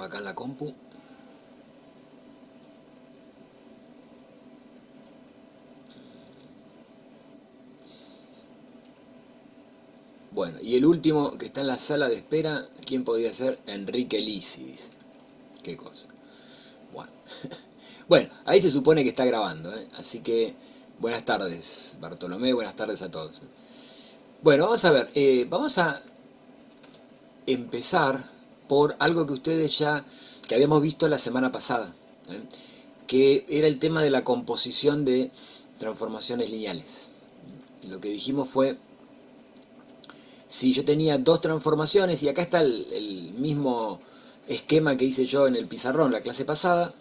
mostrarlo acá en la compu. Bueno, y el último que está en la sala de espera, ¿quién podría ser? Enrique Lisi, dice. Qué cosa. Bueno. Bueno, ahí se supone que está grabando, ¿eh? Así que buenas tardes, Bartolomé, buenas tardes a todos. Bueno, vamos a ver, vamos a empezar por algo que ustedes ya, que habíamos visto la semana pasada, ¿eh? Que era el tema de la composición de transformaciones lineales. Lo que dijimos fue, si yo tenía dos transformaciones, y acá está el mismo esquema que hice yo en el pizarrón la clase pasada,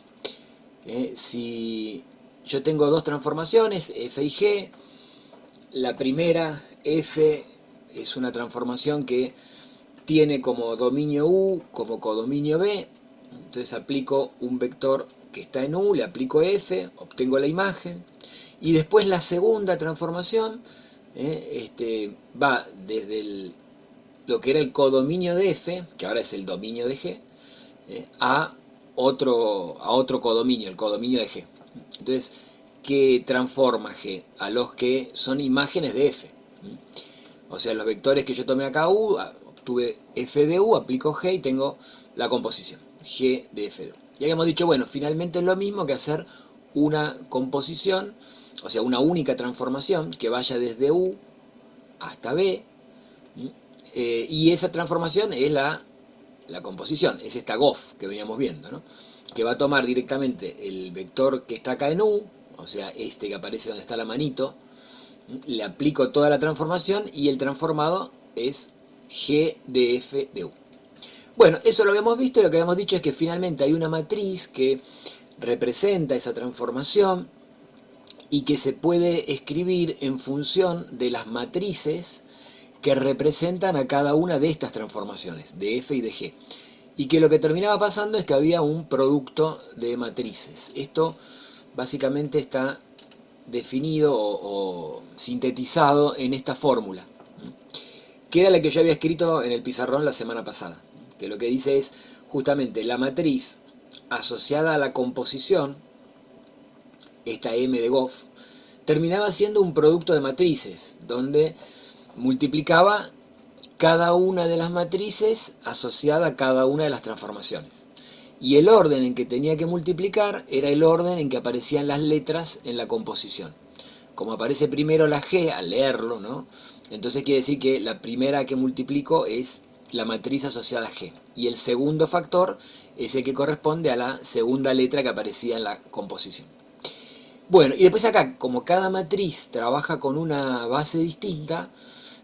si yo tengo dos transformaciones, f y g, la primera, f, es una transformación que tiene como dominio u, como codominio b, entonces aplico un vector que está en u, le aplico f, obtengo la imagen, y después la segunda transformación va desde lo que era el codominio de f, que ahora es el dominio de g, a otro codominio, el codominio de g. Entonces, ¿qué transforma g? A los que son imágenes de f. O sea, los vectores que yo tomé acá u, obtuve f de u, aplico g y tengo la composición, g de f de u. Y habíamos dicho, bueno, finalmente es lo mismo que hacer una composición, o sea, una única transformación que vaya desde u hasta b, y esa transformación es la composición, es esta GOF que veníamos viendo, ¿no? Que va a tomar directamente el vector que está acá en u, o sea, este que aparece donde está la manito, le aplico toda la transformación y el transformado es g de f de u. Bueno, eso lo habíamos visto y lo que habíamos dicho es que finalmente hay una matriz que representa esa transformación y que se puede escribir en función de las matrices que representan a cada una de estas transformaciones, de f y de g. Y que lo que terminaba pasando es que había un producto de matrices. Esto básicamente está definido o sintetizado en esta fórmula, que era la que yo había escrito en el pizarrón la semana pasada, que lo que dice es justamente la matriz asociada a la composición, esta M de Goff, terminaba siendo un producto de matrices, donde multiplicaba cada una de las matrices asociada a cada una de las transformaciones. Y el orden en que tenía que multiplicar era el orden en que aparecían las letras en la composición. Como aparece primero la G, al leerlo, ¿no? Entonces quiere decir que la primera que multiplico es la matriz asociada a G. Y el segundo factor es el que corresponde a la segunda letra que aparecía en la composición. Bueno, y después acá, como cada matriz trabaja con una base distinta,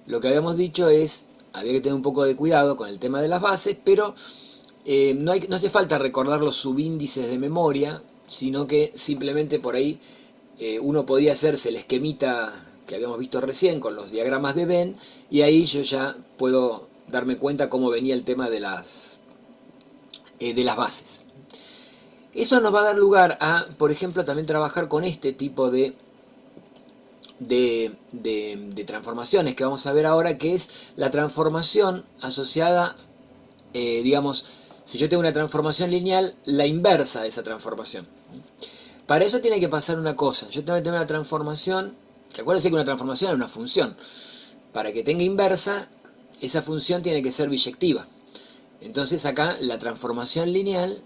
lo que habíamos dicho es, había que tener un poco de cuidado con el tema de las bases, pero no hace falta recordar los subíndices de memoria, sino que simplemente por ahí uno podía hacerse el esquemita que habíamos visto recién con los diagramas de Venn, y ahí yo ya puedo darme cuenta cómo venía el tema de las bases. Eso nos va a dar lugar a, por ejemplo, también trabajar con este tipo de transformaciones que vamos a ver ahora, que es la transformación asociada, digamos, si yo tengo una transformación lineal, la inversa de esa transformación. Para eso tiene que pasar una cosa, yo tengo que tener una transformación, que acuérdense que una transformación es una función, para que tenga inversa, esa función tiene que ser biyectiva. Entonces acá la transformación lineal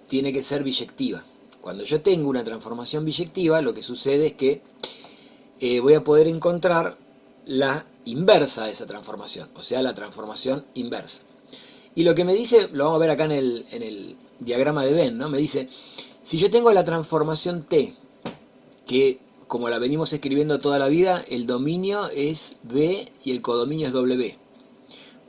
tiene que ser biyectiva. Cuando yo tengo una transformación biyectiva, lo que sucede es que voy a poder encontrar la inversa de esa transformación, o sea, la transformación inversa. Y lo que me dice, lo vamos a ver acá en el diagrama de Venn, ¿no? Me dice, si yo tengo la transformación T, que como la venimos escribiendo toda la vida, el dominio es B y el codominio es W.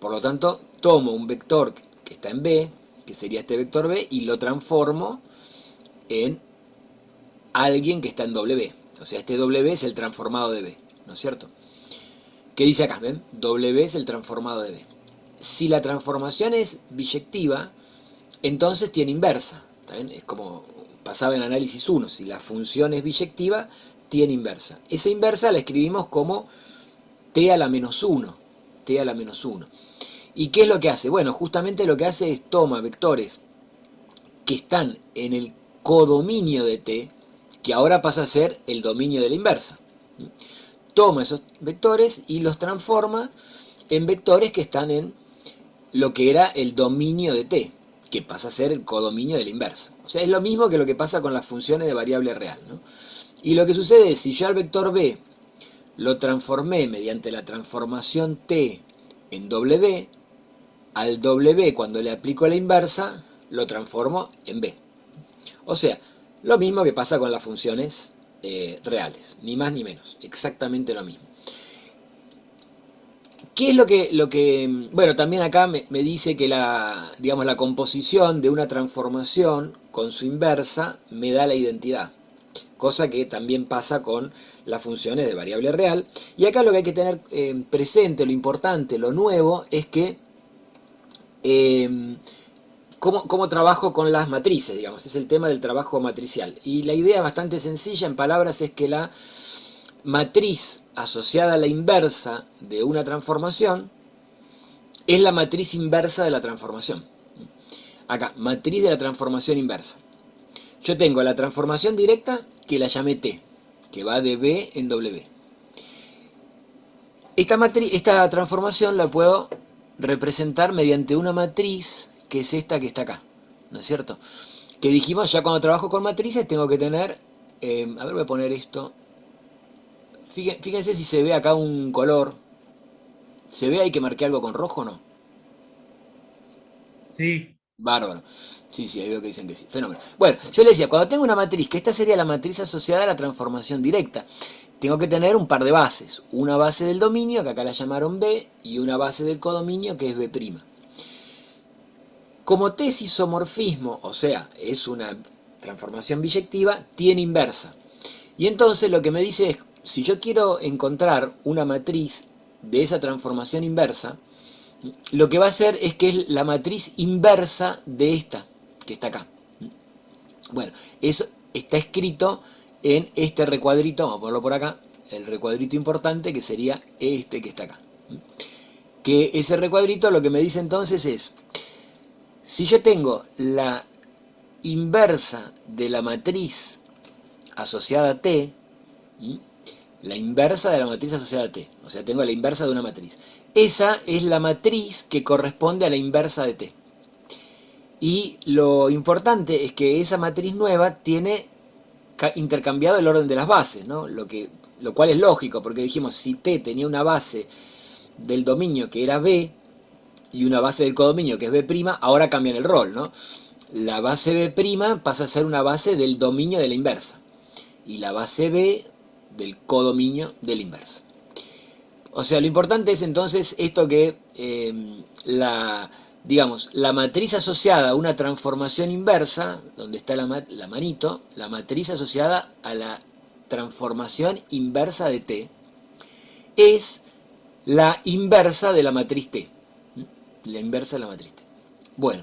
Por lo tanto, tomo un vector que está en B, que sería este vector B, y lo transformo en alguien que está en W. O sea, este W es el transformado de B, ¿no es cierto? ¿Qué dice acá? ¿Ven? W es el transformado de B. Si la transformación es biyectiva, entonces tiene inversa. ¿Está bien? Es como pasaba en análisis 1. Si la función es biyectiva, tiene inversa. Esa inversa la escribimos como t a la menos 1. T a la menos 1. ¿Y qué es lo que hace? Bueno, justamente lo que hace es toma vectores que están en el codominio de T, que ahora pasa a ser el dominio de la inversa. Toma esos vectores y los transforma en vectores que están en lo que era el dominio de T, que pasa a ser el codominio de la inversa. O sea, es lo mismo que lo que pasa con las funciones de variable real, ¿no? Y lo que sucede es, si yo al vector B lo transformé mediante la transformación T en W, al W cuando le aplico la inversa, lo transformo en B. O sea, lo mismo que pasa con las funciones reales, ni más ni menos, exactamente lo mismo. ¿Qué es bueno, también acá me dice que digamos, la composición de una transformación con su inversa me da la identidad, cosa que también pasa con las funciones de variable real. Y acá lo que hay que tener presente, lo importante, lo nuevo, es que cómo trabajo con las matrices, digamos, es el tema del trabajo matricial. Y la idea bastante sencilla, en palabras, es que la matriz asociada a la inversa de una transformación es la matriz inversa de la transformación. Acá, matriz de la transformación inversa. Yo tengo la transformación directa que la llamé T, que va de B en W. Esta transformación la puedo representar mediante una matriz que es esta que está acá, ¿no es cierto? Que dijimos, ya cuando trabajo con matrices tengo que tener, a ver, voy a poner esto. Fíjense si se ve acá un color. ¿Se ve ahí que marqué algo con rojo o no? Sí, Bárbaro. Sí, sí, ahí veo que dicen que sí. Fenómeno. Bueno, yo le decía, cuando tengo una matriz, que esta sería la matriz asociada a la transformación directa, tengo que tener un par de bases. Una base del dominio, que acá la llamaron B, y una base del codominio, que es B'. Como T es isomorfismo, o sea, es una transformación biyectiva, tiene inversa. Y entonces lo que me dice es, si yo quiero encontrar una matriz de esa transformación inversa, lo que va a hacer es que es la matriz inversa de esta, que está acá. Bueno, eso está escrito en este recuadrito, vamos a ponerlo por acá, el recuadrito importante que sería este que está acá. Que ese recuadrito lo que me dice entonces es, si yo tengo la inversa de la matriz asociada a T, la inversa de la matriz asociada a T, o sea, tengo la inversa de una matriz. Esa es la matriz que corresponde a la inversa de T. Y lo importante es que esa matriz nueva tiene intercambiado el orden de las bases, ¿no? Lo cual es lógico, porque dijimos, si T tenía una base del dominio que era B y una base del codominio que es B', ahora cambian el rol, ¿no? La base B' pasa a ser una base del dominio de la inversa y la base B del codominio de la inversa. O sea, lo importante es entonces esto que digamos, la matriz asociada a una transformación inversa, donde está la manito, la matriz asociada a la transformación inversa de T, es la inversa de la matriz T. La inversa de la matriz T. Bueno,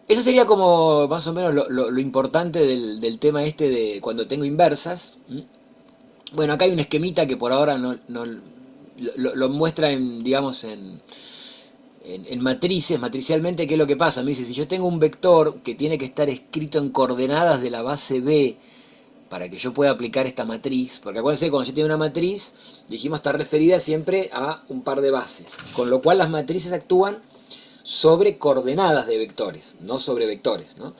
eso sería como más o menos lo importante del tema este de cuando tengo inversas. Bueno, acá hay un esquemita que por ahora no lo muestra en, digamos, en matrices, matricialmente, ¿qué es lo que pasa? Me dice, si yo tengo un vector que tiene que estar escrito en coordenadas de la base B para que yo pueda aplicar esta matriz, porque acuérdense que cuando yo tengo una matriz, dijimos está referida siempre a un par de bases, con lo cual las matrices actúan sobre coordenadas de vectores, no sobre vectores, ¿no?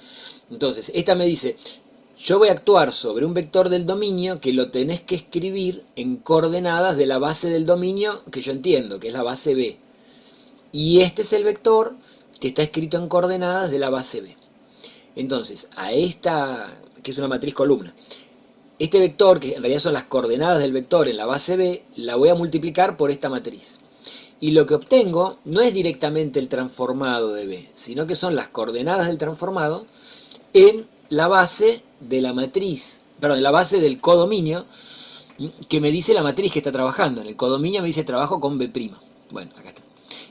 Entonces, esta me dice, yo voy a actuar sobre un vector del dominio que lo tenés que escribir en coordenadas de la base del dominio que yo entiendo, que es la base B. Y este es el vector que está escrito en coordenadas de la base B. Entonces, a esta, que es una matriz columna, este vector, que en realidad son las coordenadas del vector en la base B, la voy a multiplicar por esta matriz. Y lo que obtengo no es directamente el transformado de B, sino que son las coordenadas del transformado en la base de la matriz, perdón, en la base del codominio, que me dice la matriz que está trabajando. En el codominio me dice trabajo con B'. Bueno, acá está.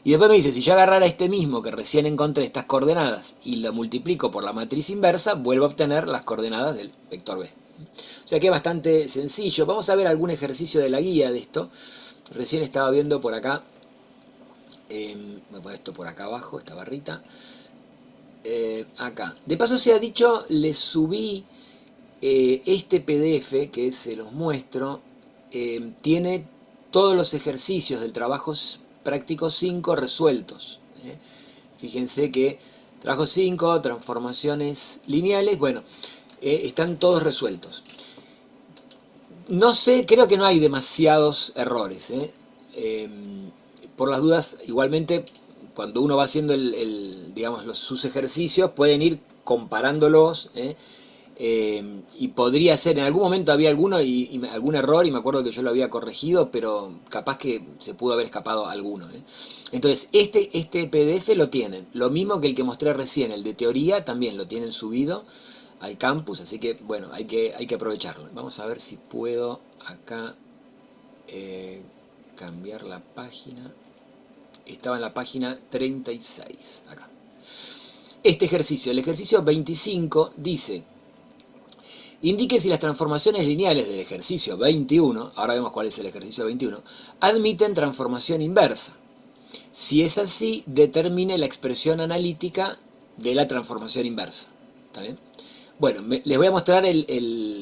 Y después me dice, si yo agarrara este mismo que recién encontré, estas coordenadas, y lo multiplico por la matriz inversa, vuelvo a obtener las coordenadas del vector B. O sea que es bastante sencillo. Vamos a ver algún ejercicio de la guía de esto. Recién estaba viendo por acá, voy a poner esto por acá abajo, esta barrita. acá. De paso se ha dicho, les subí este PDF que se los muestro, tiene todos los ejercicios del trabajo práctico 5 resueltos. Fíjense que trabajo 5, transformaciones lineales, bueno, están todos resueltos. No sé, creo que no hay demasiados errores. Por las dudas, igualmente, cuando uno va haciendo digamos, sus ejercicios, pueden ir comparándolos. Y podría ser, en algún momento había alguno y algún error, y me acuerdo que yo lo había corregido, pero capaz que se pudo haber escapado alguno. Entonces, este PDF lo tienen. Lo mismo que el que mostré recién, el de teoría, también lo tienen subido al campus, así que bueno, hay que aprovecharlo. Vamos a ver si puedo acá cambiar la página. Estaba en la página 36, acá. Este ejercicio, el ejercicio 25, dice: indique si las transformaciones lineales del ejercicio 21, ahora vemos cuál es el ejercicio 21, admiten transformación inversa. Si es así, determine la expresión analítica de la transformación inversa. ¿Está bien? Bueno, les voy a mostrar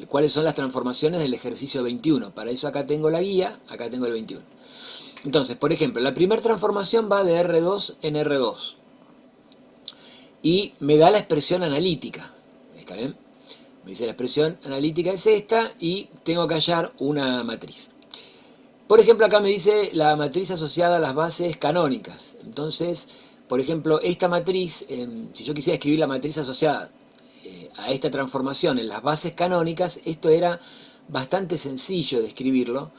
cuáles son las transformaciones del ejercicio 21. Para eso acá tengo la guía, acá tengo el 21. Entonces, por ejemplo, la primera transformación va de R2 en R2. Y me da la expresión analítica. ¿Está bien? Me dice la expresión analítica es esta y tengo que hallar una matriz. Por ejemplo, acá me dice la matriz asociada a las bases canónicas. Entonces, por ejemplo, esta matriz, si yo quisiera escribir la matriz asociada a esta transformación en las bases canónicas, esto era bastante sencillo de escribirlo,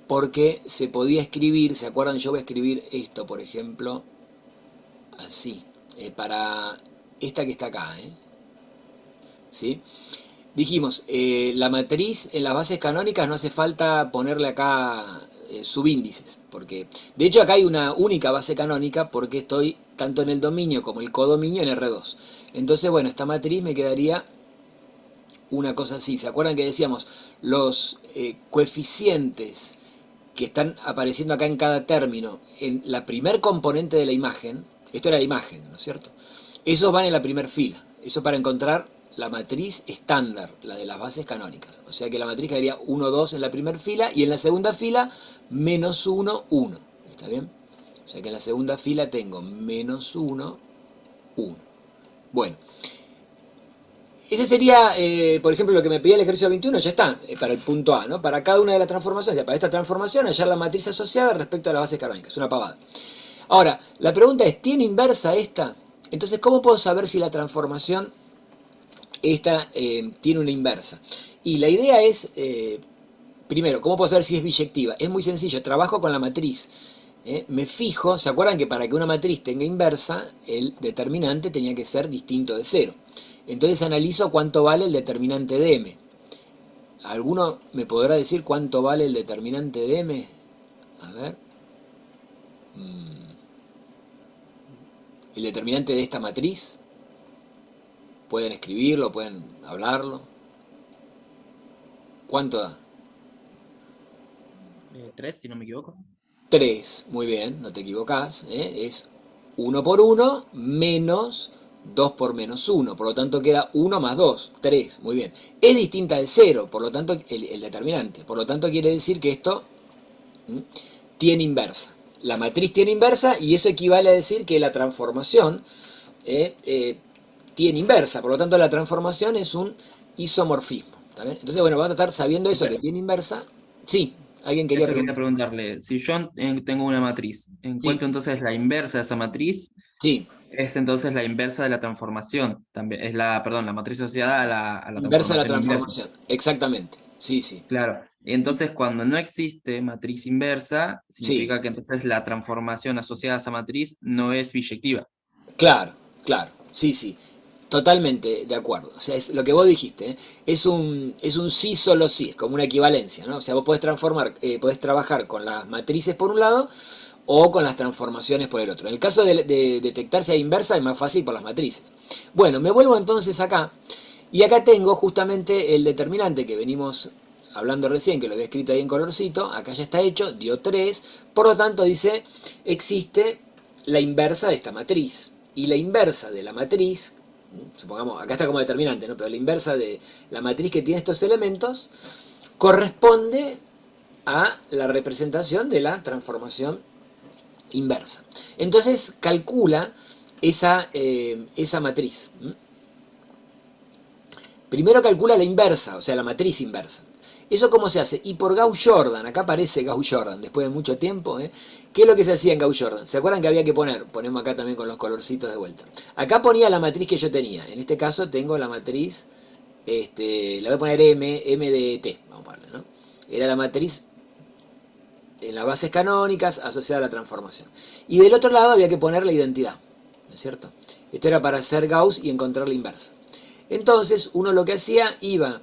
porque se podía escribir, ¿se acuerdan? Yo voy a escribir esto, por ejemplo, así, para esta que está acá, ¿sí? Dijimos, la matriz en las bases canónicas no hace falta ponerle acá subíndices, porque de hecho acá hay una única base canónica porque estoy tanto en el dominio como el codominio en R2. Entonces, bueno, esta matriz me quedaría una cosa así. ¿Se acuerdan que decíamos los coeficientes que están apareciendo acá en cada término en la primer componente de la imagen? Esto era la imagen, ¿no es cierto? Esos van en la primera fila. Eso para encontrar la matriz estándar, la de las bases canónicas. O sea que la matriz quedaría 1, 2 en la primera fila y en la segunda fila menos 1, 1. ¿Está bien? O sea que en la segunda fila tengo menos 1, 1. Bueno, ese sería, por ejemplo, lo que me pedía el ejercicio 21, ya está, para el punto A, ¿no? Para cada una de las transformaciones, para esta transformación, hallar la matriz asociada respecto a las bases canónicas. Es una pavada. Ahora, la pregunta es, ¿tiene inversa esta? Entonces, ¿cómo puedo saber si la transformación esta tiene una inversa? Y la idea es, primero, ¿cómo puedo saber si es biyectiva? Es muy sencillo, trabajo con la matriz. Me fijo, ¿se acuerdan que para que una matriz tenga inversa, el determinante tenía que ser distinto de 0? Entonces analizo cuánto vale el determinante de m. ¿Alguno me podrá decir cuánto vale el determinante de m? A ver. El determinante de esta matriz. Pueden escribirlo, pueden hablarlo. ¿Cuánto da? 3, si no me equivoco. 3, muy bien, no te equivocás. Es 1 por 1 menos 2 por menos 1. Por lo tanto queda 1 más 2, 3, muy bien. Es distinta de 0, por lo tanto el determinante. Por lo tanto quiere decir que esto tiene inversa. La matriz tiene inversa y eso equivale a decir que la transformación tiene inversa. Por lo tanto la transformación es un isomorfismo. ¿Está bien? Entonces, bueno, vamos a estar sabiendo eso, que tiene inversa. Sí, alguien quería Eso quería preguntar. preguntarle. Si yo tengo una matriz, Sí, encuentro entonces la inversa de esa matriz, sí, es entonces la inversa de la transformación. También es perdón, la matriz asociada a la inversa de la transformación inversa. transformación. Exactamente. Sí, sí. Claro. Y Y- entonces cuando no existe matriz inversa, sí, significa que entonces la transformación asociada a esa matriz no es biyectiva. claro, claro. Sí, sí. Totalmente de acuerdo. O sea, es lo que vos dijiste, ¿eh? Es un sí, solo sí. Es como una equivalencia, ¿no? O sea, vos podés trabajar con las matrices por un lado o con las transformaciones por el otro. En el caso de detectar si hay inversa es más fácil por las matrices. Bueno, me vuelvo entonces acá. Y acá tengo justamente el determinante que venimos hablando recién, que lo había escrito ahí en colorcito. Acá ya está hecho, dio 3. Por lo tanto, dice, existe la inversa de esta matriz. y la inversa de la matriz, supongamos, acá está como determinante, ¿no? Pero la inversa de la matriz que tiene estos elementos corresponde a la representación de la transformación inversa. Entonces calcula esa matriz. Primero calcula la inversa, o sea, la matriz inversa. ¿Eso cómo se hace? Y por Gauss-Jordan, acá aparece Gauss-Jordan, después de mucho tiempo, ¿eh? ¿Qué es lo que se hacía en Gauss-Jordan? ¿Se acuerdan que había que poner? Ponemos acá también con los colorcitos de vuelta. Acá ponía la matriz que yo tenía. En este caso tengo la matriz, la voy a poner M de T, vamos a ponerle, ¿no? Era la matriz en las bases canónicas asociada a la transformación. Y del otro lado había que poner la identidad, ¿no es cierto? Esto era para hacer Gauss y encontrar la inversa. Entonces uno lo que hacía iba,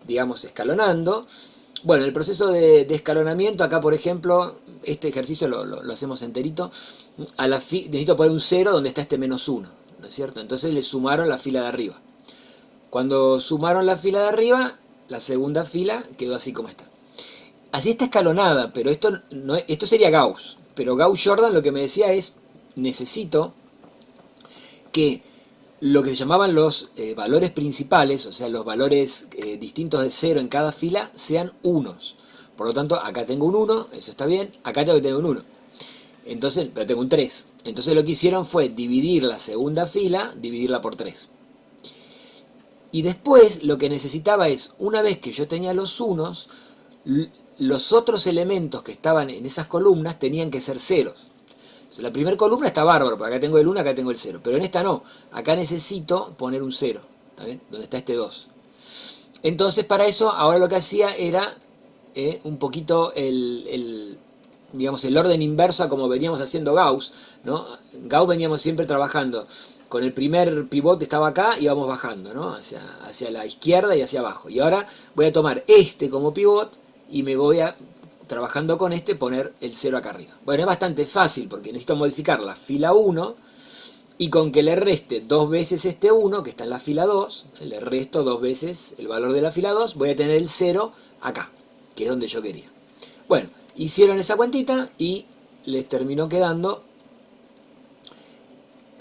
digamos, escalonando. Bueno, el proceso de escalonamiento, acá por ejemplo, este ejercicio lo hacemos enterito. Necesito poner un 0 donde está este -1, ¿no es cierto? Entonces le sumaron la fila de arriba. Cuando sumaron la fila de arriba, la segunda fila quedó así como está. Así está escalonada, pero esto sería Gauss. Pero Gauss-Jordan lo que me decía es, necesito que lo que se llamaban los valores principales, o sea, los valores distintos de 0 en cada fila, sean unos. Por lo tanto, acá tengo un 1, eso está bien, acá tengo que tener un 1. Entonces, pero tengo un 3. Entonces lo que hicieron fue dividir la segunda fila, dividirla por 3. Y después lo que necesitaba es, una vez que yo tenía los unos, los otros elementos que estaban en esas columnas tenían que ser ceros. O sea, la primera columna está bárbaro, porque acá tengo el 1, acá tengo el 0. Pero en esta no, acá necesito poner un 0, ¿está bien? Donde está este 2. Entonces para eso ahora lo que hacía era un poquito digamos, el orden inverso a como veníamos haciendo Gauss, ¿no? Gauss veníamos siempre trabajando con el primer pivote estaba acá y vamos bajando, ¿no? Hacia la izquierda y hacia abajo. Y ahora voy a tomar este como pivot y me voy a, trabajando con este, poner el 0 acá arriba. Bueno, es bastante fácil porque necesito modificar la fila 1 y con que le reste 2 veces este 1 que está en la fila 2, le resto 2 veces el valor de la fila 2, voy a tener el 0 acá, que es donde yo quería. Bueno, hicieron esa cuentita y les terminó quedando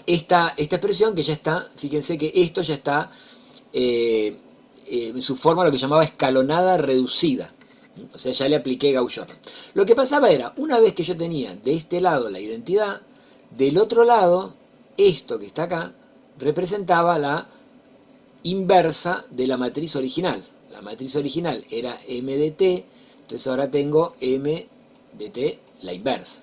esta expresión que ya está, fíjense que esto ya está en su forma lo que llamaba escalonada reducida. O sea, ya le apliqué Gauss-Jordan. Lo que pasaba era, una vez que yo tenía de este lado la identidad, del otro lado, esto que está acá, representaba la inversa de la matriz original. La matriz original era m de t, entonces ahora tengo m de t, la inversa.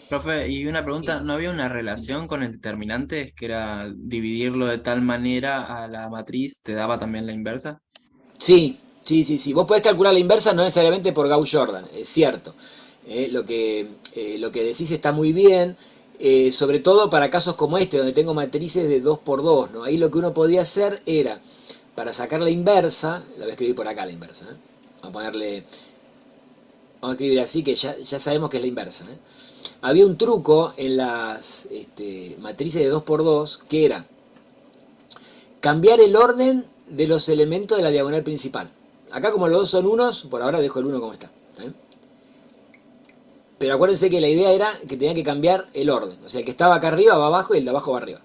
Profe, y una pregunta, ¿no había una relación con el determinante que era dividirlo de tal manera a la matriz, te daba también la inversa? Sí, sí, sí, sí. Vos podés calcular la inversa no necesariamente por Gauss-Jordan, es cierto. Lo que decís está muy bien, sobre todo para casos como este, donde tengo matrices de 2 por 2, ¿no? Ahí lo que uno podía hacer era, para sacar la inversa, la voy a escribir por acá la inversa, ¿eh? Vamos a escribir así que ya sabemos que es la inversa, ¿eh? Había un truco en las matrices de 2 por 2 que era cambiar el orden de los elementos de la diagonal principal. Acá como los dos son unos, por ahora dejo el 1 como está. ¿Eh? Pero acuérdense que la idea era que tenía que cambiar el orden. O sea, el que estaba acá arriba va abajo y el de abajo va arriba.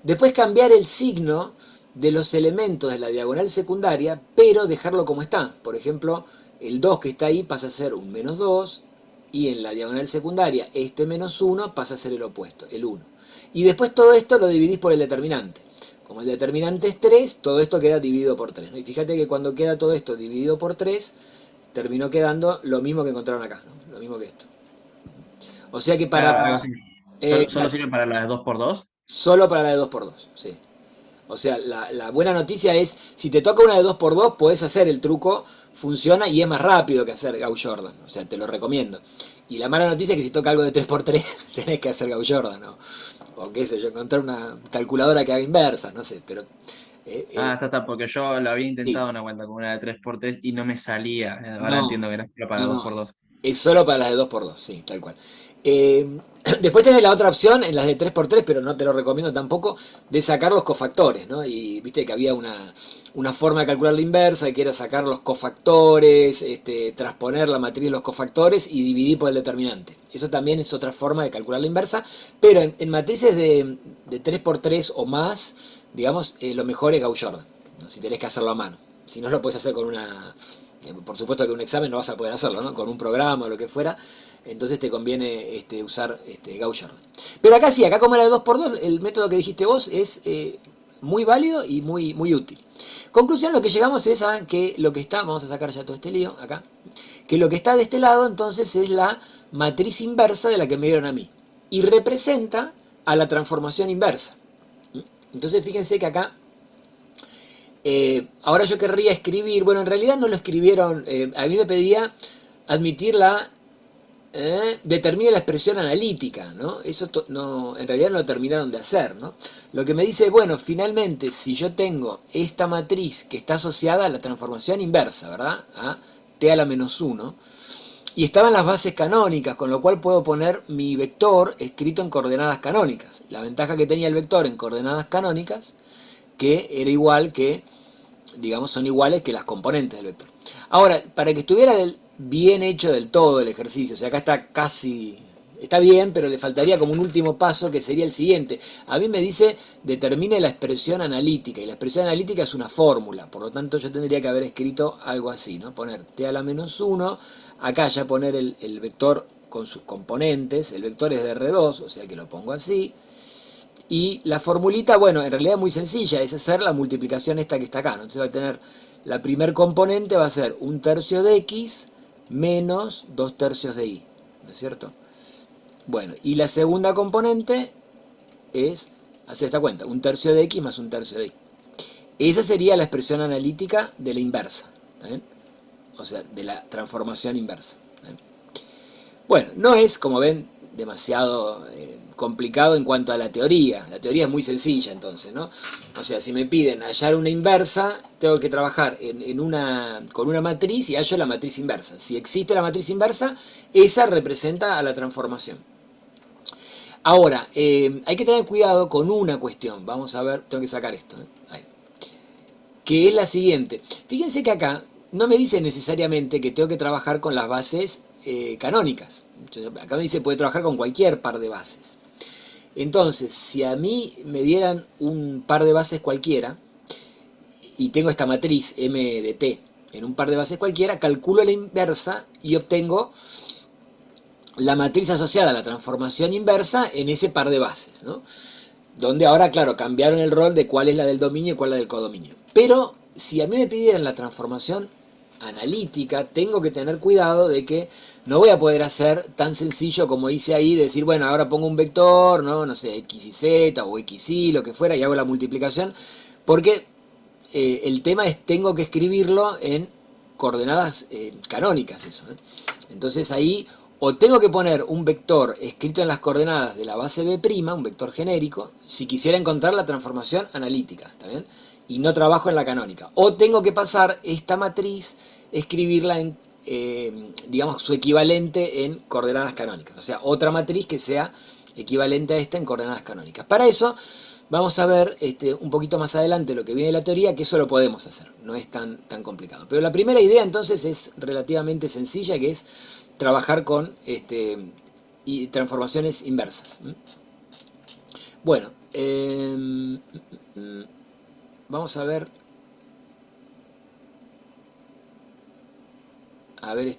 Después cambiar el signo de los elementos de la diagonal secundaria, pero dejarlo como está. Por ejemplo, el 2 que está ahí pasa a ser un -2, y en la diagonal secundaria este -1 pasa a ser el opuesto, el 1. Y después todo esto lo dividís por el determinante. Como el determinante es 3, todo esto queda dividido por 3, ¿no? Y fíjate que cuando queda todo esto dividido por 3, terminó quedando lo mismo que encontraron acá, ¿no? Lo mismo que esto. O sea que Claro, algo así. ¿Solo exacto, sirve para la de 2 por 2? solo para la de 2 por 2, sí. O sea, la buena noticia es, si te toca una de 2 por 2 podés hacer el truco, funciona y es más rápido que hacer Gauss-Jordan. O sea, te lo recomiendo. Y la mala noticia es que si toca algo de 3 por 3 tenés que hacer Gauss-Jordan, ¿no? O qué sé yo, encontrar una calculadora que haga inversas, no sé, pero... Está, porque yo lo había sí. intentado una vuelta con una de 3 por 3 y no me salía. Ahora No, entiendo que era solo para no, dos no. por dos. Es solo para las de 2x2, sí, tal cual. Eh, Después tenés la otra opción en las de 3x3, pero no te lo recomiendo tampoco, de sacar los cofactores, ¿no? Y viste que había una forma de calcular la inversa, que era sacar los cofactores, transponer la matriz de los cofactores y dividir por el determinante. Eso también es otra forma de calcular la inversa, pero en matrices de 3x3 o más, digamos, lo mejor es Gauss-Jordan, ¿no? Si tenés que hacerlo a mano. Si no lo puedes hacer con una... Por supuesto que un examen no vas a poder hacerlo, ¿no? Con un programa o lo que fuera, entonces te conviene usar Gauss-Jordan. Pero acá sí, acá como era de 2x2, el método que dijiste vos es muy válido y muy, muy útil. Conclusión, lo que llegamos es a que lo que está, vamos a sacar ya todo este lío acá, que lo que está de este lado entonces es la matriz inversa de la que me dieron a mí. Y representa a la transformación inversa. Entonces fíjense que acá ahora yo querría escribir, bueno, en realidad no lo escribieron, a mí me pedía admitir determine la expresión analítica, ¿no? Eso no, en realidad no lo terminaron de hacer, ¿no? Lo que me dice, bueno, finalmente, si yo tengo esta matriz que está asociada a la transformación inversa, ¿verdad? A t a la menos 1, y estaban las bases canónicas, con lo cual puedo poner mi vector escrito en coordenadas canónicas. La ventaja que tenía el vector en coordenadas canónicas, que era igual que, digamos, son iguales que las componentes del vector. Ahora, para que estuviera bien hecho del todo el ejercicio, o sea, acá está casi, está bien, pero le faltaría como un último paso que sería el siguiente. A mí me dice, determine la expresión analítica, y la expresión analítica es una fórmula, por lo tanto yo tendría que haber escrito algo así, ¿no? Poner t a la menos 1, acá ya poner el vector con sus componentes, el vector es de R2, o sea que lo pongo así. Y la formulita, bueno, en realidad es muy sencilla, es hacer la multiplicación esta que está acá, ¿no? Entonces va a tener, la primer componente va a ser 1/3 de x menos 2/3 de y, ¿no es cierto? Bueno, y la segunda componente es hacer esta cuenta, 1/3 de x más 1/3 de y. Esa sería la expresión analítica de la inversa, ¿está bien? O sea, de la transformación inversa. ¿Está bien? Bueno, no es, como ven, demasiado complicado en cuanto a la teoría. La teoría es muy sencilla entonces, ¿no? O sea, si me piden hallar una inversa, tengo que trabajar con una matriz y hallo la matriz inversa. Si existe la matriz inversa, esa representa a la transformación. Ahora, hay que tener cuidado con una cuestión. Vamos a ver, tengo que sacar esto. Ahí. Que es la siguiente. Fíjense que acá no me dice necesariamente que tengo que trabajar con las bases canónicas. Acá me dice puede trabajar con cualquier par de bases. Entonces, si a mí me dieran un par de bases cualquiera, y tengo esta matriz m de t en un par de bases cualquiera, calculo la inversa y obtengo la matriz asociada a la transformación inversa en ese par de bases, ¿no? Donde ahora, claro, cambiaron el rol de cuál es la del dominio y cuál es la del codominio. Pero si a mí me pidieran la transformación analítica, tengo que tener cuidado de que no voy a poder hacer tan sencillo como hice ahí, de decir, bueno, ahora pongo un vector, no sé, x y z o x y lo que fuera, y hago la multiplicación, porque el tema es, tengo que escribirlo en coordenadas canónicas, eso. Entonces ahí, o tengo que poner un vector escrito en las coordenadas de la base B', un vector genérico, si quisiera encontrar la transformación analítica, ¿está bien? Y no trabajo en la canónica. O tengo que pasar esta matriz, escribirla en, digamos, su equivalente en coordenadas canónicas. O sea, otra matriz que sea equivalente a esta en coordenadas canónicas. Para eso, vamos a ver un poquito más adelante lo que viene de la teoría, que eso lo podemos hacer, no es tan complicado. Pero la primera idea entonces es relativamente sencilla, que es trabajar con y transformaciones inversas. Bueno, vamos a ver de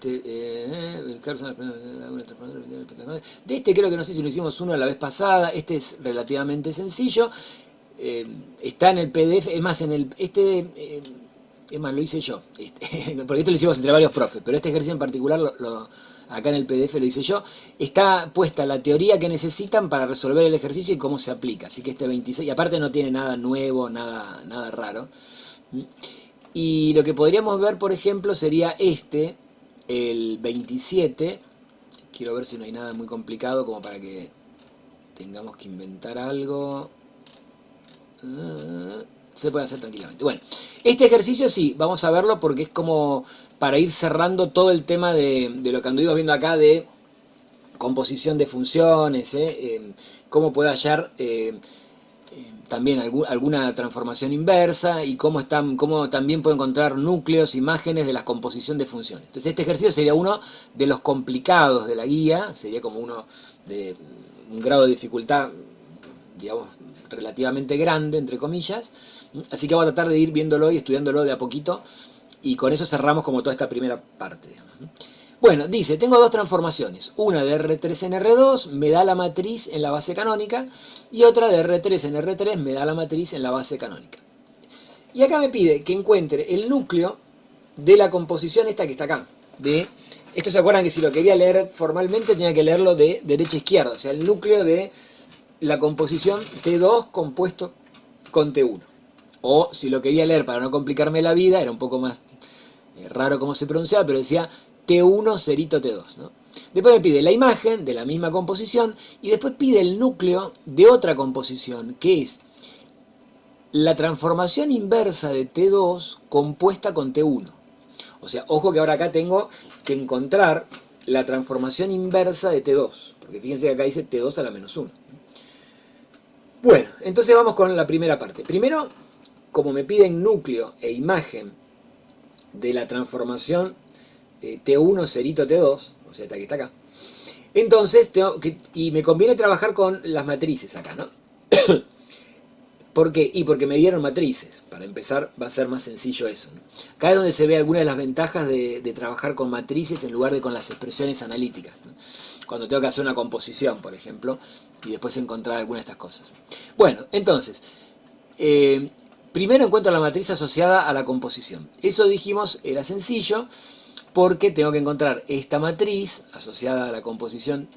este creo que no sé si lo hicimos uno la vez pasada. Este es relativamente sencillo, está en el PDF, es más, es más, lo hice yo, porque esto lo hicimos entre varios profes, pero este ejercicio en particular acá en el PDF lo hice yo. Está puesta la teoría que necesitan para resolver el ejercicio y cómo se aplica, así que este 26, y aparte no tiene nada nuevo, nada raro. Y lo que podríamos ver, por ejemplo, sería el 27. Quiero ver si no hay nada muy complicado como para que tengamos que inventar algo. Se puede hacer tranquilamente. Bueno, este ejercicio sí, vamos a verlo porque es como para ir cerrando todo el tema de lo que anduvimos viendo acá de composición de funciones, cómo puede hallar también alguna transformación inversa y cómo también puedo encontrar núcleos, imágenes de la composición de funciones. Entonces este ejercicio sería uno de los complicados de la guía, sería como uno de un grado de dificultad, digamos, relativamente grande, entre comillas. Así que vamos a tratar de ir viéndolo y estudiándolo de a poquito y con eso cerramos como toda esta primera parte, digamos. Bueno, dice, tengo dos transformaciones, una de R3 en R2 me da la matriz en la base canónica y otra de R3 en R3 me da la matriz en la base canónica. Y acá me pide que encuentre el núcleo de la composición esta que está acá. Esto se acuerdan que si lo quería leer formalmente tenía que leerlo de derecha a izquierda, o sea, el núcleo de la composición T2 compuesto con T1. O si lo quería leer para no complicarme la vida, era un poco más raro cómo se pronunciaba, pero decía T1 cerito T2, ¿no? Después me pide la imagen de la misma composición y después pide el núcleo de otra composición, que es la transformación inversa de T2 compuesta con T1. O sea, ojo que ahora acá tengo que encontrar la transformación inversa de T2, porque fíjense que acá dice T2 a la menos 1. Bueno, entonces vamos con la primera parte. Primero, como me piden núcleo e imagen de la transformación T1 cerito T2, o sea, esta que está acá, entonces y me conviene trabajar con las matrices acá, ¿no? ¿Por qué? Y porque me dieron matrices. Para empezar va a ser más sencillo eso, ¿no? Acá es donde se ve alguna de las ventajas de trabajar con matrices en lugar de con las expresiones analíticas, ¿no? Cuando tengo que hacer una composición, por ejemplo, y después encontrar alguna de estas cosas. Bueno, entonces, primero encuentro la matriz asociada a la composición. Eso dijimos era sencillo porque tengo que encontrar esta matriz asociada a la composición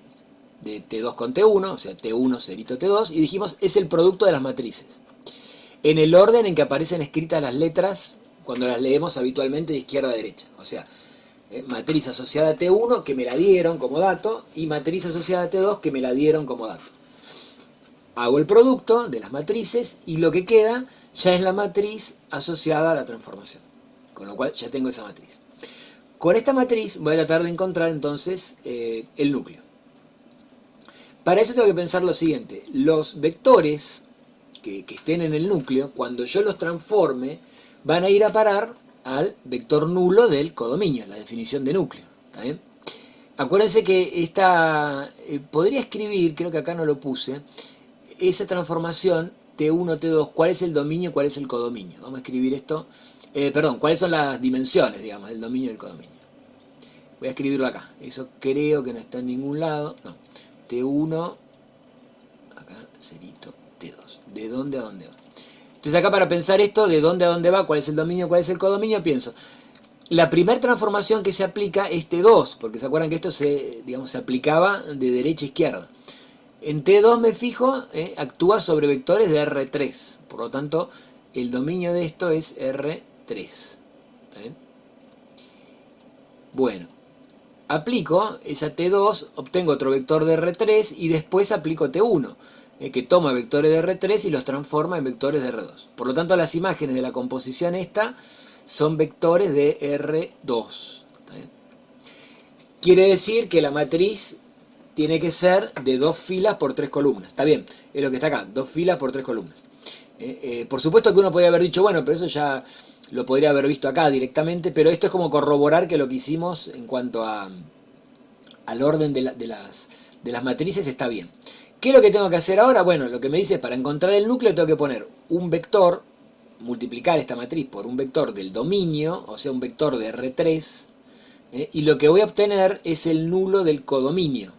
de T2 con T1, o sea, T1 cerito T2, y dijimos es el producto de las matrices. En el orden en que aparecen escritas las letras cuando las leemos habitualmente de izquierda a derecha. O sea, matriz asociada a T1 que me la dieron como dato y matriz asociada a T2 que me la dieron como dato. Hago el producto de las matrices y lo que queda ya es la matriz asociada a la transformación. Con lo cual ya tengo esa matriz. Con esta matriz voy a tratar de encontrar entonces el núcleo. Para eso tengo que pensar lo siguiente. Los vectores que estén en el núcleo, cuando yo los transforme, van a ir a parar al vector nulo del codominio, la definición de núcleo. ¿Está bien? Acuérdense que podría escribir, creo que acá no lo puse, esa transformación T1, T2, ¿cuál es el dominio, cuál es el codominio? Vamos a escribir esto, perdón, ¿cuáles son las dimensiones, digamos, del dominio y del codominio? Voy a escribirlo acá, eso creo que no está en ningún lado, no, T1, acá, cerito, T2, ¿de dónde a dónde va? Entonces acá para pensar esto, de dónde a dónde va, cuál es el dominio, cuál es el codominio, pienso, la primera transformación que se aplica es T2, porque se acuerdan que esto se aplicaba de derecha a izquierda. En T2 me fijo, actúa sobre vectores de R3, por lo tanto el dominio de esto es R3. ¿Está bien? Bueno, aplico esa T2, obtengo otro vector de R3 y después aplico T1, que toma vectores de R3 y los transforma en vectores de R2. Por lo tanto las imágenes de la composición esta son vectores de R2. ¿Está bien? Quiere decir que la matriz tiene que ser de 2 filas por 3 columnas. Está bien, es lo que está acá, 2 filas por 3 columnas. Por supuesto que uno podría haber dicho, bueno, pero eso ya lo podría haber visto acá directamente, pero esto es como corroborar que lo que hicimos en cuanto al orden de las matrices está bien. ¿Qué es lo que tengo que hacer ahora? Bueno, lo que me dice es para encontrar el núcleo tengo que poner un vector, multiplicar esta matriz por un vector del dominio, o sea, un vector de R3, y lo que voy a obtener es el nulo del codominio,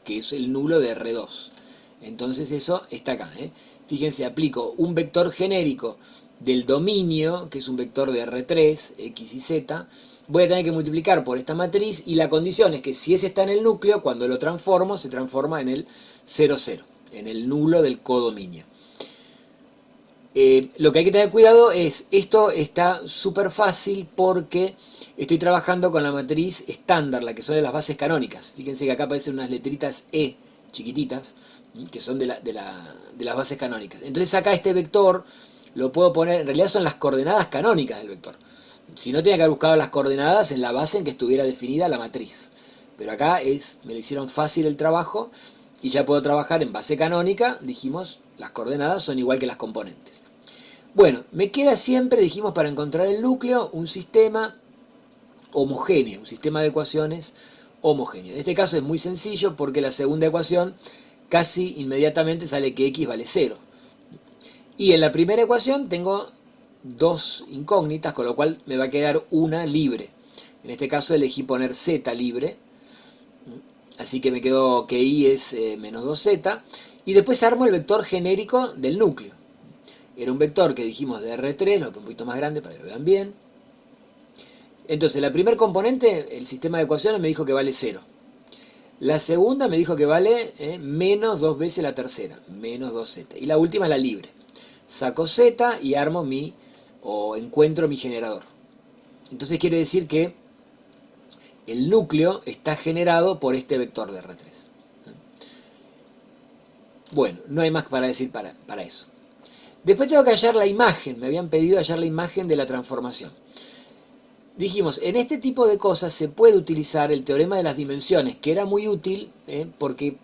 que es el nulo de R2. Entonces eso está acá. Fíjense, aplico un vector genérico del dominio, que es un vector de R3, X y Z, voy a tener que multiplicar por esta matriz y la condición es que si ese está en el núcleo, cuando lo transformo, se transforma en el 0, 0, en el nulo del codominio. Lo que hay que tener cuidado es, esto está súper fácil porque estoy trabajando con la matriz estándar, la que son de las bases canónicas. Fíjense que acá aparecen unas letritas E chiquititas, que son de las bases canónicas. Entonces acá este vector lo puedo poner, en realidad son las coordenadas canónicas del vector. Si no, tenía que haber buscado las coordenadas en la base en que estuviera definida la matriz. Pero acá me le hicieron fácil el trabajo y ya puedo trabajar en base canónica. Dijimos, las coordenadas son igual que las componentes. Bueno, me queda siempre, dijimos, para encontrar el núcleo, un sistema homogéneo, un sistema de ecuaciones homogéneo. En este caso es muy sencillo porque la segunda ecuación casi inmediatamente sale que x vale 0. Y en la primera ecuación tengo dos incógnitas, con lo cual me va a quedar una libre. En este caso elegí poner z libre, así que me quedó que y es menos 2z, y después armo el vector genérico del núcleo. Era un vector que dijimos de R3, lo pongo un poquito más grande para que lo vean bien. Entonces, la primer componente, el sistema de ecuaciones, me dijo que vale 0. La segunda me dijo que vale menos 2 veces la tercera, menos 2z. Y la última es la libre. Saco z y armo encuentro mi generador. Entonces quiere decir que el núcleo está generado por este vector de R3. Bueno, no hay más para decir para eso. Después tengo que hallar la imagen. Me habían pedido hallar la imagen de la transformación. Dijimos, en este tipo de cosas se puede utilizar el teorema de las dimensiones, que era muy útil, porque,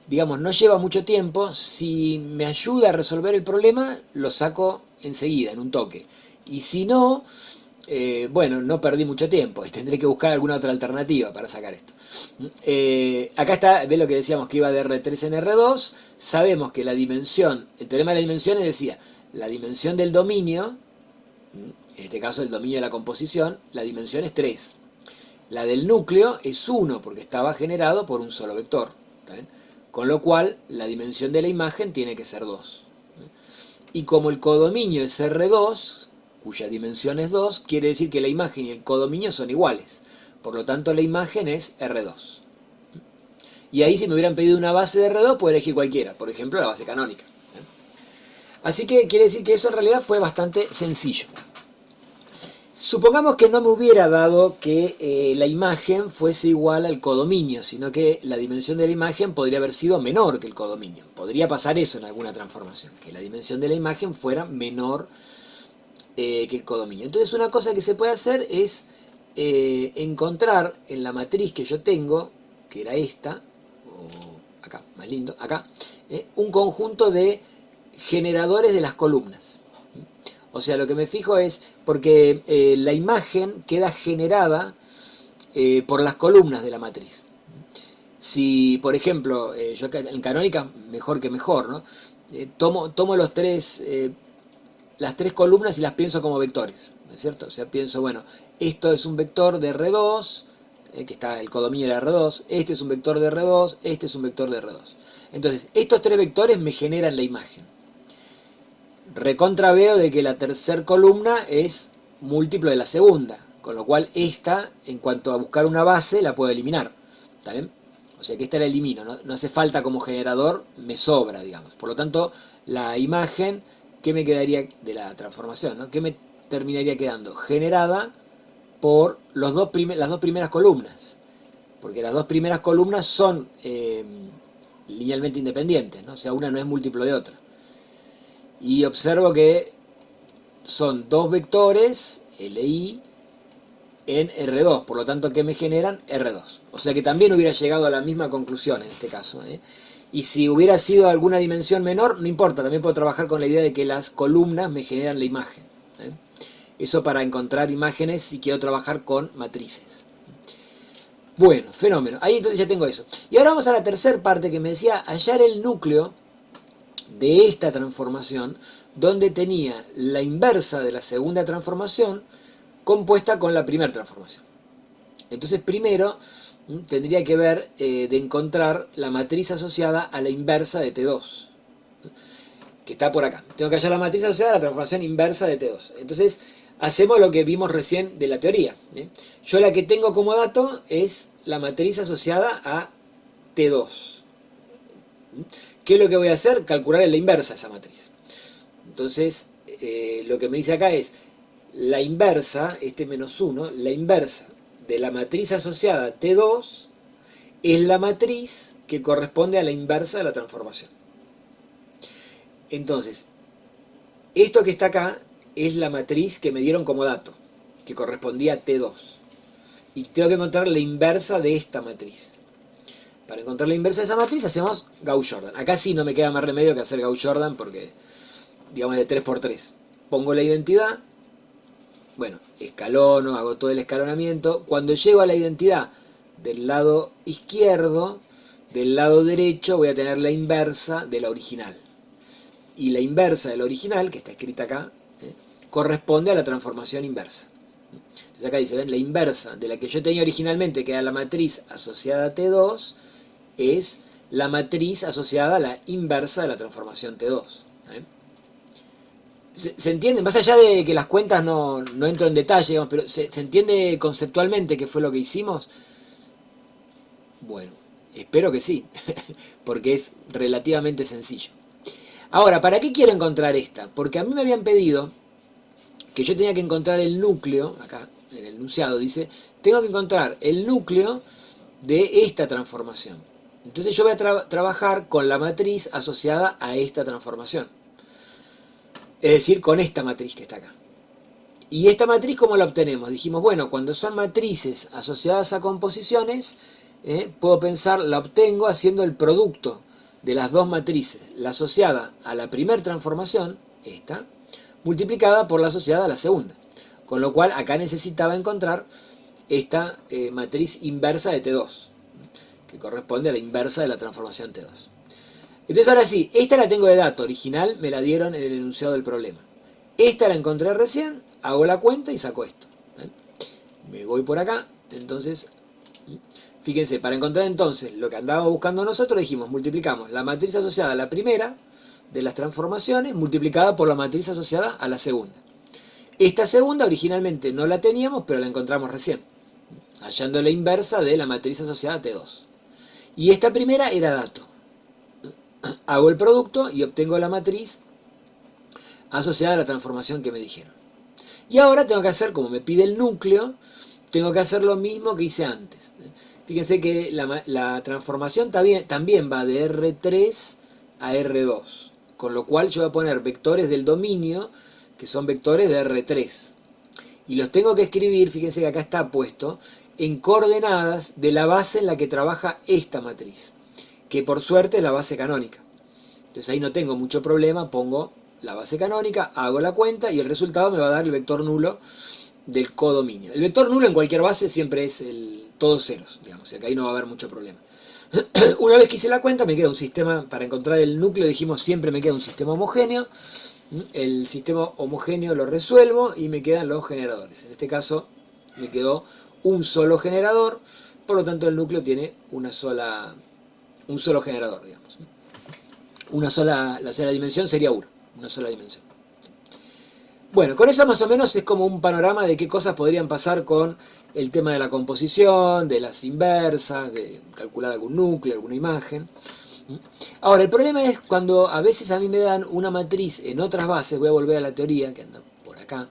digamos, no lleva mucho tiempo. Si me ayuda a resolver el problema, lo saco enseguida, en un toque. Y si no, bueno, no perdí mucho tiempo, tendré que buscar alguna otra alternativa para sacar esto. Acá está, ve lo que decíamos que iba de R3 en R2, sabemos que la dimensión, el teorema de las dimensiones decía, la dimensión del dominio, en este caso el dominio de la composición, la dimensión es 3. La del núcleo es 1 porque estaba generado por un solo vector. ¿Está bien? Con lo cual la dimensión de la imagen tiene que ser 2. Y como el codominio es R2, cuya dimensión es 2, quiere decir que la imagen y el codominio son iguales. Por lo tanto la imagen es R2. Y ahí si me hubieran pedido una base de R2, puedo elegir cualquiera. Por ejemplo la base canónica. Así que quiere decir que eso en realidad fue bastante sencillo. Supongamos que no me hubiera dado que la imagen fuese igual al codominio, sino que la dimensión de la imagen podría haber sido menor que el codominio. Podría pasar eso en alguna transformación, que la dimensión de la imagen fuera menor que el codominio. Entonces una cosa que se puede hacer es encontrar en la matriz que yo tengo, que era esta, o acá, más lindo, acá, un conjunto de generadores de las columnas. O sea, lo que me fijo es, porque la imagen queda generada por las columnas de la matriz. Si, por ejemplo, yo en canónica, mejor que mejor, ¿no? Tomo las tres columnas y las pienso como vectores, ¿no es cierto? O sea, pienso, bueno, esto es un vector de R2, que está el codominio de R2, este es un vector de R2, este es un vector de R2. Entonces, estos tres vectores me generan la imagen. Recontra veo de que la tercera columna es múltiplo de la segunda, con lo cual esta, en cuanto a buscar una base, la puedo eliminar. ¿Está bien? O sea que esta la elimino, no hace falta como generador, me sobra, digamos. Por lo tanto, la imagen, ¿qué me quedaría de la transformación? ¿No? ¿Qué me terminaría quedando? Generada por las dos primeras columnas. Porque las dos primeras columnas son linealmente independientes, ¿no? O sea, una no es múltiplo de otra. Y observo que son dos vectores, LI, en R2, por lo tanto, ¿qué me generan? R2. O sea que también hubiera llegado a la misma conclusión en este caso. Y si hubiera sido alguna dimensión menor, no importa, también puedo trabajar con la idea de que las columnas me generan la imagen. Eso para encontrar imágenes si quiero trabajar con matrices. Bueno, fenómeno. Ahí entonces ya tengo eso. Y ahora vamos a la tercera parte que me decía hallar el núcleo de esta transformación, donde tenía la inversa de la segunda transformación compuesta con la primera transformación. Entonces primero tendría que ver de encontrar la matriz asociada a la inversa de T2, que está por acá. Tengo que hallar la matriz asociada a la transformación inversa de T2. Entonces hacemos lo que vimos recién de la teoría. Yo la que tengo como dato es la matriz asociada a T2. ¿Qué es lo que voy a hacer? Calcular en la inversa esa matriz. Entonces, lo que me dice acá es la inversa, este menos 1, la inversa de la matriz asociada a T2 es la matriz que corresponde a la inversa de la transformación. Entonces, Esto que está acá es la matriz que me dieron como dato, que correspondía a T2. Y tengo que encontrar la inversa de esta matriz. Para encontrar la inversa de esa matriz hacemos Gauss-Jordan. Acá sí no me queda más remedio que hacer Gauss-Jordan porque, digamos, de 3×3. Pongo la identidad, bueno, escalono, hago todo el escalonamiento. Cuando llego a la identidad del lado izquierdo, del lado derecho voy a tener la inversa de la original. Y la inversa de la original, que está escrita acá, corresponde a la transformación inversa. Entonces acá dice, ¿ven? La inversa de la que yo tenía originalmente, que era la matriz asociada a T2, es la matriz asociada a la inversa de la transformación T2. ¿Se entiende? Más allá de que las cuentas no entro en detalle, digamos, pero ¿se entiende conceptualmente qué fue lo que hicimos? Bueno, espero que sí, porque es relativamente sencillo. Ahora, ¿para qué quiero encontrar esta? Porque a mí me habían pedido que yo tenía que encontrar el núcleo, acá en el enunciado dice, tengo que encontrar el núcleo de esta transformación. Entonces yo voy a trabajar con la matriz asociada a esta transformación. Es decir, con esta matriz que está acá. ¿Y esta matriz cómo la obtenemos? Dijimos, bueno, cuando son matrices asociadas a composiciones, puedo pensar, la obtengo haciendo el producto de las dos matrices, la asociada a la primera transformación, esta, multiplicada por la asociada a la segunda. Con lo cual acá necesitaba encontrar esta matriz inversa de T2, que corresponde a la inversa de la transformación T2. Entonces ahora sí, esta la tengo de dato original, me la dieron en el enunciado del problema. Esta la encontré recién, hago la cuenta y saco esto. Me voy por acá, entonces, fíjense, para encontrar entonces lo que andábamos buscando nosotros, dijimos, multiplicamos la matriz asociada a la primera de las transformaciones, multiplicada por la matriz asociada a la segunda. Esta segunda originalmente no la teníamos, pero la encontramos recién, hallando la inversa de la matriz asociada a T2. Y esta primera era dato. Hago el producto y obtengo la matriz asociada a la transformación que me dijeron. Y ahora tengo que hacer, como me pide el núcleo, tengo que hacer lo mismo que hice antes. Fíjense que la transformación también va de R3 a R2, con lo cual yo voy a poner vectores del dominio, que son vectores de R3. Y los tengo que escribir, fíjense que acá está puesto, en coordenadas de la base en la que trabaja esta matriz, que por suerte es la base canónica. Entonces ahí no tengo mucho problema, pongo la base canónica, hago la cuenta y el resultado me va a dar el vector nulo del codominio. El vector nulo en cualquier base siempre es todos ceros, digamos, o sea que ahí no va a haber mucho problema. Una vez que hice la cuenta me queda un sistema, para encontrar el núcleo dijimos siempre me queda un sistema homogéneo, el sistema homogéneo lo resuelvo y me quedan los generadores. En este caso me quedó un solo generador, por lo tanto el núcleo tiene un solo generador, digamos. La dimensión sería una sola dimensión. Bueno, con eso más o menos es como un panorama de qué cosas podrían pasar con el tema de la composición, de las inversas, de calcular algún núcleo, alguna imagen. Ahora, el problema es cuando a veces a mí me dan una matriz en otras bases, voy a volver a la teoría que anda por acá.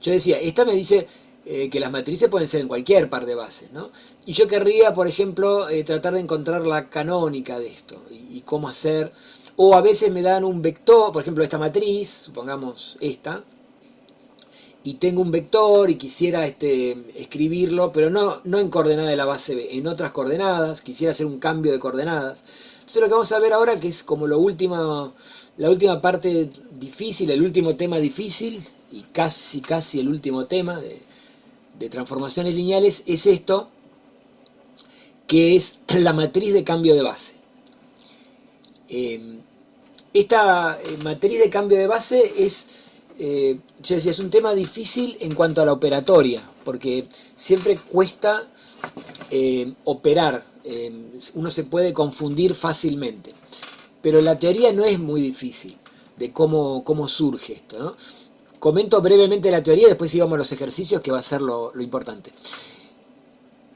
Yo decía, esta me dice que las matrices pueden ser en cualquier par de bases, ¿no? Y yo querría, por ejemplo, tratar de encontrar la canónica de esto y cómo hacer. O a veces me dan un vector, por ejemplo, esta matriz, supongamos esta, y tengo un vector y quisiera escribirlo, pero no en coordenada de la base B, en otras coordenadas, quisiera hacer un cambio de coordenadas. Entonces lo que vamos a ver ahora, que es como la última parte difícil, el último tema difícil, y casi el último tema de transformaciones lineales, es esto, que es la matriz de cambio de base. Esta matriz de cambio de base yo decía, es un tema difícil en cuanto a la operatoria, porque siempre cuesta operar, uno se puede confundir fácilmente, pero la teoría no es muy difícil de cómo surge esto, ¿no? Comento brevemente la teoría y después íbamos a los ejercicios, que va a ser lo importante.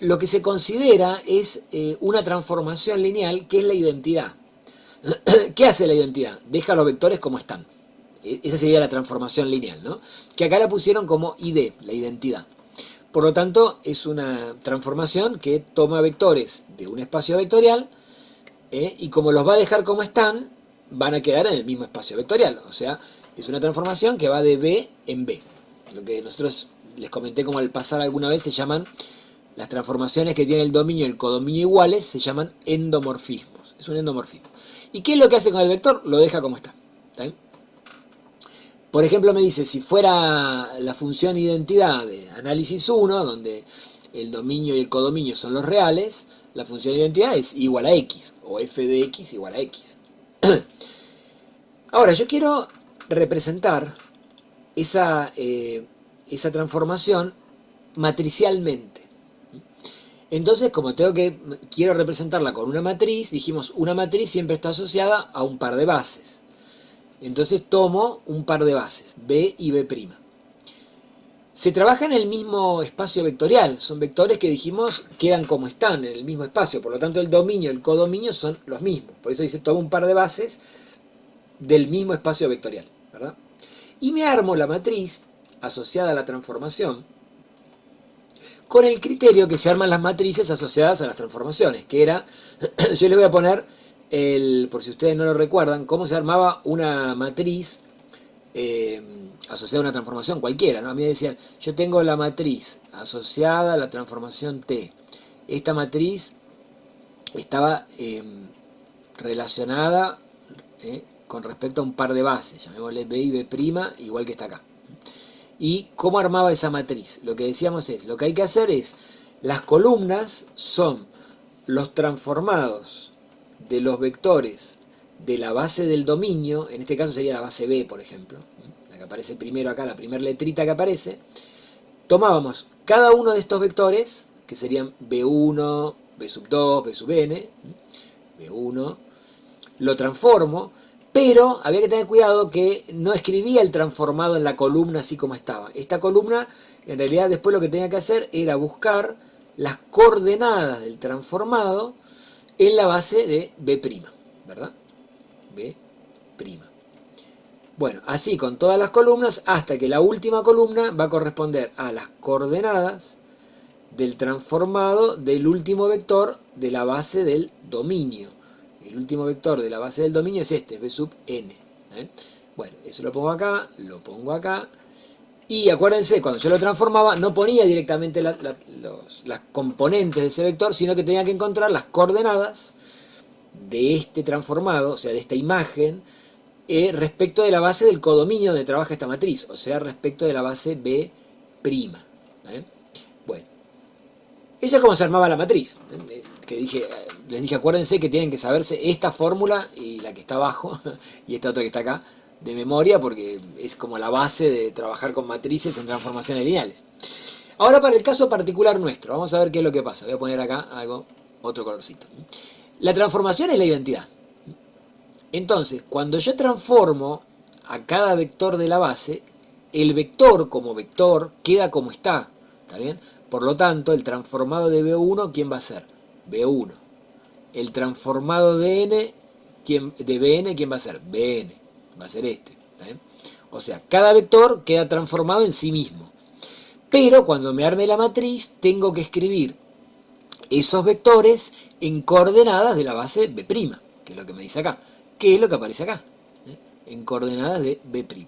Lo que se considera es una transformación lineal, que es la identidad. ¿Qué hace la identidad? Deja los vectores como están. Esa sería la transformación lineal, ¿no? Que acá la pusieron como ID, la identidad. Por lo tanto, es una transformación que toma vectores de un espacio vectorial y como los va a dejar como están, van a quedar en el mismo espacio vectorial. O sea, Es una transformación que va de B en B. Lo que nosotros les comenté como al pasar alguna vez se llaman, las transformaciones que tiene el dominio y el codominio iguales se llaman endomorfismos. Es un endomorfismo. ¿Y qué es lo que hace con el vector? Lo deja como está. ¿Está bien? Por ejemplo, me dice, si fuera la función identidad de análisis 1, donde el dominio y el codominio son los reales, la función identidad es igual a x, o f de x igual a x. Ahora, yo quiero representar esa transformación matricialmente. Entonces, como quiero representarla con una matriz, dijimos, una matriz siempre está asociada a un par de bases. Entonces tomo un par de bases, B y B'. Se trabaja en el mismo espacio vectorial, son vectores que dijimos quedan como están en el mismo espacio, por lo tanto el dominio y el codominio son los mismos. Por eso dice, tomo un par de bases del mismo espacio vectorial, ¿verdad? Y me armo la matriz asociada a la transformación con el criterio que se arman las matrices asociadas a las transformaciones, que era, yo les voy a poner, por si ustedes no lo recuerdan, cómo se armaba una matriz asociada a una transformación cualquiera, ¿no? A mí me decían, yo tengo la matriz asociada a la transformación T. Esta matriz estaba relacionada con respecto a un par de bases, llamémosle B y B', igual que está acá. ¿Y cómo armaba esa matriz? Lo que decíamos es, lo que hay que hacer es, las columnas son los transformados de los vectores de la base del dominio, en este caso sería la base B, por ejemplo, la que aparece primero acá, la primera letrita que aparece. Tomábamos cada uno de estos vectores, que serían B1, B2, B B1, lo transformo, pero había que tener cuidado que no escribía el transformado en la columna así como estaba. Esta columna, en realidad, después lo que tenía que hacer era buscar las coordenadas del transformado en la base de B', ¿verdad? B'. Bueno, así con todas las columnas, hasta que la última columna va a corresponder a las coordenadas del transformado del último vector de la base del dominio. El último vector de la base del dominio es este, B sub n. Bueno, eso lo pongo acá, y acuérdense, cuando yo lo transformaba, no ponía directamente las componentes de ese vector, sino que tenía que encontrar las coordenadas de este transformado, o sea, de esta imagen, respecto de la base del codominio donde trabaja esta matriz, o sea, respecto de la base B'. Bueno, esa es como se armaba la matriz, les dije, acuérdense que tienen que saberse esta fórmula y la que está abajo, y esta otra que está acá, de memoria, porque es como la base de trabajar con matrices en transformaciones lineales. Ahora para el caso particular nuestro, vamos a ver qué es lo que pasa. Voy a poner acá otro colorcito. La transformación es la identidad. Entonces, cuando yo transformo a cada vector de la base, el vector como vector queda como está. ¿Está bien? Por lo tanto, el transformado de B1, ¿quién va a ser? B1. El transformado de Bn, ¿quién va a ser? Bn. Va a ser este. ¿Está bien? O sea, cada vector queda transformado en sí mismo. Pero cuando me arme la matriz, tengo que escribir esos vectores en coordenadas de la base B', que es lo que me dice acá. ¿Qué es lo que aparece acá? En coordenadas de B'.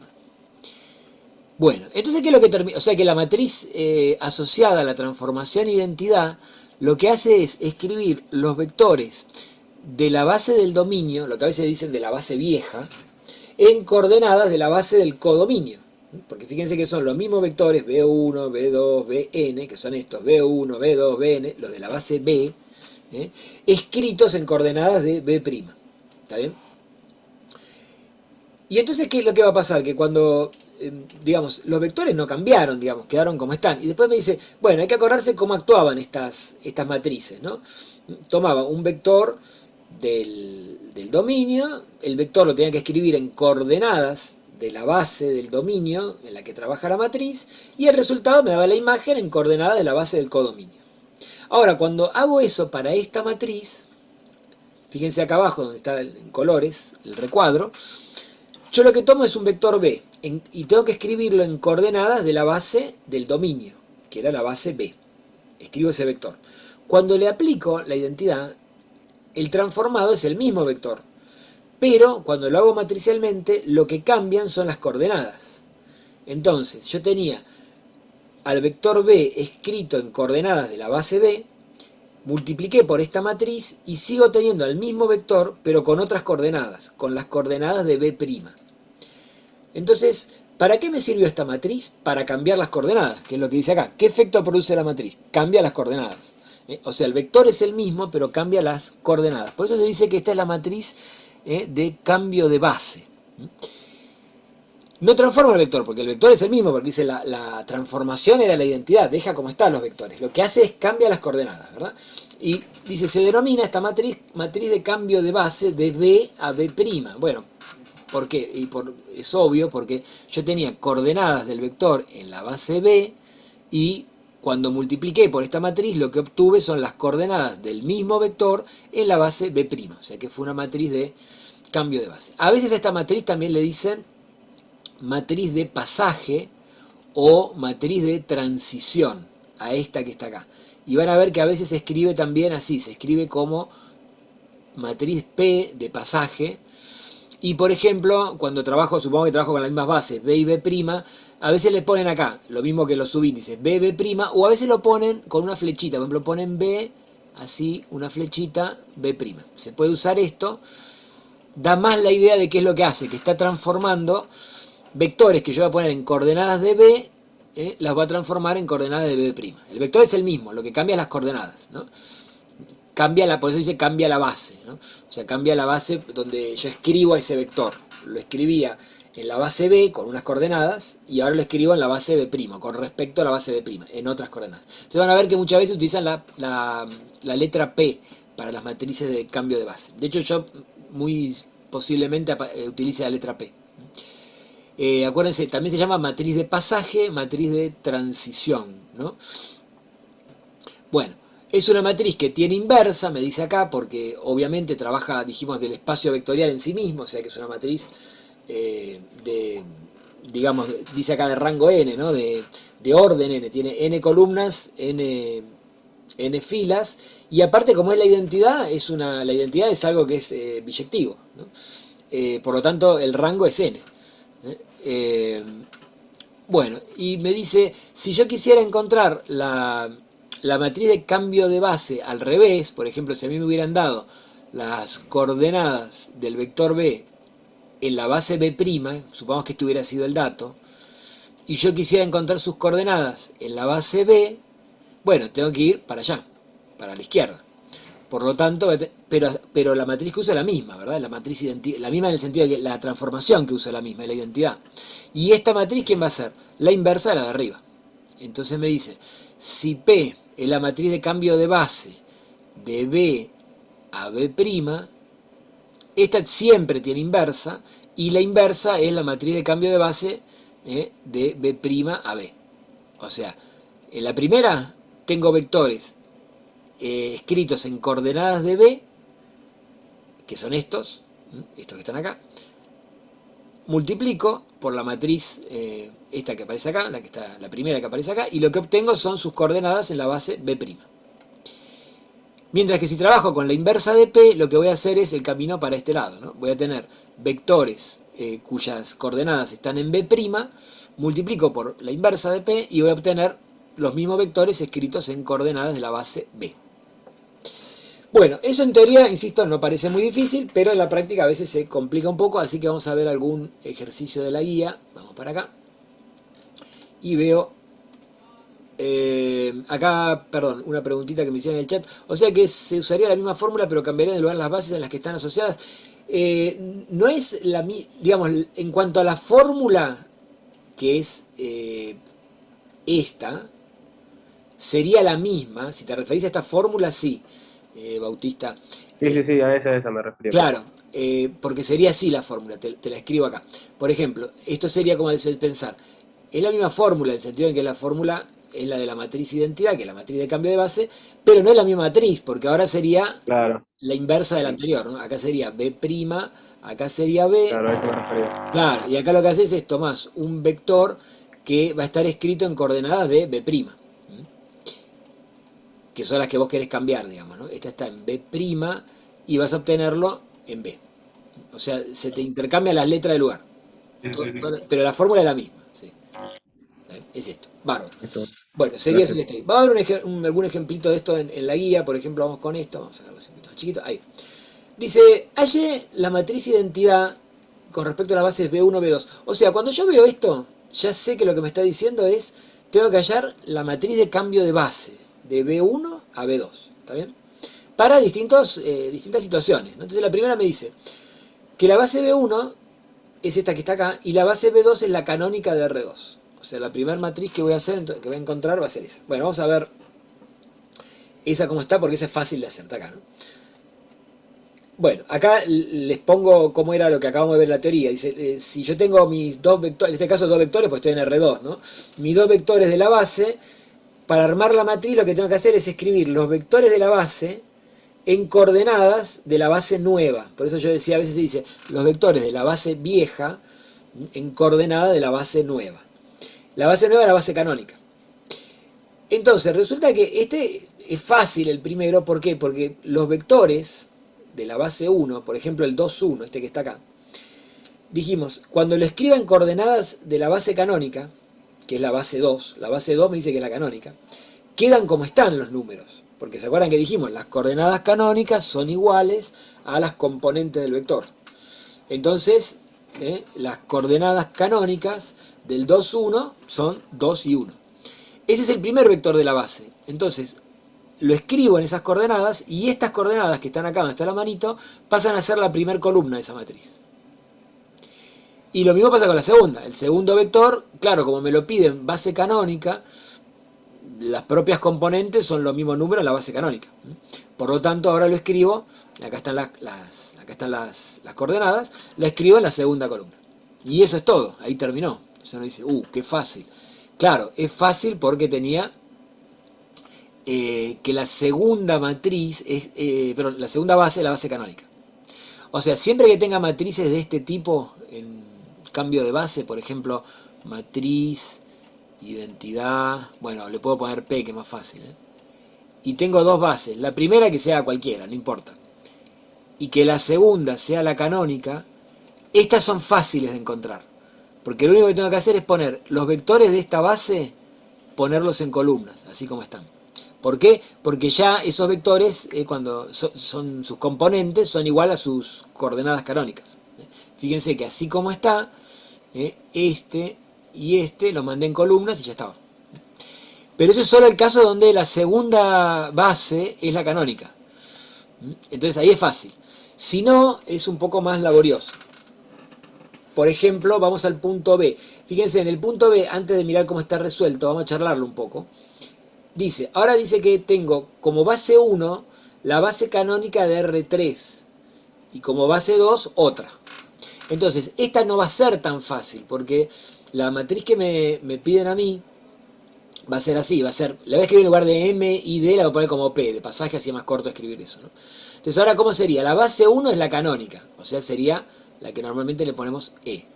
Bueno, entonces, ¿qué es lo que termina? O sea que la matriz asociada a la transformación identidad, lo que hace es escribir los vectores de la base del dominio, lo que a veces dicen de la base vieja, en coordenadas de la base del codominio. Porque fíjense que son los mismos vectores B1, B2, Bn, que son estos B1, B2, Bn, los de la base B, escritos en coordenadas de B'. ¿Está bien? Y entonces, ¿qué es lo que va a pasar? Que cuando, digamos, los vectores no cambiaron, digamos, quedaron como están. Y después me dice, bueno, hay que acordarse cómo actuaban estas matrices, ¿no? Tomaba un vector del dominio, el vector lo tenía que escribir en coordenadas de la base del dominio en la que trabaja la matriz, y el resultado me daba la imagen en coordenadas de la base del codominio. Ahora, cuando hago eso para esta matriz, fíjense acá abajo donde está en colores el recuadro, yo lo que tomo es un vector B, y tengo que escribirlo en coordenadas de la base del dominio, que era la base B. Escribo ese vector. Cuando le aplico la identidad, el transformado es el mismo vector, Pero cuando lo hago matricialmente, lo que cambian son las coordenadas. Entonces, yo tenía al vector B escrito en coordenadas de la base B, multipliqué por esta matriz y sigo teniendo al mismo vector, pero con otras coordenadas, con las coordenadas de B'. Entonces, ¿para qué me sirvió esta matriz? Para cambiar las coordenadas, que es lo que dice acá. ¿Qué efecto produce la matriz? Cambia las coordenadas. O sea, el vector es el mismo, pero cambia las coordenadas. Por eso se dice que esta es la matriz de cambio de base. No transforma el vector, porque el vector es el mismo, porque dice la transformación era la identidad, deja como están los vectores. Lo que hace es cambia las coordenadas, ¿verdad? Y dice, se denomina esta matriz de cambio de base de B a B'. Bueno, ¿por qué? Es obvio, porque yo tenía coordenadas del vector en la base B y cuando multipliqué por esta matriz lo que obtuve son las coordenadas del mismo vector en la base B'. O sea que fue una matriz de cambio de base. A veces a esta matriz también le dicen matriz de pasaje o matriz de transición, a esta que está acá. Y van a ver que a veces se escribe también así, se escribe como matriz P de pasaje. Y por ejemplo, cuando trabajo, supongo que trabajo con las mismas bases, B y B', a veces le ponen acá, lo mismo que los subíndices, B, B', o a veces lo ponen con una flechita, por ejemplo, ponen B, así, una flechita, B'. Se puede usar esto, da más la idea de qué es lo que hace, que está transformando vectores que yo voy a poner en coordenadas de B, las va a transformar en coordenadas de B'. El vector es el mismo, lo que cambia es las coordenadas, ¿no? Por eso dice cambia la base, ¿no? O sea, cambia la base donde yo escribo a ese vector. Lo escribía en la base B con unas coordenadas y ahora lo escribo en la base B', con respecto a la base B', en otras coordenadas. Entonces van a ver que muchas veces utilizan la letra P para las matrices de cambio de base. De hecho, yo muy posiblemente utilice la letra P. Acuérdense, también se llama matriz de pasaje, matriz de transición, ¿no? Bueno, es una matriz que tiene inversa, me dice acá, porque obviamente trabaja, dijimos, del espacio vectorial en sí mismo, o sea que es una matriz digamos, dice acá de rango n, ¿no? De orden n, tiene n columnas, n filas, y aparte como es la identidad, la identidad es algo que es biyectivo, ¿no? Por lo tanto el rango es n. Bueno, y me dice, si yo quisiera encontrar la matriz de cambio de base al revés, por ejemplo, si a mí me hubieran dado las coordenadas del vector B en la base B', supongamos que este hubiera sido el dato, y yo quisiera encontrar sus coordenadas en la base B, bueno, tengo que ir para allá, para la izquierda. Por lo tanto, pero la matriz que usa es la misma, ¿verdad? La matriz la misma en el sentido de que la transformación que usa es la misma, es la identidad. Y esta matriz, ¿quién va a ser? La inversa de la de arriba. Entonces me dice, si P es la matriz de cambio de base de B a B', esta siempre tiene inversa, y la inversa es la matriz de cambio de base de B' a B. O sea, en la primera tengo vectores escritos en coordenadas de B, que son estos que están acá, multiplico por la matriz esta que aparece acá, la primera que aparece acá, y lo que obtengo son sus coordenadas en la base B'. Mientras que si trabajo con la inversa de P, lo que voy a hacer es el camino para este lado, ¿no? Voy a tener vectores cuyas coordenadas están en B', multiplico por la inversa de P y voy a obtener los mismos vectores escritos en coordenadas de la base B. Bueno, eso en teoría, insisto, no parece muy difícil, pero en la práctica a veces se complica un poco, así que vamos a ver algún ejercicio de la guía. Vamos para acá. Y veo acá, perdón, una preguntita que me hicieron en el chat. O sea que se usaría la misma fórmula, pero cambiaría de lugar las bases en las que están asociadas. No es la misma, digamos, en cuanto a la fórmula, que es esta, sería la misma. Si te referís a esta fórmula, sí, Bautista. Sí, a esa me refiero. Claro, porque sería así la fórmula, te la escribo acá. Por ejemplo, esto sería como el pensar, es la misma fórmula, en el sentido de que la fórmula es la de la matriz identidad, que es la matriz de cambio de base, pero no es la misma matriz, porque ahora sería la inversa de la anterior, ¿no? Acá sería B', acá sería B. Claro, a eso me refería. Claro, y acá lo que haces es tomás un vector que va a estar escrito en coordenadas de B', que son las que vos querés cambiar, digamos, ¿no? Esta está en B' y vas a obtenerlo en B. O sea, se te intercambian las letras del lugar. Pero la fórmula es la misma. ¿Sí? Es esto. Bárbaro. Esto, Bueno, sería eso que gracias. está ahí. Vamos a ver algún ejemplito de esto en la guía. Por ejemplo, vamos con esto. Vamos a sacar los ejemplitos más chiquitos. Ahí. Dice, halle la matriz identidad con respecto a las bases B1, B2. O sea, cuando yo veo esto, ya sé que lo que me está diciendo es, tengo que hallar la matriz de cambio de base, de B1 a B2. ¿Está bien? Para distintas situaciones, ¿no? Entonces la primera me dice que la base B1 es esta que está acá, y la base B2 es la canónica de R2. O sea, la primera matriz que voy a hacer, que voy a encontrar, va a ser esa. Bueno, vamos a ver esa cómo está, porque esa es fácil de hacer, está acá, ¿no? Bueno, acá les pongo cómo era lo que acabamos de ver en la teoría. Dice, si yo tengo mis dos vectores, en este caso dos vectores, pues estoy en R2, ¿no? Mis dos vectores de la base, para armar la matriz lo que tengo que hacer es escribir los vectores de la base en coordenadas de la base nueva. Por eso yo decía, a veces se dice, los vectores de la base vieja en coordenada de la base nueva. La base nueva es la base canónica. Entonces, resulta que este es fácil el primero, ¿por qué? Porque los vectores de la base 1, por ejemplo el 2, 1, este que está acá, dijimos, cuando lo escriba en coordenadas de la base canónica, que es la base 2 me dice que es la canónica, quedan como están los números, porque se acuerdan que dijimos, las coordenadas canónicas son iguales a las componentes del vector. Entonces, las coordenadas canónicas del 2, 1 son 2 y 1. Ese es el primer vector de la base. Entonces, lo escribo en esas coordenadas y estas coordenadas que están acá donde está la manito pasan a ser la primera columna de esa matriz. Y lo mismo pasa con la segunda. El segundo vector, claro, como me lo piden base canónica, las propias componentes son los mismos números en la base canónica. Por lo tanto, ahora lo escribo, acá están las coordenadas, la escribo en la segunda columna. Y eso es todo, ahí terminó. Entonces uno dice, qué fácil. Claro, es fácil porque tenía que la segunda matriz, la segunda base es la base canónica. O sea, siempre que tenga matrices de este tipo, en cambio de base, por ejemplo, matriz, identidad, bueno, le puedo poner P, que es más fácil, y tengo dos bases, la primera que sea cualquiera, no importa, y que la segunda sea la canónica, estas son fáciles de encontrar, porque lo único que tengo que hacer es poner los vectores de esta base, ponerlos en columnas, así como están. ¿Por qué? Porque ya esos vectores, cuando son sus componentes, son igual a sus coordenadas canónicas. Fíjense que así como está, este y este lo mandé en columnas y ya estaba. Pero eso es solo el caso donde la segunda base es la canónica. Entonces ahí es fácil. Si no, es un poco más laborioso. Por ejemplo, vamos al punto B. Fíjense, en el punto B, antes de mirar cómo está resuelto, vamos a charlarlo un poco. Ahora dice que tengo como base 1 la base canónica de R3 y como base 2 otra. Entonces, esta no va a ser tan fácil porque la matriz que me piden a mí va a ser así, le voy a escribir en lugar de M y D, la voy a poner como P, de pasaje, así es más corto escribir eso, ¿no? Entonces, ahora, ¿cómo sería? La base 1 es la canónica, o sea, sería la que normalmente le ponemos E.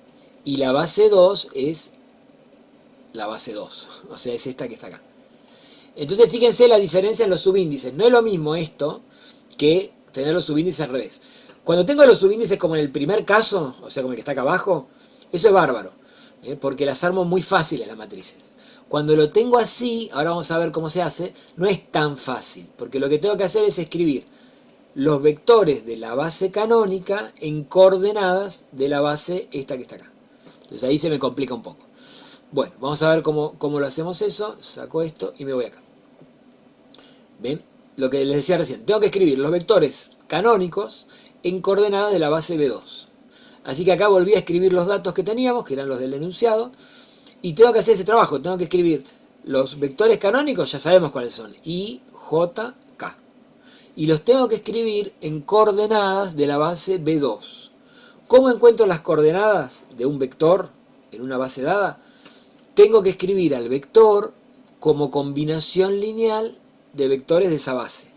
Y la base 2 es la base 2, o sea, es esta que está acá. Entonces fíjense la diferencia en los subíndices. No es lo mismo esto que tener los subíndices al revés. Cuando tengo los subíndices como en el primer caso, o sea como el que está acá abajo, eso es bárbaro, porque las armo muy fáciles las matrices. Cuando lo tengo así, ahora vamos a ver cómo se hace, no es tan fácil, porque lo que tengo que hacer es escribir los vectores de la base canónica en coordenadas de la base esta que está acá. Entonces ahí se me complica un poco. Bueno, vamos a ver cómo lo hacemos eso. Saco esto y me voy acá. ¿Ven? Lo que les decía recién. Tengo que escribir los vectores canónicos en coordenadas de la base B2. Así que acá volví a escribir los datos que teníamos, que eran los del enunciado. Y tengo que hacer ese trabajo. Tengo que escribir los vectores canónicos, ya sabemos cuáles son. I, J, K. Y los tengo que escribir en coordenadas de la base B2. ¿Cómo encuentro las coordenadas de un vector en una base dada? Tengo que escribir al vector como combinación lineal de vectores de esa base.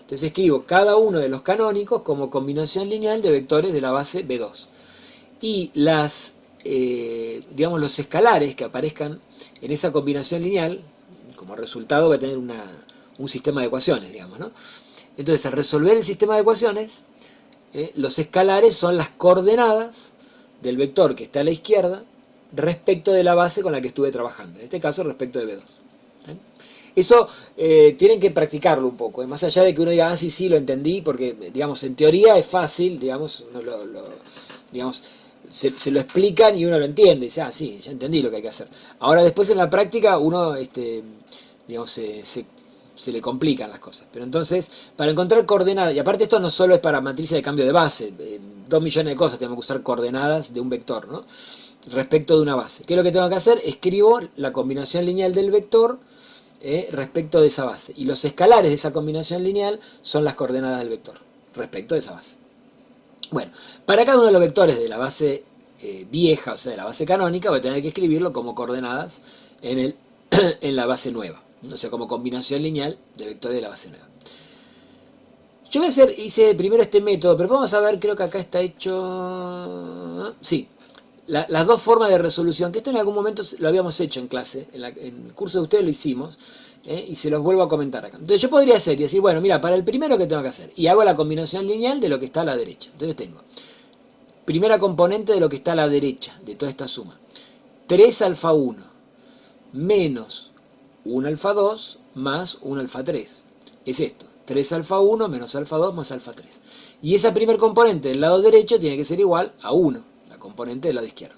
Entonces escribo cada uno de los canónicos como combinación lineal de vectores de la base B2. Y digamos, los escalares que aparezcan en esa combinación lineal, como resultado va a tener un sistema de ecuaciones, digamos, ¿no? Entonces, al resolver el sistema de ecuaciones, los escalares son las coordenadas del vector que está a la izquierda respecto de la base con la que estuve trabajando. En este caso, respecto de B2. Eso tienen que practicarlo un poco, más allá de que uno diga, ah, sí, sí, lo entendí, porque, digamos, en teoría es fácil, digamos, uno digamos, se lo explican y uno lo entiende, y dice, ah, sí, ya entendí lo que hay que hacer. Ahora, después en la práctica, uno, digamos, se le complican las cosas. Pero entonces, para encontrar coordenadas, y aparte esto no solo es para matrices de cambio de base, 2 millones de cosas tenemos que usar coordenadas de un vector, ¿no? Respecto de una base. ¿Qué es lo que tengo que hacer? Escribo la combinación lineal del vector respecto de esa base. Y los escalares de esa combinación lineal son las coordenadas del vector respecto de esa base. Bueno, para cada uno de los vectores de la base vieja, o sea, de la base canónica, voy a tener que escribirlo como coordenadas en la base nueva. O sea, como combinación lineal de vectores de la base nueva. Yo hice primero este método, pero vamos a ver, creo que acá está hecho... Sí, las dos formas de resolución, que esto en algún momento lo habíamos hecho en clase, en el curso de ustedes lo hicimos, y se los vuelvo a comentar acá. Entonces yo podría hacer y decir, bueno, mira, para el primero que tengo que hacer, y hago la combinación lineal de lo que está a la derecha. Entonces tengo, primera componente de lo que está a la derecha, de toda esta suma, 3 alfa 1 menos 1 alfa 2 más 1 alfa 3. Es esto, 3 alfa 1 menos alfa 2 más alfa 3. Y esa primer componente del lado derecho tiene que ser igual a 1. Componente del lado izquierdo.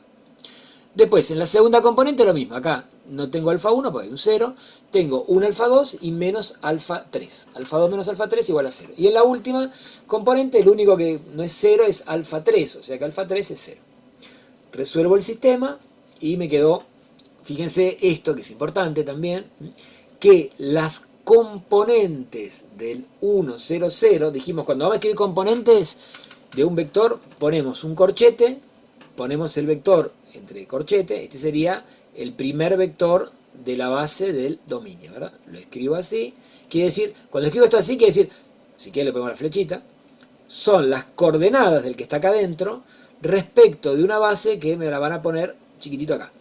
Después, en la segunda componente lo mismo. Acá no tengo alfa 1 porque hay un 0. Tengo un alfa 2 y menos alfa 3. Alfa 2 menos alfa 3 igual a 0. Y en la última componente, el único que no es 0 es alfa 3. O sea que alfa 3 es 0. Resuelvo el sistema y me quedó, fíjense esto que es importante también, que las componentes del 1, 0, 0, dijimos cuando vamos a escribir componentes de un vector, ponemos un corchete, ponemos el vector entre corchete, este sería el primer vector de la base del dominio, ¿verdad? Lo escribo así, quiere decir, cuando escribo esto así, quiere decir, si quiere le pongo la flechita, son las coordenadas del que está acá adentro respecto de una base que me la van a poner chiquitito acá,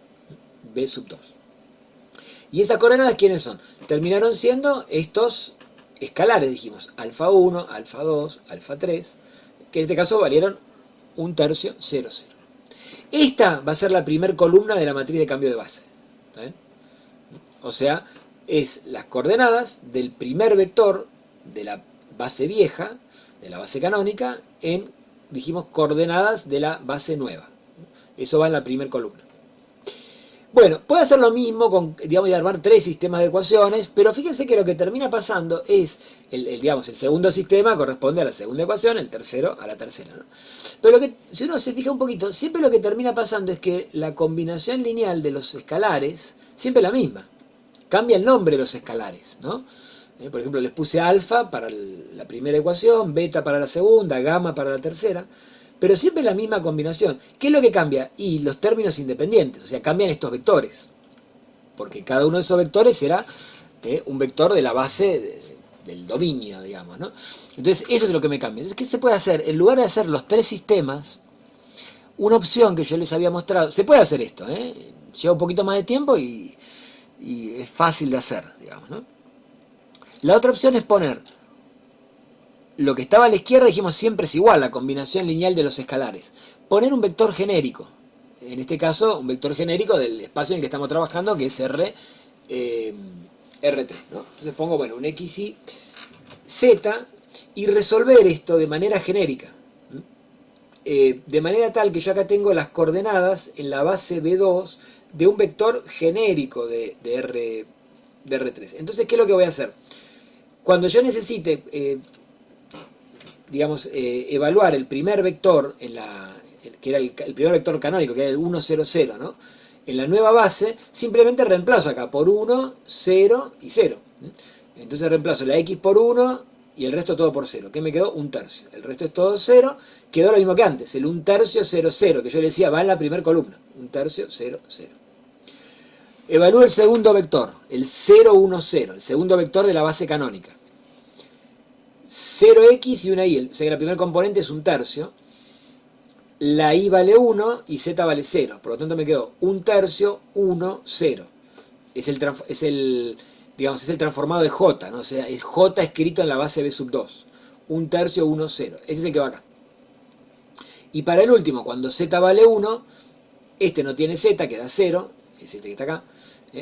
B sub 2. ¿Y esas coordenadas quiénes son? Terminaron siendo estos escalares, dijimos, alfa 1, alfa 2, alfa 3, que en este caso valieron 1/3, 0, 0. Esta va a ser la primera columna de la matriz de cambio de base. ¿Está bien? O sea, es las coordenadas del primer vector de la base vieja, de la base canónica, en, dijimos, coordenadas de la base nueva. Eso va en la primera columna. Bueno, puede hacer lo mismo con, digamos, armar 3 sistemas de ecuaciones, pero fíjense que lo que termina pasando es, digamos, el segundo sistema corresponde a la segunda ecuación, el tercero a la tercera, ¿no? Pero si uno se fija un poquito, siempre lo que termina pasando es que la combinación lineal de los escalares siempre es la misma. Cambia el nombre de los escalares, ¿no? Por ejemplo, les puse alfa para la primera ecuación, beta para la segunda, gamma para la tercera. Pero siempre la misma combinación. ¿Qué es lo que cambia? Y los términos independientes, o sea, cambian estos vectores. Porque cada uno de esos vectores será un vector de la base del dominio, digamos, ¿no? Entonces, eso es lo que me cambia. Entonces, ¿qué se puede hacer? En lugar de hacer los 3 sistemas, una opción que yo les había mostrado, se puede hacer esto, lleva un poquito más de tiempo y es fácil de hacer, digamos, ¿no? La otra opción es poner lo que estaba a la izquierda, dijimos, siempre es igual, la combinación lineal de los escalares. Poner un vector genérico. En este caso, un vector genérico del espacio en el que estamos trabajando, que es R3, ¿no? Entonces pongo, bueno, un X, Y, Z, y resolver esto de manera genérica. De manera tal que yo acá tengo las coordenadas en la base B2 de un vector genérico de R3. Entonces, ¿qué es lo que voy a hacer? Cuando yo necesite... digamos, evaluar el primer vector, que era el primer vector canónico, que era el 1, 0, 0, ¿no? En la nueva base, simplemente reemplazo acá por 1, 0 y 0. Entonces reemplazo la X por 1 y el resto todo por 0. ¿Qué me quedó? 1/3. El resto es todo 0. Quedó lo mismo que antes, el 1/3, 0, 0, que yo le decía va en la primera columna. 1/3, 0, 0. Evalúo el segundo vector, el 0, 1, 0, el segundo vector de la base canónica. 0x y una y, o sea que la primera componente es 1/3, la y vale 1 y z vale 0, por lo tanto me quedó 1/3, 1, 0. Es el transformado de j, ¿no? O sea, es j escrito en la base b sub 2. 1/3, 1, 0. Ese es el que va acá. Y para el último, cuando z vale 1, este no tiene z, queda 0, es este que está acá.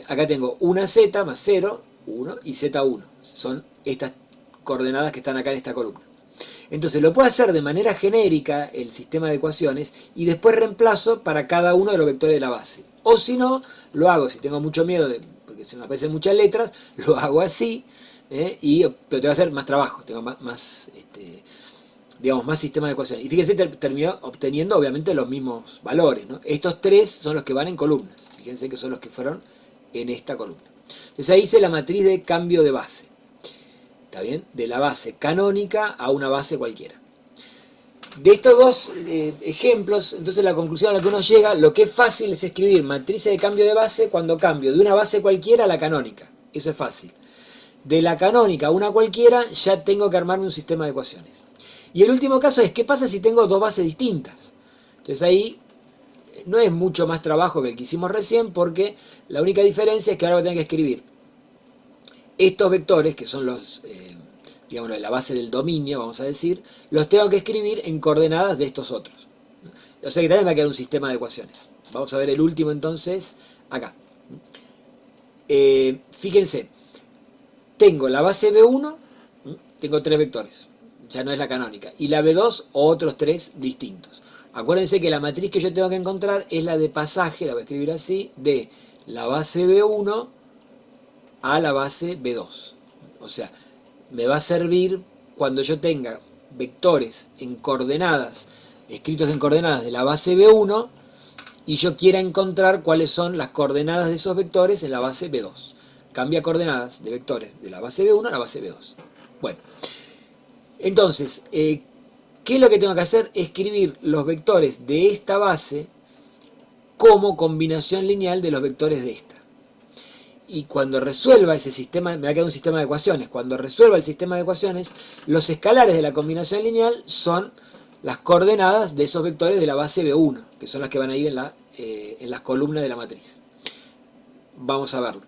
Acá tengo una z más 0, 1 y z1. Son estas coordenadas que están acá en esta columna. Entonces lo puedo hacer de manera genérica el sistema de ecuaciones y después reemplazo para cada uno de los vectores de la base. O si no, lo hago, si tengo mucho miedo, porque se me aparecen muchas letras, lo hago así, pero tengo que hacer más trabajo, tengo más digamos, más sistema de ecuaciones. Y fíjense, terminó obteniendo obviamente los mismos valores, ¿no? Estos tres son los que van en columnas. Fíjense que son los que fueron en esta columna. Entonces ahí hice la matriz de cambio de base. ¿Está bien? De la base canónica a una base cualquiera. De estos dos ejemplos, entonces la conclusión a la que uno llega, lo que es fácil es escribir matrices de cambio de base cuando cambio de una base cualquiera a la canónica. Eso es fácil. De la canónica a una cualquiera ya tengo que armarme un sistema de ecuaciones. Y el último caso es, ¿qué pasa si tengo dos bases distintas? Entonces ahí no es mucho más trabajo que el que hicimos recién, porque la única diferencia es que ahora voy a tener que escribir estos vectores, que son los, digamos, la base del dominio, vamos a decir, los tengo que escribir en coordenadas de estos otros. O sea que también me va a quedar un sistema de ecuaciones. Vamos a ver el último entonces, acá. Fíjense, tengo la base B1, tengo tres vectores, ya no es la canónica, y la B2 otros tres distintos. Acuérdense que la matriz que yo tengo que encontrar es la de pasaje, la voy a escribir así, de la base B1 a la base B2. O sea, me va a servir cuando yo tenga vectores en coordenadas, escritos en coordenadas de la base B1, y yo quiera encontrar cuáles son las coordenadas de esos vectores en la base B2. Cambia coordenadas de vectores de la base B1 a la base B2. Bueno, entonces, ¿qué es lo que tengo que hacer? Escribir los vectores de esta base como combinación lineal de los vectores de esta. Y cuando resuelva ese sistema, me va a quedar un sistema de ecuaciones. Cuando resuelva el sistema de ecuaciones, los escalares de la combinación lineal son las coordenadas de esos vectores de la base B1, que son las que van a ir en las columnas de la matriz. Vamos a verlo.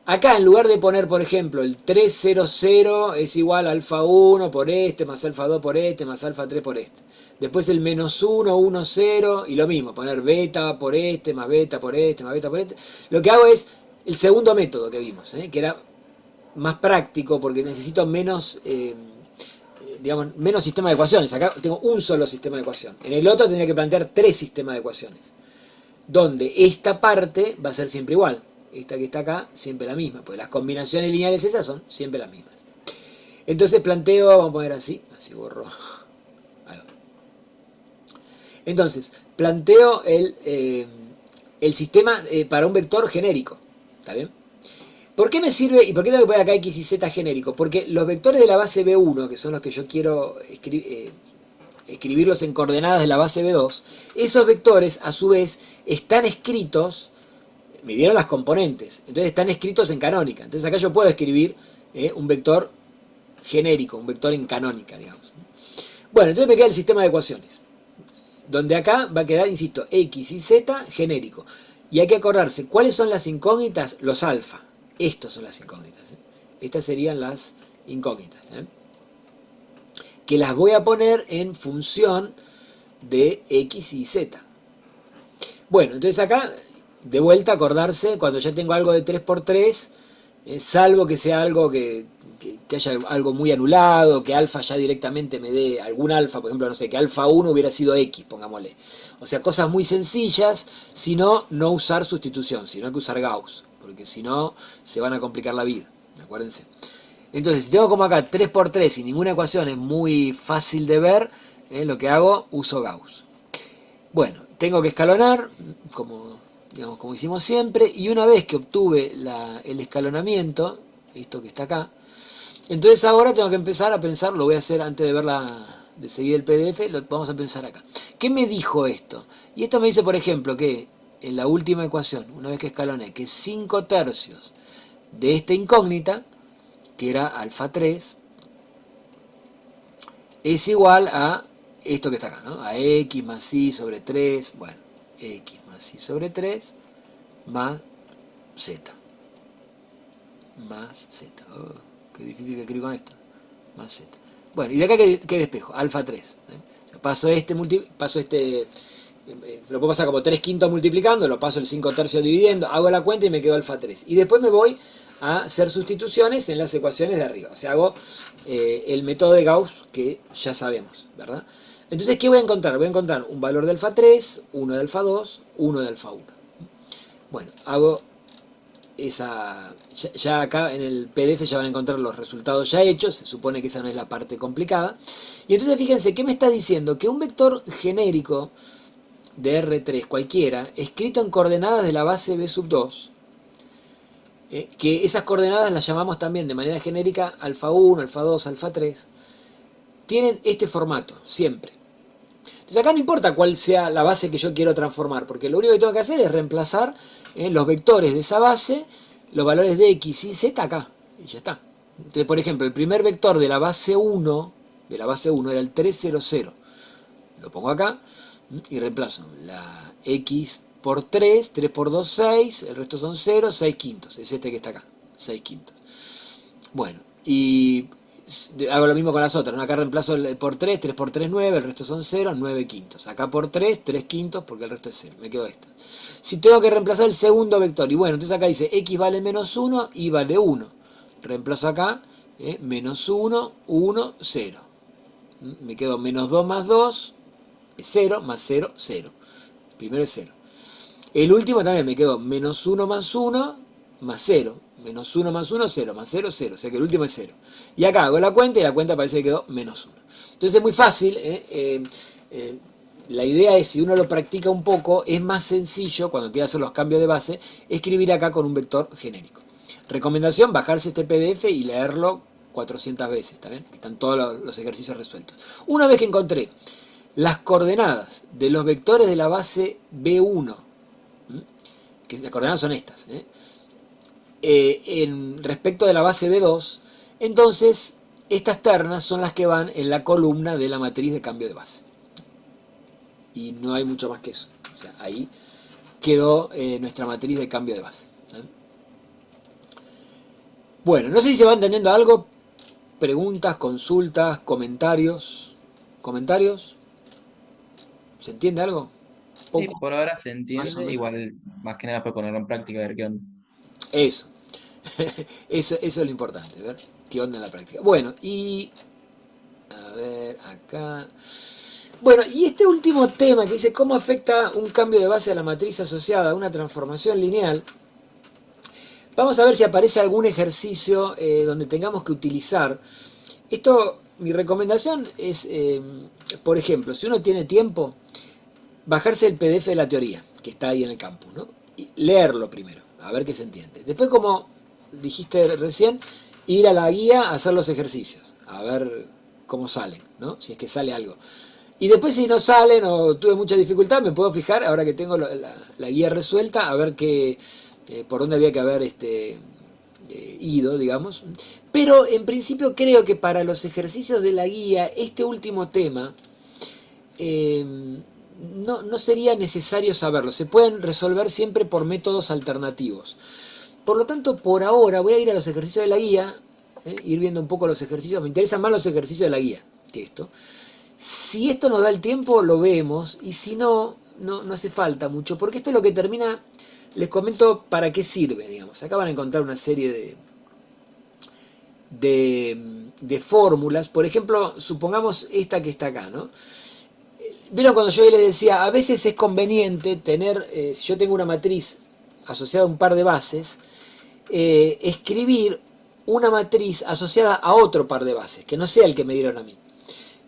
Acá, en lugar de poner, por ejemplo, el 3, 0, 0 es igual a alfa 1 por este, más alfa 2 por este, más alfa 3 por este. Después el menos 1, 1, 0, y lo mismo, poner beta por este, más beta por este, más beta por este. Lo que hago es el segundo método que vimos, que era más práctico porque necesito menos, digamos, menos sistema de ecuaciones. Acá tengo un solo sistema de ecuación. En el otro tendría que plantear tres sistemas de ecuaciones, donde esta parte va a ser siempre igual. Esta que está acá, siempre la misma, porque las combinaciones lineales esas son siempre las mismas. Entonces planteo, vamos a poner así borro. Ahí va. Entonces, planteo el sistema para un vector genérico. ¿Está bien? ¿Por qué me sirve y por qué tengo que poner acá x y z genérico? Porque los vectores de la base B1, que son los que yo quiero escribirlos en coordenadas de la base B2, esos vectores a su vez están escritos, me dieron las componentes, entonces están escritos en canónica. Entonces acá yo puedo escribir un vector genérico, un vector en canónica, digamos. Bueno, entonces me queda el sistema de ecuaciones, donde acá va a quedar, insisto, x y z genérico. Y hay que acordarse, ¿cuáles son las incógnitas? Los alfa. Estos son las incógnitas. Estas serían las incógnitas. Que las voy a poner en función de x y z. Bueno, entonces acá, de vuelta, acordarse, cuando ya tengo algo de 3×3, salvo que sea algo que haya algo muy anulado, que alfa ya directamente me dé algún alfa, por ejemplo, no sé, que alfa 1 hubiera sido x, pongámosle. O sea, cosas muy sencillas, sino no usar sustitución, sino que usar Gauss, porque si no, se van a complicar la vida, acuérdense. Entonces, si tengo como acá 3×3 y ninguna ecuación es muy fácil de ver, lo que hago, uso Gauss. Bueno, tengo que escalonar, como hicimos siempre, y una vez que obtuve el escalonamiento, esto que está acá, entonces ahora tengo que empezar a pensar, lo voy a hacer antes de de seguir el PDF, lo vamos a pensar acá. ¿Qué me dijo esto? Y esto me dice, por ejemplo, que en la última ecuación, una vez que escaloné, que 5/3 de esta incógnita, que era alfa 3, es igual a esto que está acá, ¿no? A x más y sobre 3, bueno, x más y sobre 3 más z. Más z. Oh, qué difícil que escribir con esto. Más z. Bueno, y de acá qué despejo, alfa 3. O sea, paso este, lo puedo pasar como 3 quintos multiplicando, lo paso el 5 tercios dividiendo, hago la cuenta y me quedo alfa 3. Y después me voy a hacer sustituciones en las ecuaciones de arriba. O sea, hago el método de Gauss que ya sabemos, ¿verdad? Entonces, ¿qué voy a encontrar? Voy a encontrar un valor de alfa 3, uno de alfa 2, uno de alfa 1. Bueno, hago esa... Ya acá en el PDF ya van a encontrar los resultados ya hechos, se supone que esa no es la parte complicada. Y entonces fíjense, ¿qué me está diciendo? Que un vector genérico de R3 cualquiera, escrito en coordenadas de la base B sub 2, que esas coordenadas las llamamos también de manera genérica alfa 1, alfa 2, alfa 3, tienen este formato, siempre. Entonces acá no importa cuál sea la base que yo quiero transformar, porque lo único que tengo que hacer es reemplazar los vectores de esa base, los valores de X y Z acá, y ya está. Entonces, por ejemplo, el primer vector de la base 1, era el 3, 0, 0. Lo pongo acá y reemplazo la X por 3, 3 por 2, 6, el resto son 0, 6 quintos, es este que está acá, 6 quintos. Bueno, y hago lo mismo con las otras, ¿no? Acá reemplazo por 3, 3 por 3, 9, el resto son 0, 9 quintos. Acá por 3, 3 quintos, porque el resto es 0, me quedo esta. Si tengo que reemplazar el segundo vector, y bueno, entonces acá dice X vale menos 1, Y vale 1. Reemplazo acá, menos 1, 1, 0. Me quedo menos 2 más 2, es 0, más 0, 0. Primero es 0. El último también me quedo menos 1 más 1, más 0. Menos 1 más 1, 0, más 0, 0. O sea que el último es 0. Y acá hago la cuenta y la cuenta parece que quedó menos 1. Entonces es muy fácil. La idea es, si uno lo practica un poco, es más sencillo, cuando quiera hacer los cambios de base, escribir acá con un vector genérico. Recomendación, bajarse este PDF y leerlo 400 veces, ¿está bien? Están todos los ejercicios resueltos. Una vez que encontré las coordenadas de los vectores de la base B1, que las coordenadas son estas, respecto de la base B2, entonces estas ternas son las que van en la columna de la matriz de cambio de base. Y no hay mucho más que eso. O sea, ahí quedó nuestra matriz de cambio de base. Bueno, no sé si se va entendiendo algo. Preguntas, consultas, comentarios. ¿Comentarios? ¿Se entiende algo? Sí, ¿Poco? por ahora se Más o entiende, menos. igual más que nada para ponerlo en práctica, a ver qué onda. Eso. Eso es lo importante, ver qué onda en la práctica. Bueno, y... A ver, acá... Bueno, y este último tema que dice cómo afecta un cambio de base a la matriz asociada a una transformación lineal. Vamos a ver si aparece algún ejercicio donde tengamos que utilizar. Esto, mi recomendación es, por ejemplo, si uno tiene tiempo, bajarse el PDF de la teoría, que está ahí en el campus, ¿no? Y leerlo primero, a ver qué se entiende. Después, como dijiste recién, ir a la guía a hacer los ejercicios, a ver cómo salen, ¿no? Si es que sale algo. Y después, si no salen o tuve mucha dificultad, me puedo fijar, ahora que tengo la guía resuelta, a ver por dónde había que haber ido, digamos. Pero en principio creo que para los ejercicios de la guía, este último tema no sería necesario saberlo. Se pueden resolver siempre por métodos alternativos. Por lo tanto, por ahora voy a ir a los ejercicios de la guía, ir viendo un poco los ejercicios. Me interesan más los ejercicios de la guía que esto. Si esto nos da el tiempo, lo vemos, y si no, no hace falta mucho, porque esto es lo que termina, les comento para qué sirve, digamos. Acá van a encontrar una serie de fórmulas, por ejemplo, supongamos esta que está acá, ¿no? Vieron cuando yo les decía, a veces es conveniente tener, si yo tengo una matriz asociada a un par de bases, escribir una matriz asociada a otro par de bases, que no sea el que me dieron a mí.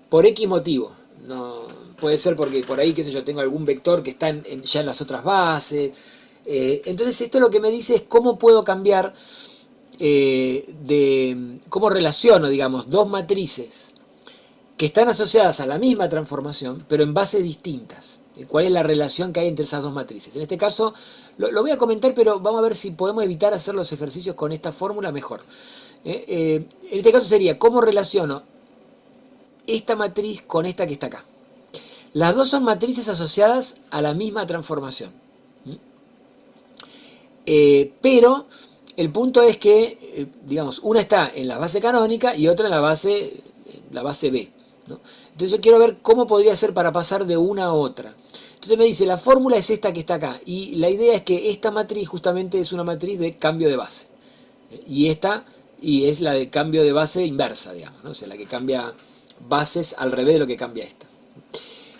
Por X motivo, no puede ser porque por ahí, qué sé yo, tengo algún vector que está ya en las otras bases. Entonces esto lo que me dice es cómo puedo cambiar, cómo relaciono, digamos, dos matrices que están asociadas a la misma transformación, pero en bases distintas. ¿Cuál es la relación que hay entre esas dos matrices? En este caso, lo voy a comentar, pero vamos a ver si podemos evitar hacer los ejercicios con esta fórmula mejor. En este caso sería, ¿cómo relaciono esta matriz con esta que está acá? Las dos son matrices asociadas a la misma transformación. Pero el punto es que, digamos, una está en la base canónica y otra en la base la base B, ¿no? Entonces yo quiero ver cómo podría ser para pasar de una a otra. Entonces me dice, la fórmula es esta que está acá. Y la idea es que esta matriz justamente es una matriz de cambio de base. Y esta es la de cambio de base inversa, digamos, ¿no? O sea, la que cambia bases al revés de lo que cambia esta.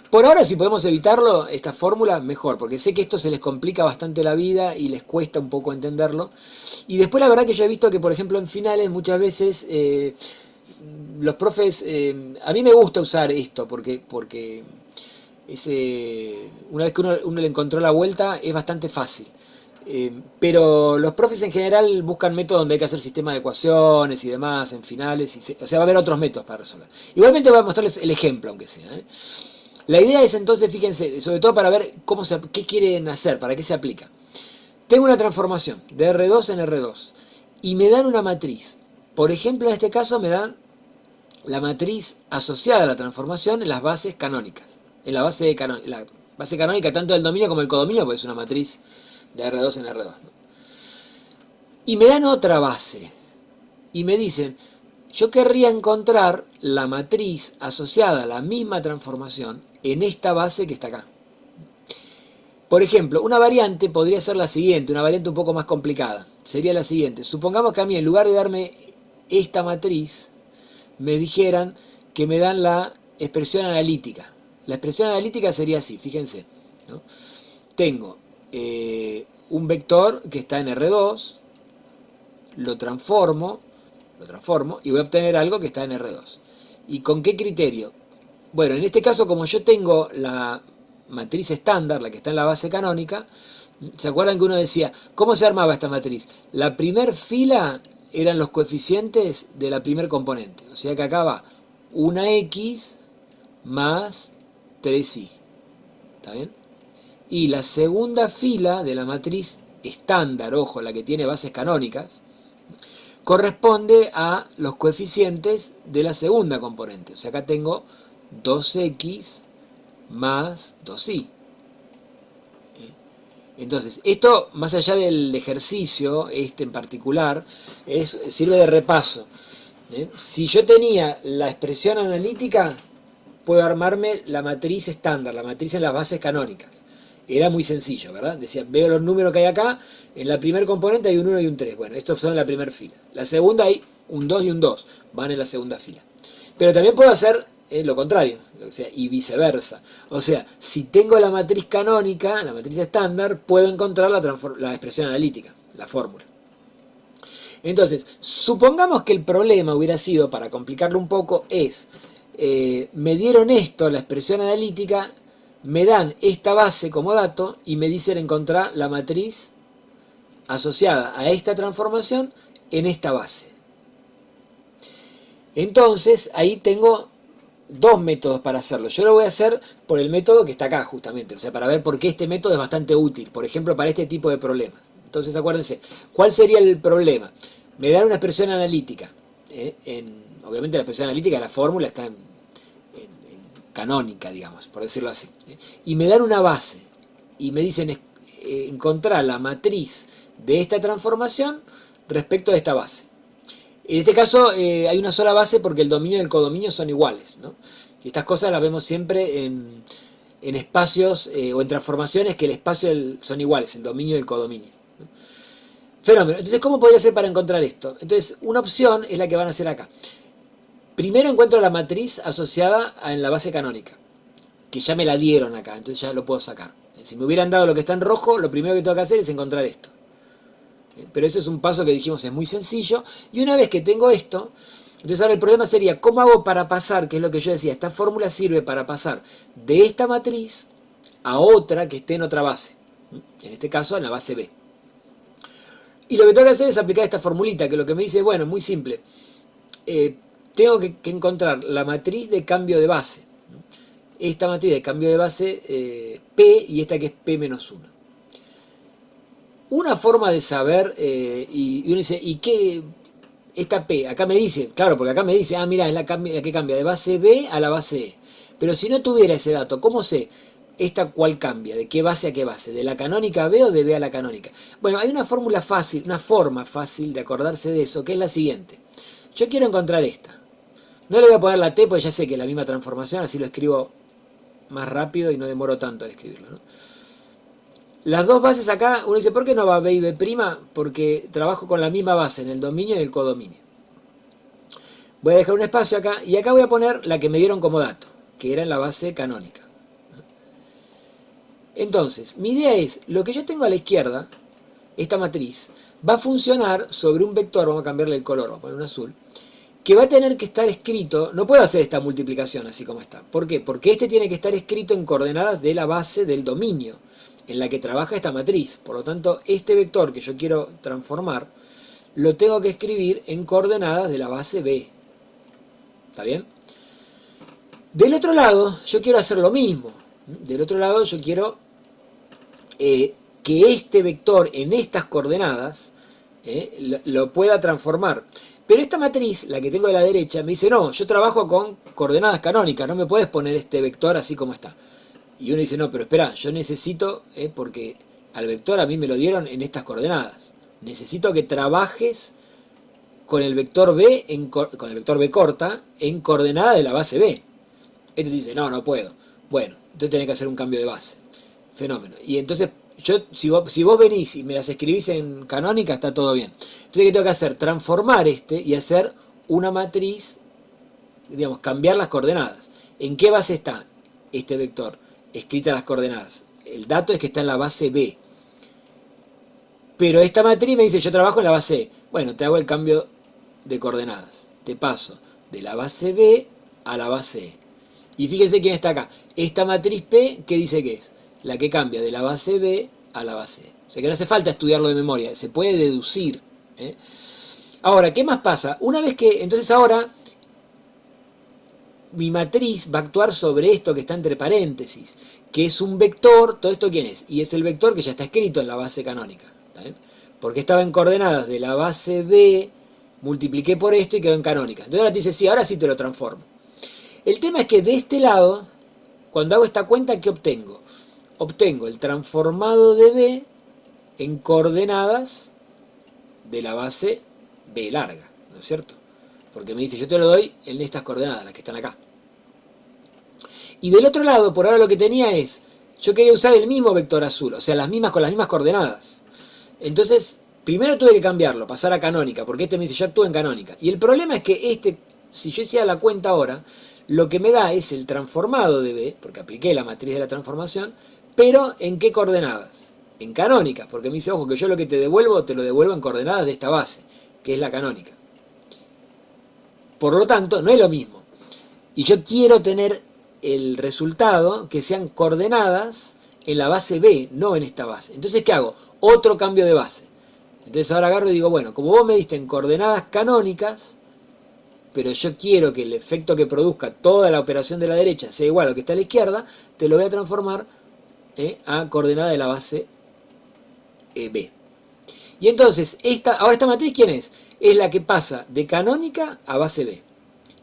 Por ahora, si podemos evitarlo, esta fórmula, mejor, porque sé que esto se les complica bastante la vida y les cuesta un poco entenderlo. Y después la verdad que yo he visto que, por ejemplo, en finales muchas veces los profes, a mí me gusta usar esto, porque una vez que uno le encontró la vuelta es bastante fácil. Pero los profes en general buscan métodos donde hay que hacer sistema de ecuaciones y demás en finales. O sea, va a haber otros métodos para resolver. Igualmente voy a mostrarles el ejemplo, aunque sea, ¿eh? La idea es entonces, fíjense, sobre todo para ver qué quieren hacer, para qué se aplica. Tengo una transformación de R2 en R2 y me dan una matriz. Por ejemplo, en este caso me dan la matriz asociada a la transformación en las bases canónicas. En la base canónica tanto del dominio como del codominio, porque es una matriz de R2 en R2, ¿no? Y me dan otra base y me dicen, yo querría encontrar la matriz asociada a la misma transformación en esta base que está acá. Por ejemplo, una variante podría ser la siguiente, una variante un poco más complicada. Sería la siguiente. Supongamos que a mí, en lugar de darme esta matriz, me dijeran que me dan la expresión analítica. La expresión analítica sería así, fíjense, ¿no? Tengo un vector que está en R2, lo transformo y voy a obtener algo que está en R2. ¿Y con qué criterio? Bueno, en este caso, como yo tengo la matriz estándar, la que está en la base canónica, ¿se acuerdan que uno decía, cómo se armaba esta matriz? La primer fila eran los coeficientes de la primer componente. O sea que acá va una X más 3Y. ¿Está bien? Y la segunda fila de la matriz estándar, ojo, la que tiene bases canónicas, corresponde a los coeficientes de la segunda componente. O sea, acá tengo 2x más 2y. Entonces, esto, más allá del ejercicio, este en particular, sirve de repaso. Si yo tenía la expresión analítica, puedo armarme la matriz estándar, la matriz en las bases canónicas. Era muy sencillo, ¿verdad? Decía, veo los números que hay acá, en la primer componente hay un 1 y un 3. Bueno, estos son en la primera fila. La segunda hay un 2 y un 2, van en la segunda fila. Pero también puedo hacer lo contrario, o sea, y viceversa. O sea, si tengo la matriz canónica, la matriz estándar, puedo encontrar la expresión analítica, la fórmula. Entonces, supongamos que el problema hubiera sido, para complicarlo un poco, me dieron esto, la expresión analítica, me dan esta base como dato y me dicen encontrar la matriz asociada a esta transformación en esta base. Entonces, ahí tengo dos métodos para hacerlo. Yo lo voy a hacer por el método que está acá justamente, o sea, para ver por qué este método es bastante útil, por ejemplo, para este tipo de problemas. Entonces, acuérdense, ¿cuál sería el problema? Me dan una expresión analítica. Obviamente la expresión analítica, la fórmula está en canónica, digamos, por decirlo así. Y me dan una base y me dicen encontrar la matriz de esta transformación respecto a esta base. En este caso hay una sola base porque el dominio y el codominio son iguales, ¿no? Y estas cosas las vemos siempre en espacios o en transformaciones que el espacio son iguales, el dominio y el codominio, ¿no? Fenómeno. Entonces, ¿cómo podría ser para encontrar esto? Entonces, una opción es la que van a hacer acá. Primero encuentro la matriz asociada en la base canónica, que ya me la dieron acá, entonces ya lo puedo sacar. Si me hubieran dado lo que está en rojo, lo primero que tengo que hacer es encontrar esto. Pero eso es un paso que dijimos es muy sencillo. Y una vez que tengo esto, entonces ahora el problema sería, ¿cómo hago para pasar? Que es lo que yo decía, esta fórmula sirve para pasar de esta matriz a otra que esté en otra base. En este caso, en la base B. Y lo que tengo que hacer es aplicar esta formulita, que lo que me dice, bueno, muy simple. Tengo que encontrar la matriz de cambio de base. Esta matriz de cambio de base P y esta que es P menos 1. Una forma de saber, y uno dice, ¿y qué? Esta P, acá me dice, claro, porque acá me dice, mira, es la que cambia de base B a la base E. Pero si no tuviera ese dato, ¿cómo sé esta cuál cambia? ¿De qué base a qué base? ¿De la canónica a B o de B a la canónica? Bueno, hay una fórmula fácil, una forma fácil de acordarse de eso, que es la siguiente. Yo quiero encontrar esta. No le voy a poner la T porque ya sé que es la misma transformación, así lo escribo más rápido y no demoro tanto al escribirlo, ¿no? Las dos bases acá, uno dice, ¿por qué no va B y B'? Porque trabajo con la misma base en el dominio y el codominio. Voy a dejar un espacio acá y acá voy a poner la que me dieron como dato, que era en la base canónica. Entonces, mi idea es, lo que yo tengo a la izquierda, esta matriz, va a funcionar sobre un vector, vamos a cambiarle el color, vamos a poner un azul, que va a tener que estar escrito, no puedo hacer esta multiplicación así como está. ¿Por qué? Porque este tiene que estar escrito en coordenadas de la base del dominio, en la que trabaja esta matriz. Por lo tanto, este vector que yo quiero transformar, lo tengo que escribir en coordenadas de la base B. ¿Está bien? Del otro lado, yo quiero hacer lo mismo. Del otro lado, yo quiero que este vector en estas coordenadas lo pueda transformar. Pero esta matriz, la que tengo de la derecha, me dice, no, yo trabajo con coordenadas canónicas, no me puedes poner este vector así como está. Y uno dice, no, pero espera, yo necesito, porque al vector a mí me lo dieron en estas coordenadas. Necesito que trabajes con el vector B, con el vector B corta, en coordenada de la base B. Este dice, no, no puedo. Bueno, entonces tenés que hacer un cambio de base. Fenómeno. Y entonces, si vos venís y me las escribís en canónica, está todo bien. Entonces, ¿qué tengo que hacer? Transformar y hacer una matriz, digamos, cambiar las coordenadas. ¿En qué base está este vector? Escrita las coordenadas. El dato es que está en la base B. Pero esta matriz me dice, yo trabajo en la base E. Bueno, te hago el cambio de coordenadas. Te paso de la base B a la base E. Y fíjense quién está acá. Esta matriz P, ¿qué dice que es? La que cambia de la base B a la base E. O sea que no hace falta estudiarlo de memoria, se puede deducir. Ahora, ¿qué más pasa? Una vez que, entonces ahora, mi matriz va a actuar sobre esto que está entre paréntesis, que es un vector, ¿todo esto quién es? Y es el vector que ya está escrito en la base canónica. ¿Está bien? Porque estaba en coordenadas de la base B, multipliqué por esto y quedó en canónica. Entonces ahora te dice, sí, ahora sí te lo transformo. El tema es que de este lado, cuando hago esta cuenta, ¿qué obtengo? Obtengo el transformado de B en coordenadas de la base B larga, ¿no es cierto? Porque me dice, yo te lo doy en estas coordenadas, las que están acá. Y del otro lado, por ahora lo que tenía es, yo quería usar el mismo vector azul, o sea, con las mismas coordenadas. Entonces, primero tuve que cambiarlo, pasar a canónica, porque este me dice, yo actúo en canónica. Y el problema es que si yo hiciera la cuenta ahora, lo que me da es el transformado de B, porque apliqué la matriz de la transformación, pero ¿en qué coordenadas? En canónicas, porque me dice, ojo, que yo lo que te lo devuelvo en coordenadas de esta base, que es la canónica. Por lo tanto, no es lo mismo. Y yo quiero tener el resultado que sean coordenadas en la base B, no en esta base. Entonces, ¿qué hago? Otro cambio de base. Entonces ahora agarro y digo, bueno, como vos me diste en coordenadas canónicas, pero yo quiero que el efecto que produzca toda la operación de la derecha sea igual a lo que está a la izquierda, te lo voy a transformar a coordenada de la base B. Y entonces, ahora esta matriz, ¿quién es? Es la que pasa de canónica a base B.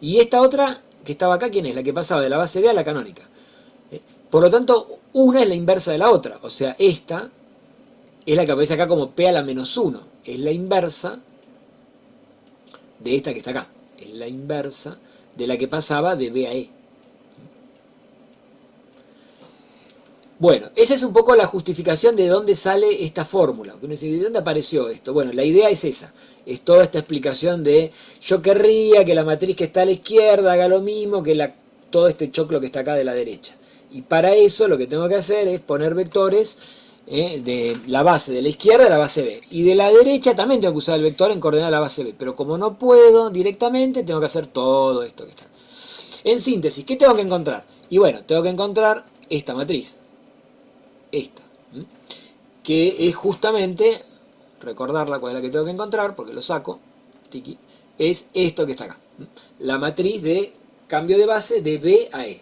Y esta otra que estaba acá, ¿quién es? La que pasaba de la base B a la canónica. Por lo tanto, una es la inversa de la otra. O sea, esta es la que aparece acá como P a la menos 1. Es la inversa de esta que está acá. Es la inversa de la que pasaba de B a E. Bueno, esa es un poco la justificación de dónde sale esta fórmula. Uno dice, ¿de dónde apareció esto? Bueno, la idea es esa. Es toda esta explicación de yo querría que la matriz que está a la izquierda haga lo mismo que todo este choclo que está acá de la derecha. Y para eso lo que tengo que hacer es poner vectores de la base de la izquierda a la base B. Y de la derecha también tengo que usar el vector en coordenada a la base B. Pero como no puedo directamente, tengo que hacer todo esto que está. En síntesis, ¿qué tengo que encontrar? Y bueno, tengo que encontrar esta matriz. Esta. Que es justamente, recordarla cuál es la que tengo que encontrar, porque lo saco, tiki, es esto que está acá. La matriz de cambio de base de B a E.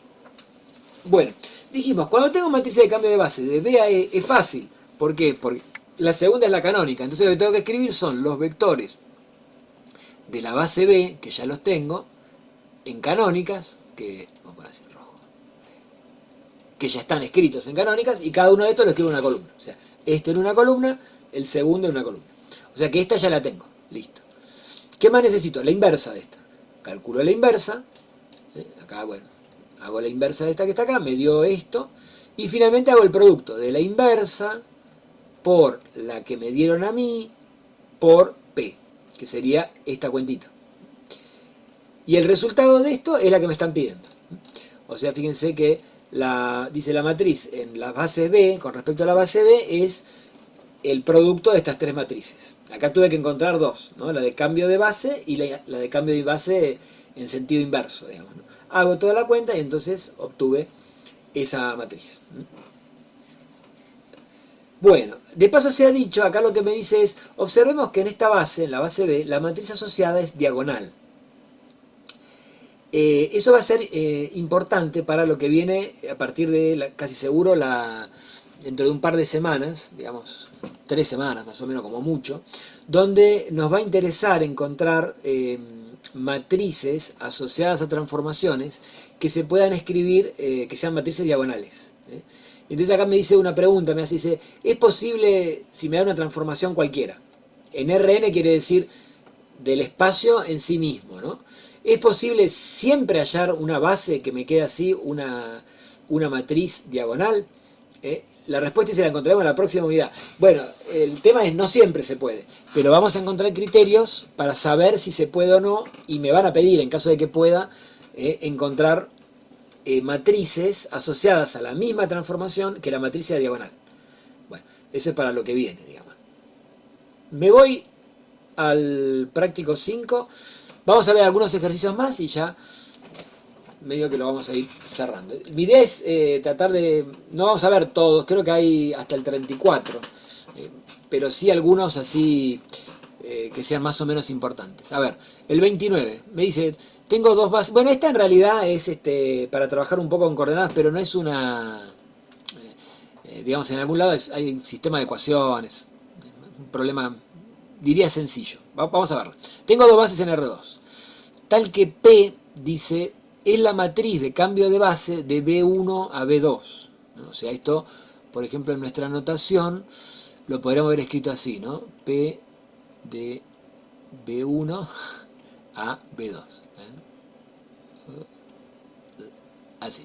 Bueno, dijimos, cuando tengo matrices de cambio de base de B a E es fácil. ¿Por qué? Porque la segunda es la canónica. Entonces lo que tengo que escribir son los vectores de la base B, que ya los tengo, en canónicas, que vamos a decir rojo, que ya están escritos en canónicas, y cada uno de estos lo escribo en una columna. O sea, este en una columna, el segundo en una columna. O sea que esta ya la tengo. Listo. ¿Qué más necesito? La inversa de esta. calculo la inversa, acá, bueno, hago la inversa de esta que está acá, me dio esto, y finalmente hago el producto de la inversa por la que me dieron a mí por P, que sería esta cuentita. Y el resultado de esto es la que me están pidiendo. O sea, fíjense que dice la matriz en la base B, con respecto a la base B, es el producto de estas tres matrices. Acá tuve que encontrar dos, ¿no? La de cambio de base y la de cambio de base en sentido inverso, digamos, ¿no? Hago toda la cuenta y entonces obtuve esa matriz. Bueno, de paso se ha dicho, acá lo que me dice es, observemos que en esta base, en la base B, la matriz asociada es diagonal. Eso va a ser importante para lo que viene a partir de, casi seguro, dentro de un par de semanas, digamos 3 semanas más o menos como mucho, donde nos va a interesar encontrar matrices asociadas a transformaciones que se puedan escribir, que sean matrices diagonales. Entonces acá me dice una pregunta, dice, ¿es posible si me da una transformación cualquiera? En Rn quiere decir del espacio en sí mismo, ¿no? ¿Es posible siempre hallar una base que me quede así, una matriz diagonal? La respuesta es la encontraremos en la próxima unidad. Bueno, el tema es no siempre se puede, pero vamos a encontrar criterios para saber si se puede o no, y me van a pedir, en caso de que pueda, encontrar matrices asociadas a la misma transformación que la matriz sea diagonal. Bueno, eso es para lo que viene, digamos. Me voy al práctico 5. Vamos a ver algunos ejercicios más y ya medio que lo vamos a ir cerrando. Mi idea es tratar de... No vamos a ver todos, creo que hay hasta el 34, pero sí algunos así que sean más o menos importantes. A ver, el 29 me dice, tengo dos bases... Bueno, esta en realidad es para trabajar un poco con coordenadas, pero no es una... digamos, en algún lado hay un sistema de ecuaciones, un problema, diría, sencillo. Vamos a verlo. Tengo dos bases en R2. Tal que P, dice, es la matriz de cambio de base de B1 a B2. O sea, esto, por ejemplo, en nuestra notación, lo podríamos haber escrito así, ¿no? P de B1 a B2. Así.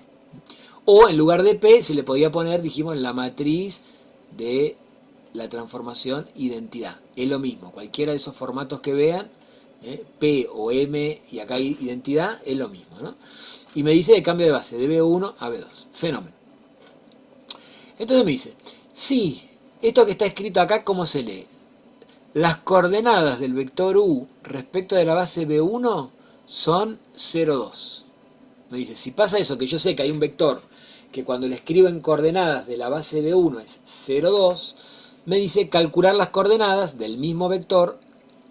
O en lugar de P se le podía poner, dijimos, la matriz de la transformación identidad. Es lo mismo, cualquiera de esos formatos que vean, P o M y acá hay identidad, es lo mismo, ¿no? Y me dice de cambio de base de B1 a B2. Fenómeno. Entonces me dice, sí, esto que está escrito acá, ¿cómo se lee? Las coordenadas del vector U respecto de la base B1 son 0, 2. Me dice, si pasa eso, que yo sé que hay un vector que cuando le escribo en coordenadas de la base B1 es 0, 2, me dice calcular las coordenadas del mismo vector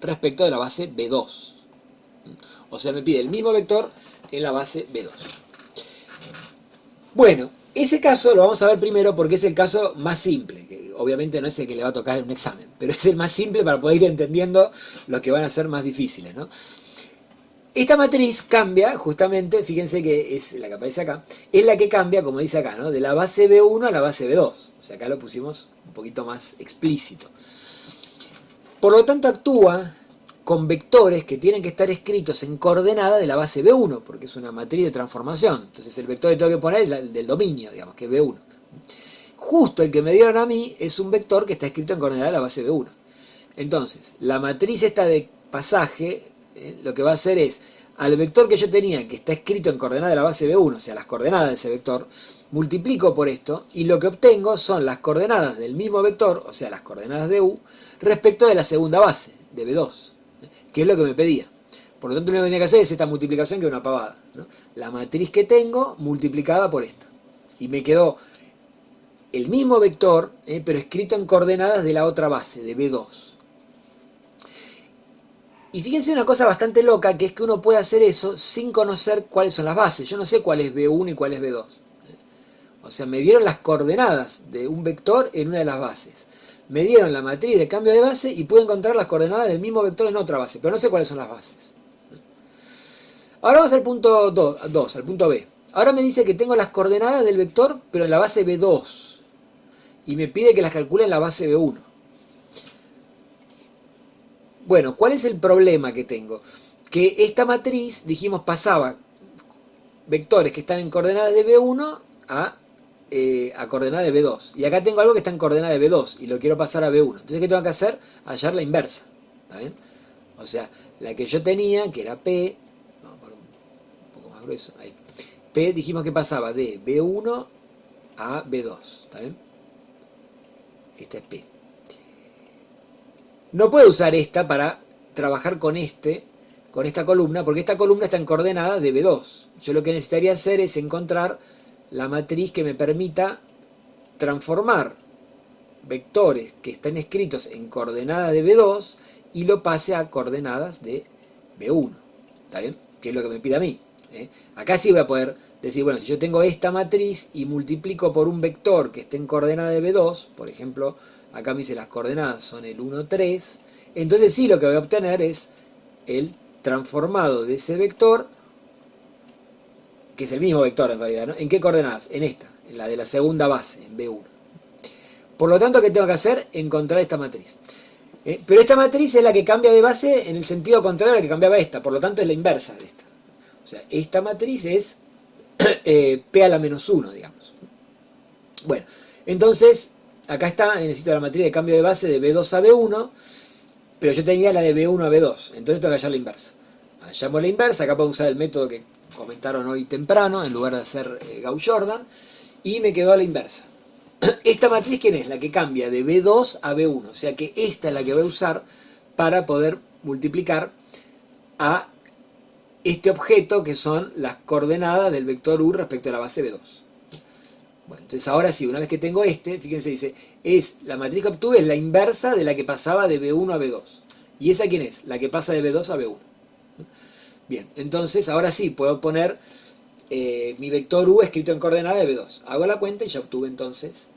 respecto de la base B2. O sea, me pide el mismo vector en la base B2. Bueno, ese caso lo vamos a ver primero porque es el caso más simple, que obviamente no es el que le va a tocar en un examen, pero es el más simple para poder ir entendiendo los que van a ser más difíciles, ¿no? Esta matriz cambia, justamente, fíjense que es la que aparece acá, es la que cambia, como dice acá, ¿no? De la base B1 a la base B2. O sea, acá lo pusimos un poquito más explícito. Por lo tanto, actúa con vectores que tienen que estar escritos en coordenada de la base B1, porque es una matriz de transformación. Entonces, el vector que tengo que poner es el del dominio, digamos, que es B1. Justo el que me dieron a mí es un vector que está escrito en coordenada de la base B1. Entonces, la matriz esta de pasaje... lo que va a hacer es, al vector que yo tenía, que está escrito en coordenada de la base B1, o sea, las coordenadas de ese vector, multiplico por esto, y lo que obtengo son las coordenadas del mismo vector, o sea, las coordenadas de U, respecto de la segunda base, de B2, que es lo que me pedía. Por lo tanto, lo único que tenía que hacer es esta multiplicación, que es una pavada, ¿no? La matriz que tengo, multiplicada por esta. Y me quedó el mismo vector, pero escrito en coordenadas de la otra base, de B2. Y fíjense una cosa bastante loca, que es que uno puede hacer eso sin conocer cuáles son las bases. Yo no sé cuál es B1 y cuál es B2. O sea, me dieron las coordenadas de un vector en una de las bases. Me dieron la matriz de cambio de base y pude encontrar las coordenadas del mismo vector en otra base, pero no sé cuáles son las bases. Ahora vamos al punto 2, al punto B. Ahora me dice que tengo las coordenadas del vector, pero en la base B2. Y me pide que las calcule en la base B1. Bueno, ¿cuál es el problema que tengo? que esta matriz, dijimos, pasaba vectores que están en coordenadas de B1 a coordenadas de B2. Y acá tengo algo que está en coordenadas de B2 y lo quiero pasar a B1. Entonces, ¿qué tengo que hacer? Hallar la inversa. ¿Está bien? O sea, la que yo tenía, que era P, vamos a poner un poco más grueso, ahí. P dijimos que pasaba de B1 a B2. ¿Está bien? Esta es P. No puedo usar esta para trabajar con esta columna, porque esta columna está en coordenadas de B2. Yo lo que necesitaría hacer es encontrar la matriz que me permita transformar vectores que están escritos en coordenadas de B2 y lo pase a coordenadas de B1. ¿Está bien? Que es lo que me pide a mí. Acá sí voy a poder decir, bueno, si yo tengo esta matriz y multiplico por un vector que esté en coordenada de B2, por ejemplo, acá me dice las coordenadas son el 1, 3, entonces sí lo que voy a obtener es el transformado de ese vector, que es el mismo vector en realidad, ¿no? ¿En qué coordenadas? En esta, en la de la segunda base, en B1. Por lo tanto, ¿qué tengo que hacer? Encontrar esta matriz. Pero esta matriz es la que cambia de base en el sentido contrario a la que cambiaba esta, por lo tanto es la inversa de esta. O sea, esta matriz es P a la menos 1, digamos. Bueno, entonces, acá está, necesito la matriz de cambio de base de B2 a B1, pero yo tenía la de B1 a B2, entonces tengo que hallar la inversa. Hallamos la inversa, acá puedo usar el método que comentaron hoy temprano, en lugar de hacer Gauss-Jordan, y me quedó la inversa. Esta matriz, ¿quién es? La que cambia de B2 a B1, o sea que esta es la que voy a usar para poder multiplicar a este objeto que son las coordenadas del vector U respecto a la base B2. Bueno, entonces ahora sí, una vez que tengo fíjense, dice, la matriz que obtuve es la inversa de la que pasaba de B1 a B2. ¿Y esa quién es? La que pasa de B2 a B1. Bien, entonces ahora sí, puedo poner mi vector U escrito en coordenadas de B2. Hago la cuenta y ya obtuve entonces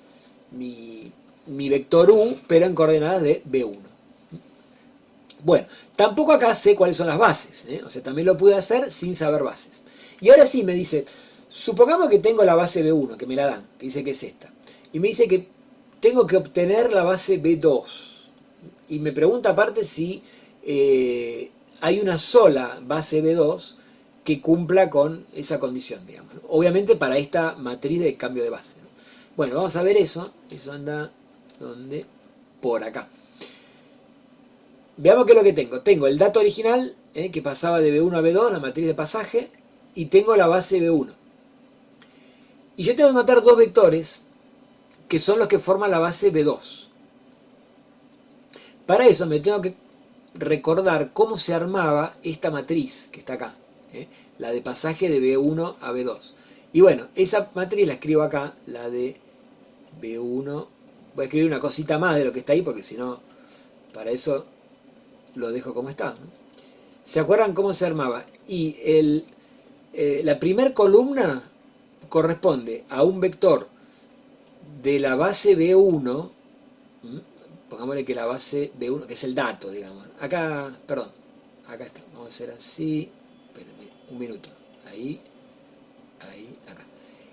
mi vector U, pero en coordenadas de B1. Bueno, tampoco acá sé cuáles son las bases, o sea, también lo pude hacer sin saber bases. Y ahora sí me dice, supongamos que tengo la base B1, que me la dan, que dice que es esta, y me dice que tengo que obtener la base B2, y me pregunta aparte si hay una sola base B2 que cumpla con esa condición, digamos, ¿no? Obviamente para esta matriz de cambio de base, ¿no? Bueno, vamos a ver eso anda, ¿dónde? Por acá. Veamos qué es lo que tengo. Tengo el dato original, que pasaba de B1 a B2, la matriz de pasaje, y tengo la base B1. Y yo tengo que encontrar dos vectores que son los que forman la base B2. Para eso me tengo que recordar cómo se armaba esta matriz que está acá, la de pasaje de B1 a B2. Y bueno, esa matriz la escribo acá, la de B1. Voy a escribir una cosita más de lo que está ahí, porque si no, para eso lo dejo como está, ¿no? ¿Se acuerdan cómo se armaba? Y la primera columna corresponde a un vector de la base B1, pongámosle que la base B1, que es el dato, digamos. Acá, perdón, acá está, vamos a hacer así, espérenme un minuto, ahí, acá.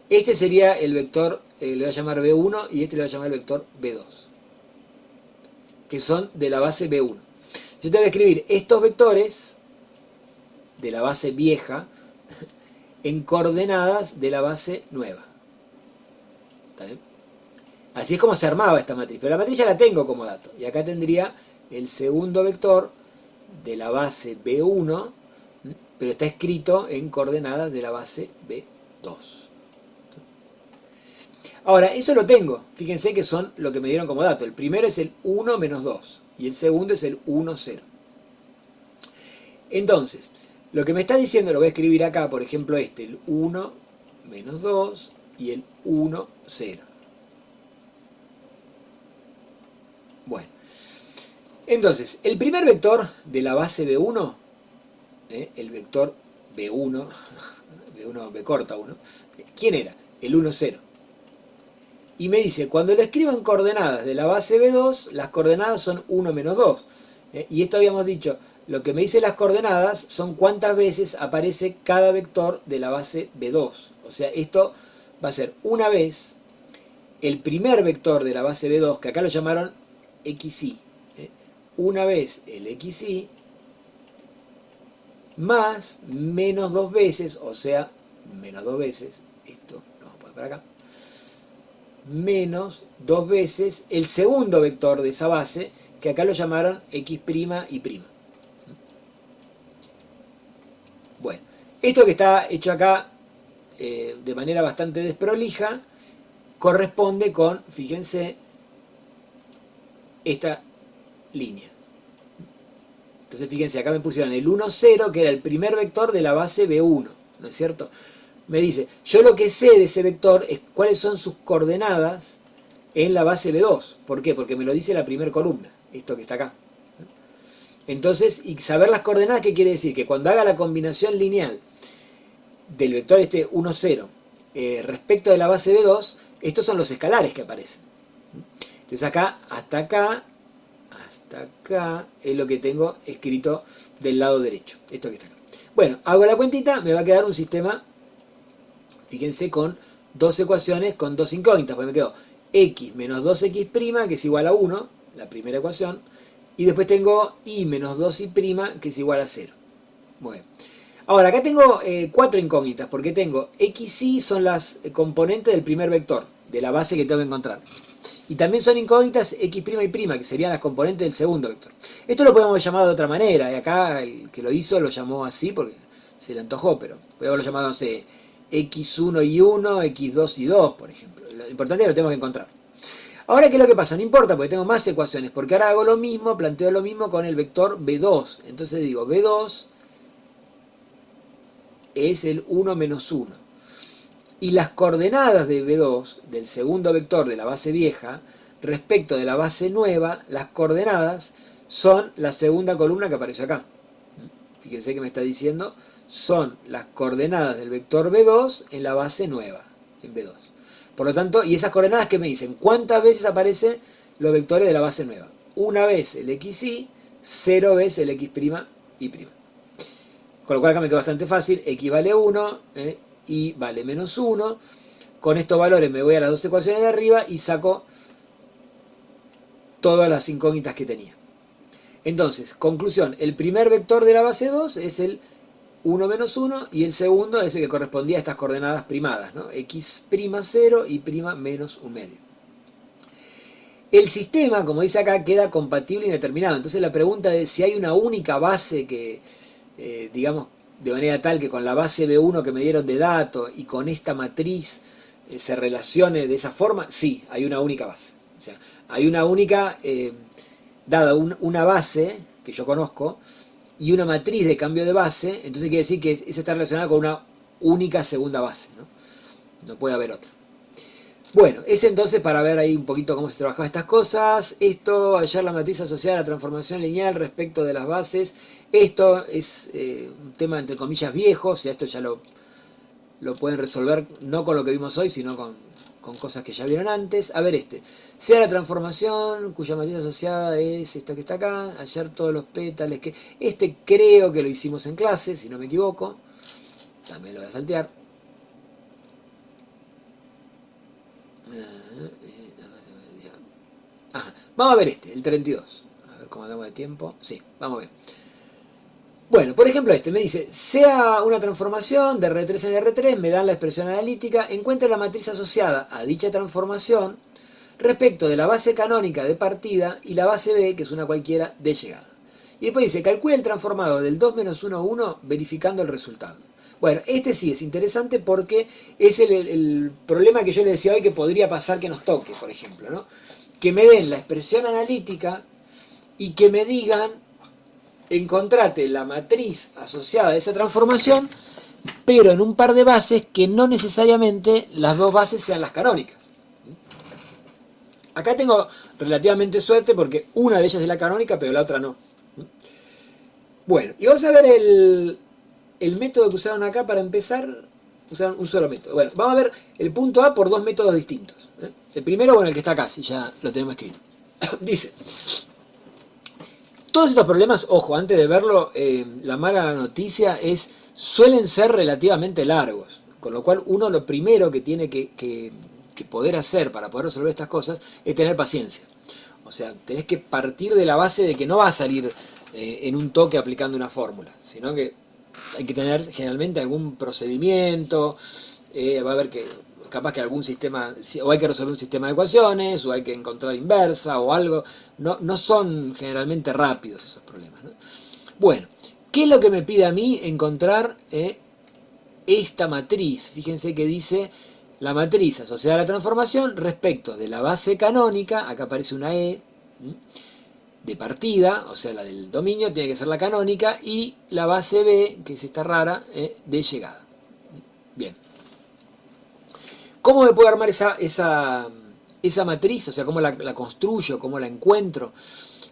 Este sería el vector, le voy a llamar B1 y este le voy a llamar el vector B2, que son de la base B1. Yo tengo que escribir estos vectores de la base vieja en coordenadas de la base nueva. ¿Está bien? Así es como se armaba esta matriz. Pero la matriz ya la tengo como dato. Y acá tendría el segundo vector de la base B1, pero está escrito en coordenadas de la base B2. Ahora, eso lo tengo. Fíjense que son lo que me dieron como dato. El primero es el 1 menos 2. Y el segundo es el 1, 0. Entonces, lo que me está diciendo, lo voy a escribir acá, por ejemplo, el 1 menos 2 y el 1, 0. Bueno, entonces, el primer vector de la base B1, el vector B1, B1, B corta 1, ¿quién era? El 1, 0. Y me dice, cuando lo escribo en coordenadas de la base B2, las coordenadas son 1 menos 2. Y esto habíamos dicho, lo que me dice las coordenadas son cuántas veces aparece cada vector de la base B2. O sea, esto va a ser una vez el primer vector de la base B2, que acá lo llamaron XY. Una vez el XY más menos 2 veces, o sea, menos 2 veces, esto lo vamos a poner para acá, menos 2 veces el segundo vector de esa base, que acá lo llamaron x' y prima. Bueno, esto que está hecho acá de manera bastante desprolija, corresponde con, fíjense, esta línea. Entonces fíjense, acá me pusieron el 1, 0, que era el primer vector de la base B1, ¿no es cierto? Me dice, yo lo que sé de ese vector es cuáles son sus coordenadas en la base B2. ¿Por qué? Porque me lo dice la primera columna, esto que está acá. Entonces, y saber las coordenadas, ¿qué quiere decir? Que cuando haga la combinación lineal del vector este 1, 0 respecto de la base B2, estos son los escalares que aparecen. Entonces acá, hasta acá es lo que tengo escrito del lado derecho. Esto que está acá. Bueno, hago la cuentita, me va a quedar un sistema, fíjense, con dos ecuaciones con dos incógnitas, porque me quedó x menos 2x', que es igual a 1, la primera ecuación, y después tengo y menos 2y', que es igual a 0. Bueno. Ahora, acá tengo 4 incógnitas, porque tengo x y son las componentes del primer vector, de la base que tengo que encontrar. Y también son incógnitas x' y prima, que serían las componentes del segundo vector. Esto lo podemos llamar de otra manera, y acá el que lo hizo lo llamó así porque se le antojó, pero podemos haberlo llamado, no sé, x1 y 1, x2 y 2, por ejemplo. Lo importante es que lo tengo que encontrar. Ahora, ¿qué es lo que pasa? No importa, porque tengo más ecuaciones, porque ahora hago lo mismo, planteo lo mismo con el vector B2. Entonces digo, B2 es el 1 menos 1. Y las coordenadas de B2, del segundo vector de la base vieja, respecto de la base nueva, las coordenadas son la segunda columna que aparece acá. Fíjense que me está diciendo, son las coordenadas del vector B2 en la base nueva, en B2. Por lo tanto, y esas coordenadas que me dicen, ¿cuántas veces aparecen los vectores de la base nueva? Una vez el xy, 0 veces el x' y prima. Con lo cual acá me queda bastante fácil, x vale 1, y vale menos 1. Con estos valores me voy a las dos ecuaciones de arriba y saco todas las incógnitas que tenía. Entonces, conclusión, el primer vector de la base 2 es el 1 menos 1 y el segundo es el que correspondía a estas coordenadas primadas, ¿no? x' 0 y prima menos 1 medio. El sistema, como dice acá, queda compatible e indeterminado. Entonces la pregunta es si hay una única base que, digamos, de manera tal que con la base B1 que me dieron de datos y con esta matriz se relacione de esa forma. Sí, hay una única base. O sea, hay una única, dada una base que yo conozco y una matriz de cambio de base, entonces quiere decir que esa está relacionada con una única segunda base, ¿no? No puede haber otra. Bueno, es entonces para ver ahí un poquito cómo se trabajaban estas cosas. Esto, hallar la matriz asociada a la transformación lineal respecto de las bases. Esto es un tema entre comillas viejo, o sea, esto ya lo pueden resolver no con lo que vimos hoy, sino con cosas que ya vieron antes. A ver sea la transformación cuya matriz asociada es esta que está acá, hallar todos los pétales que... creo que lo hicimos en clase, si no me equivoco. También lo voy a saltear. Ajá. Vamos a ver el 32. A ver cómo andamos de tiempo. Sí, vamos a ver. Bueno, por ejemplo me dice, sea una transformación de R3 en R3, me dan la expresión analítica, encuentre la matriz asociada a dicha transformación respecto de la base canónica de partida y la base B, que es una cualquiera, de llegada. Y después dice, calcule el transformado del 2 menos 1, 1, verificando el resultado. Bueno, sí es interesante porque es el problema que yo le decía hoy que podría pasar que nos toque, por ejemplo, ¿no? Que me den la expresión analítica y que me digan, encontrate la matriz asociada a esa transformación, pero en un par de bases que no necesariamente las dos bases sean las canónicas. Acá tengo relativamente suerte porque una de ellas es la canónica, pero la otra no. Bueno, y vamos a ver el método que usaron acá para empezar. Usaron un solo método. Bueno, vamos a ver el punto A por dos métodos distintos. El primero, bueno, el que está acá, si ya lo tenemos escrito. Dice, todos estos problemas, ojo, antes de verlo, la mala noticia es, suelen ser relativamente largos. Con lo cual, uno lo primero que tiene que poder hacer para poder resolver estas cosas es tener paciencia. O sea, tenés que partir de la base de que no va a salir en un toque aplicando una fórmula, sino que hay que tener generalmente algún procedimiento, va a haber que, capaz que algún sistema, o hay que resolver un sistema de ecuaciones, o hay que encontrar inversa, o algo. No son generalmente rápidos esos problemas, ¿no? Bueno, ¿qué es lo que me pide a mí encontrar esta matriz? Fíjense que dice la matriz asociada a la transformación respecto de la base canónica, acá aparece una E, de partida, o sea la del dominio, tiene que ser la canónica, y la base B, que es esta rara, de llegada. Bien. ¿Cómo me puedo armar esa matriz? O sea, ¿cómo la construyo? ¿Cómo la encuentro?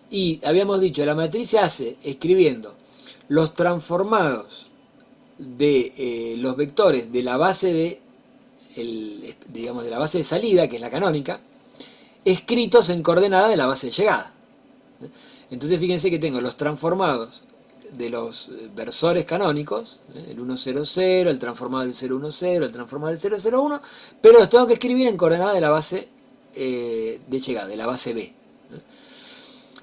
Y habíamos dicho, la matriz se hace escribiendo los transformados de los vectores de la base de la base de salida, que es la canónica, escritos en coordenada de la base de llegada. Entonces fíjense que tengo los transformados de los versores canónicos, el 1, 0, 0, el transformado del 0, 1, 0, el transformado del 0, 0, 1, pero los tengo que escribir en coordenada de la base de llegada, de la base B.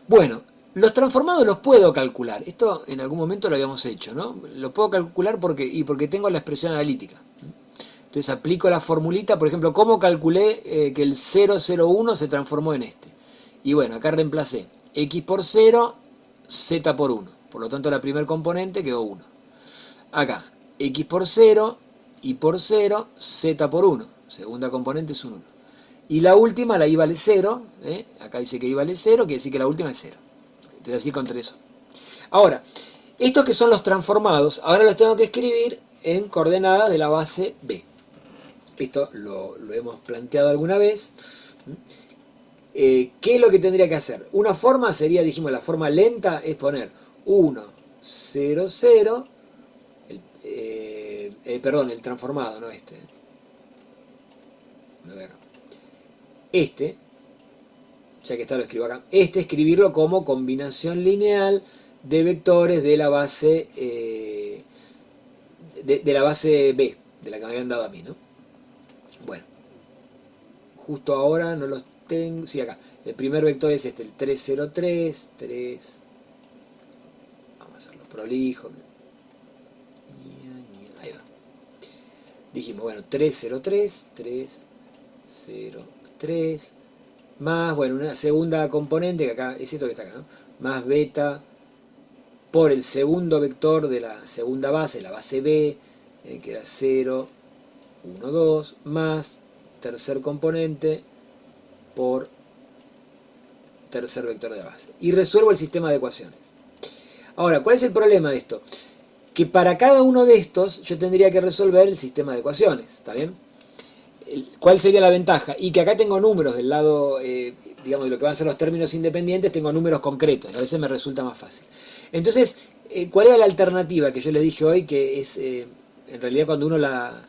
Bueno, los transformados los puedo calcular. Esto en algún momento lo habíamos hecho, ¿no? Lo puedo calcular porque tengo la expresión analítica. Entonces aplico la formulita, por ejemplo, ¿cómo calculé que el 0, 0, 1 se transformó en este? Y bueno, acá reemplacé x por 0, z por 1. Por lo tanto, la primer componente quedó 1. Acá, x por 0, y por 0, z por 1. Segunda componente es un 1. Y la última, la y vale 0. Acá dice que y vale 0, quiere decir que la última es 0. Entonces así encontré eso. Ahora, estos que son los transformados, ahora los tengo que escribir en coordenadas de la base B. Esto lo hemos planteado alguna vez. ¿Qué es lo que tendría que hacer? Una forma sería, dijimos, la forma lenta es poner 1, 0, 0, perdón, el transformado, no este. Me voy acá. Este, ya que está lo escribo acá, escribirlo como combinación lineal de vectores de la base de la base B, de la que me habían dado a mí, ¿no? Bueno, justo ahora no los tengo, sí, acá, el primer vector es este, el 3, 0, 3, 3, vamos a hacerlo prolijo, ahí va, dijimos, bueno, 3, 0, 3, 3, 0, 3, más, bueno, una segunda componente, que acá es esto que está acá, ¿no? Más beta por el segundo vector de la segunda base, la base B, que era 0, 1, 2, más tercer componente por tercer vector de la base. Y resuelvo el sistema de ecuaciones. Ahora, ¿cuál es el problema de esto? Que para cada uno de estos yo tendría que resolver el sistema de ecuaciones, ¿está bien? ¿Cuál sería la ventaja? Y que acá tengo números del lado, digamos, de lo que van a ser los términos independientes, tengo números concretos, y a veces me resulta más fácil. Entonces, ¿cuál era la alternativa que yo les dije hoy? Que es, en realidad cuando uno la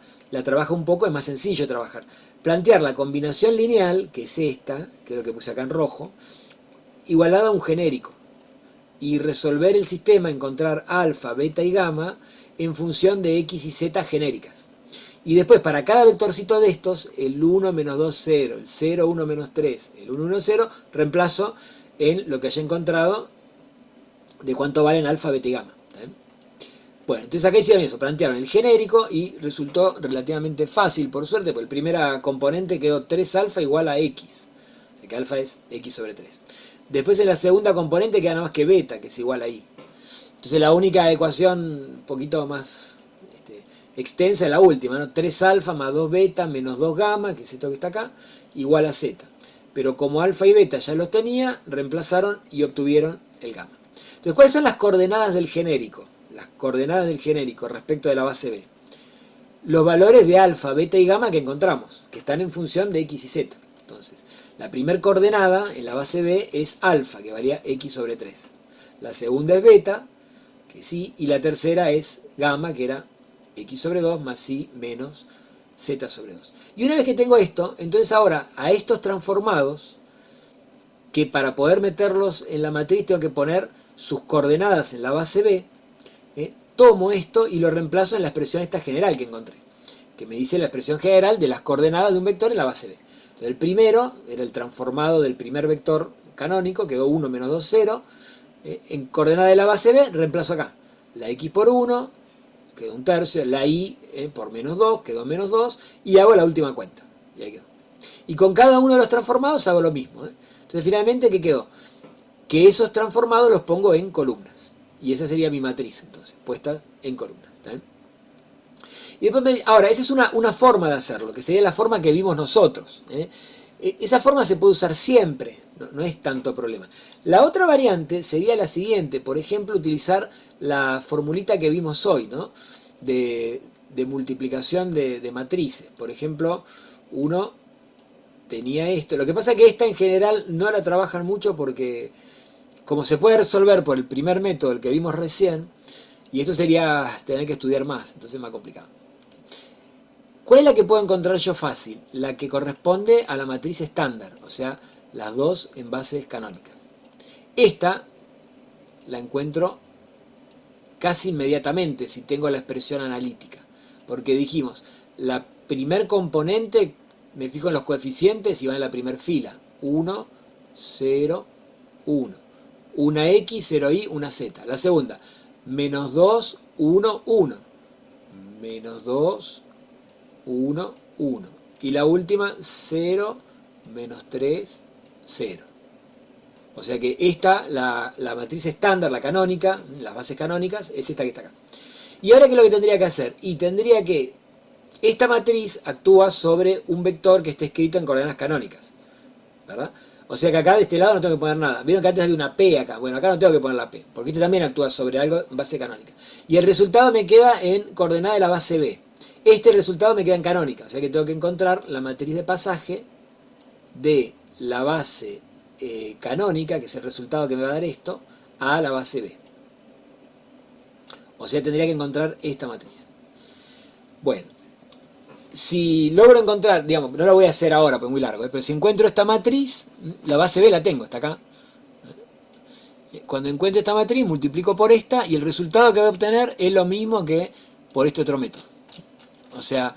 trabaja un poco es más sencillo trabajar. Plantear la combinación lineal, que es esta, que es lo que puse acá en rojo, igualada a un genérico. Y resolver el sistema, encontrar alfa, beta y gamma en función de x y z genéricas. Y después, para cada vectorcito de estos, el 1 menos 2, 0, el 0, 1 menos 3, el 1, 1, 0, reemplazo en lo que haya encontrado de cuánto valen alfa, beta y gamma. ¿Está bien? Bueno, entonces acá hicieron eso, plantearon el genérico y resultó relativamente fácil, por suerte, porque el primer componente quedó 3 alfa igual a x. O sea que alfa es x sobre 3. Después en la segunda componente queda nada más que beta, que es igual a y. Entonces la única ecuación un poquito más extensa es la última, ¿no? 3 alfa más 2 beta menos 2 gamma, que es esto que está acá, igual a z. Pero como alfa y beta ya los tenía, reemplazaron y obtuvieron el gamma. Entonces, ¿cuáles son las coordenadas del genérico? Las coordenadas del genérico respecto de la base B. Los valores de alfa, beta y gamma que encontramos, que están en función de x y z. Entonces, la primera coordenada en la base B es alfa, que valía x sobre 3. La segunda es beta, que sí, y la tercera es gamma, que era x sobre 2 más y menos z sobre 2. Y una vez que tengo esto, entonces ahora a estos transformados, que para poder meterlos en la matriz tengo que poner sus coordenadas en la base B, tomo esto y lo reemplazo en la expresión esta general que encontré, que me dice la expresión general de las coordenadas de un vector en la base B. Entonces el primero era el transformado del primer vector canónico, quedó 1 menos 2, 0. En coordenada de la base B reemplazo acá la x por 1, quedó un tercio, la I por menos 2, quedó menos 2, y hago la última cuenta. Y ahí quedó. Y con cada uno de los transformados hago lo mismo. Entonces finalmente, ¿qué quedó? Que esos transformados los pongo en columnas. Y esa sería mi matriz, entonces, puesta en columnas. ¿Está bien? Y después ahora, esa es una forma de hacerlo, que sería la forma que vimos nosotros. Esa forma se puede usar siempre, no es tanto problema. La otra variante sería la siguiente, por ejemplo, utilizar la formulita que vimos hoy, ¿no? De multiplicación de matrices. Por ejemplo, uno tenía esto. Lo que pasa es que esta en general no la trabajan mucho porque, como se puede resolver por el primer método, el que vimos recién, y esto sería tener que estudiar más, entonces es más complicado. ¿Cuál es la que puedo encontrar yo fácil? La que corresponde a la matriz estándar, o sea, las dos en bases canónicas. Esta la encuentro casi inmediatamente si tengo la expresión analítica, porque dijimos, la primer componente, me fijo en los coeficientes y va en la primera fila, 1, 0, 1. Una X, 0Y, una Z. La segunda, menos 2, 1, 1. Menos 2, 1, 1. Y la última, 0, menos 3, 0. O sea que esta, la matriz estándar, la canónica, las bases canónicas, es esta que está acá. Y ahora, ¿qué es lo que tendría que hacer? Y tendría que, esta matriz actúa sobre un vector que esté escrito en coordenadas canónicas, ¿verdad? O sea que acá de este lado no tengo que poner nada. Vieron que antes había una P acá. Bueno, acá no tengo que poner la P, porque este también actúa sobre algo en base canónica. Y el resultado me queda en coordenada de la base B. Este resultado me queda en canónica, o sea que tengo que encontrar la matriz de pasaje de la base canónica, que es el resultado que me va a dar esto, a la base B. O sea, tendría que encontrar esta matriz. Bueno, si logro encontrar, digamos, no lo voy a hacer ahora, porque es muy largo, pero si encuentro esta matriz, la base B la tengo, está acá. Cuando encuentro esta matriz, multiplico por esta y el resultado que voy a obtener es lo mismo que por este otro método. O sea,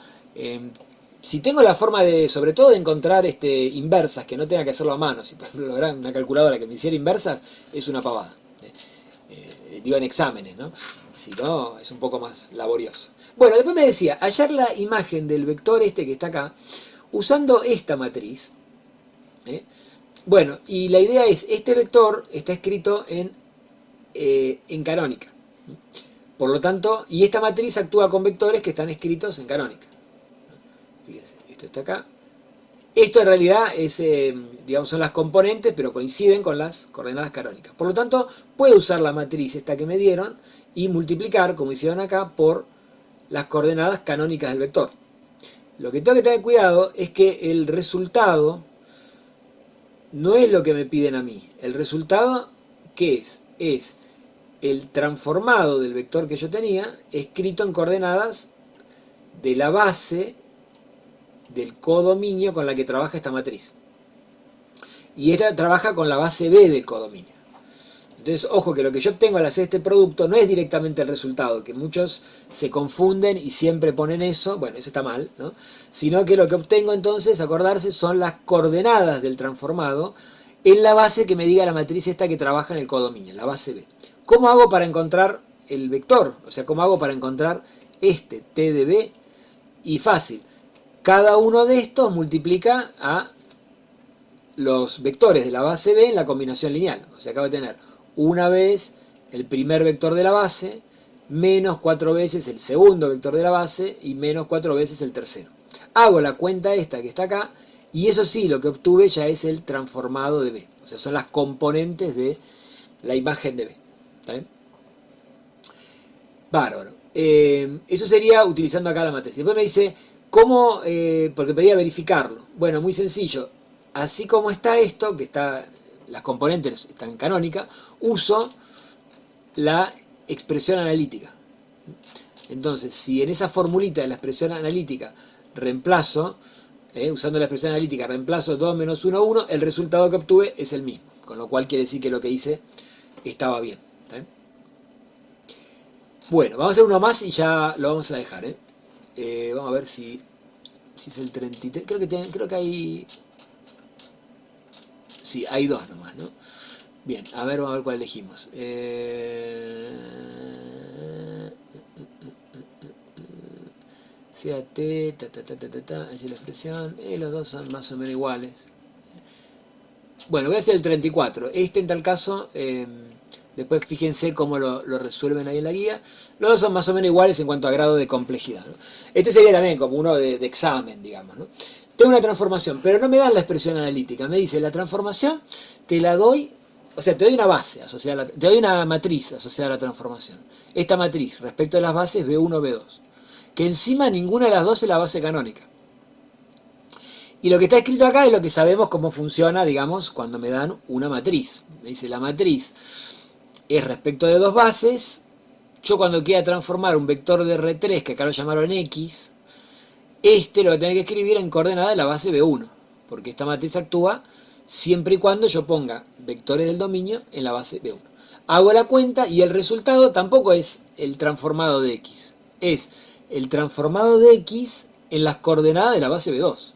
si tengo la forma de, sobre todo de encontrar inversas, que no tenga que hacerlo a mano, si por ejemplo lograr una calculadora que me hiciera inversas, es una pavada. Digo en exámenes, ¿no? Si no, es un poco más laborioso. Bueno, después me decía, hallar la imagen del vector este que está acá, usando esta matriz. Bueno, y la idea es, este vector está escrito en canónica. Por lo tanto, y esta matriz actúa con vectores que están escritos en canónica. Fíjense, esto está acá. Esto en realidad es, digamos, son las componentes, pero coinciden con las coordenadas canónicas. Por lo tanto, puedo usar la matriz esta que me dieron y multiplicar, como hicieron acá, por las coordenadas canónicas del vector. Lo que tengo que tener cuidado es que el resultado no es lo que me piden a mí. El resultado, ¿qué es? Es el transformado del vector que yo tenía, escrito en coordenadas de la base del codominio con la que trabaja esta matriz. Y esta trabaja con la base B del codominio. Entonces, ojo que lo que yo obtengo al hacer este producto no es directamente el resultado, que muchos se confunden y siempre ponen eso, bueno, eso está mal, ¿no? Sino que lo que obtengo entonces, acordarse, son las coordenadas del transformado en la base que me diga la matriz esta que trabaja en el codominio, la base B. ¿Cómo hago para encontrar el vector? O sea, ¿cómo hago para encontrar este T de B? Y fácil. Cada uno de estos multiplica a los vectores de la base B en la combinación lineal. O sea, acá voy a tener una vez el primer vector de la base, menos 4 veces el segundo vector de la base y menos 4 veces el tercero. Hago la cuenta esta que está acá y eso sí, lo que obtuve ya es el transformado de B. O sea, son las componentes de la imagen de B. ¿Está bien? Bárbaro. Eso sería utilizando acá la matriz. Después me dice, ¿cómo? Porque pedía verificarlo. Bueno, muy sencillo. Así como está esto, que está, las componentes están canónicas, uso la expresión analítica. Entonces, si en esa formulita de la expresión analítica reemplazo, usando la expresión analítica, reemplazo 2 menos 1, 1, el resultado que obtuve es el mismo. Con lo cual quiere decir que lo que hice estaba bien. ¿Está bien? Bueno, vamos a hacer uno más y ya lo vamos a dejar. Vamos a ver si es el 33. Creo que hay... Sí, hay dos nomás, ¿no? Bien, vamos a ver cuál elegimos. sea t, es la expresión, los dos son más o menos iguales. Bueno, voy a hacer el 34. En tal caso, después fíjense cómo lo resuelven ahí en la guía. Los dos son más o menos iguales en cuanto a grado de complejidad, ¿no? Este sería también como uno de examen, digamos, ¿no? Tengo una transformación, pero no me dan la expresión analítica. Me dice, la transformación te la doy, o sea, te doy una base asociada, te doy una matriz asociada a la transformación. Esta matriz, respecto a las bases B1, B2. Que encima ninguna de las dos es la base canónica. Y lo que está escrito acá es lo que sabemos cómo funciona, digamos, cuando me dan una matriz. Me dice, la matriz es respecto de dos bases. Yo cuando quiera transformar un vector de R3, que acá lo llamaron X, lo voy a tener que escribir en coordenada de la base B1. Porque esta matriz actúa siempre y cuando yo ponga vectores del dominio en la base B1. Hago la cuenta y el resultado tampoco es el transformado de X. Es el transformado de X en las coordenadas de la base B2.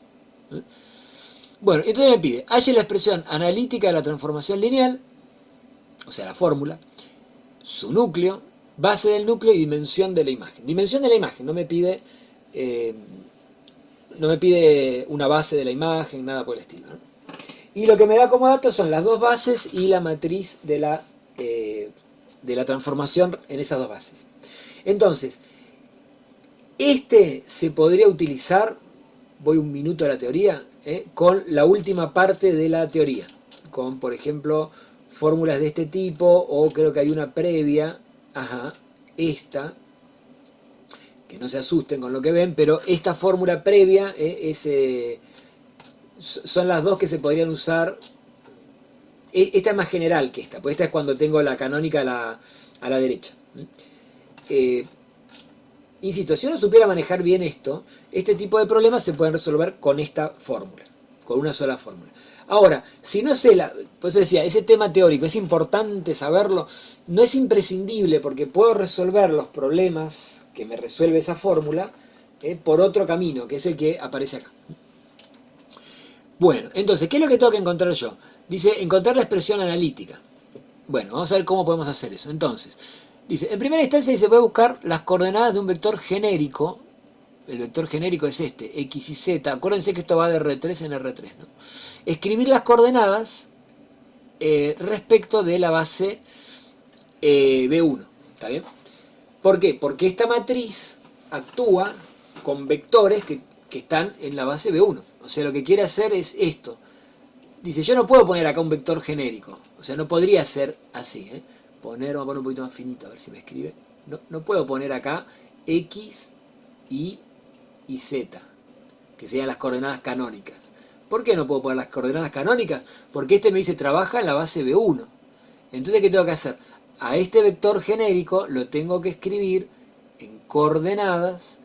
Bueno, entonces me pide, halle la expresión analítica de la transformación lineal, o sea, la fórmula, su núcleo, base del núcleo y dimensión de la imagen. Dimensión de la imagen, no me pide una base de la imagen, nada por el estilo, ¿no? Y lo que me da como datos son las dos bases y la matriz de la transformación en esas dos bases. Entonces, se podría utilizar, voy un minuto a la teoría, con la última parte de la teoría, con, por ejemplo, fórmulas de este tipo, o creo que hay una previa, que no se asusten con lo que ven, pero esta fórmula previa son las dos que se podrían usar. Esta es más general que esta, porque esta es cuando tengo la canónica a la derecha. Insisto, si uno supiera manejar bien este tipo de problemas se pueden resolver con esta fórmula, con una sola fórmula. Ahora, si no sé, por eso decía, ese tema teórico es importante saberlo, no es imprescindible porque puedo resolver los problemas que me resuelve esa fórmula por otro camino, que es el que aparece acá. Bueno, entonces, ¿qué es lo que tengo que encontrar yo? Dice, encontrar la expresión analítica. Bueno, vamos a ver cómo podemos hacer eso. Entonces, dice, en primera instancia dice, voy a buscar las coordenadas de un vector genérico. El vector genérico es X y Z. Acuérdense que esto va de R3 en R3, ¿no? Escribir las coordenadas respecto de la base B1. ¿Está bien? ¿Por qué? Porque esta matriz actúa con vectores que están en la base B1. O sea, lo que quiere hacer es esto. Dice, yo no puedo poner acá un vector genérico. O sea, no podría ser así. Vamos a poner un poquito más finito, a ver si me escribe. No puedo poner acá X, Y y Z, que sean las coordenadas canónicas. ¿Por qué no puedo poner las coordenadas canónicas? Porque me dice, trabaja en la base B1. Entonces, ¿qué tengo que hacer? A este vector genérico lo tengo que escribir en coordenadas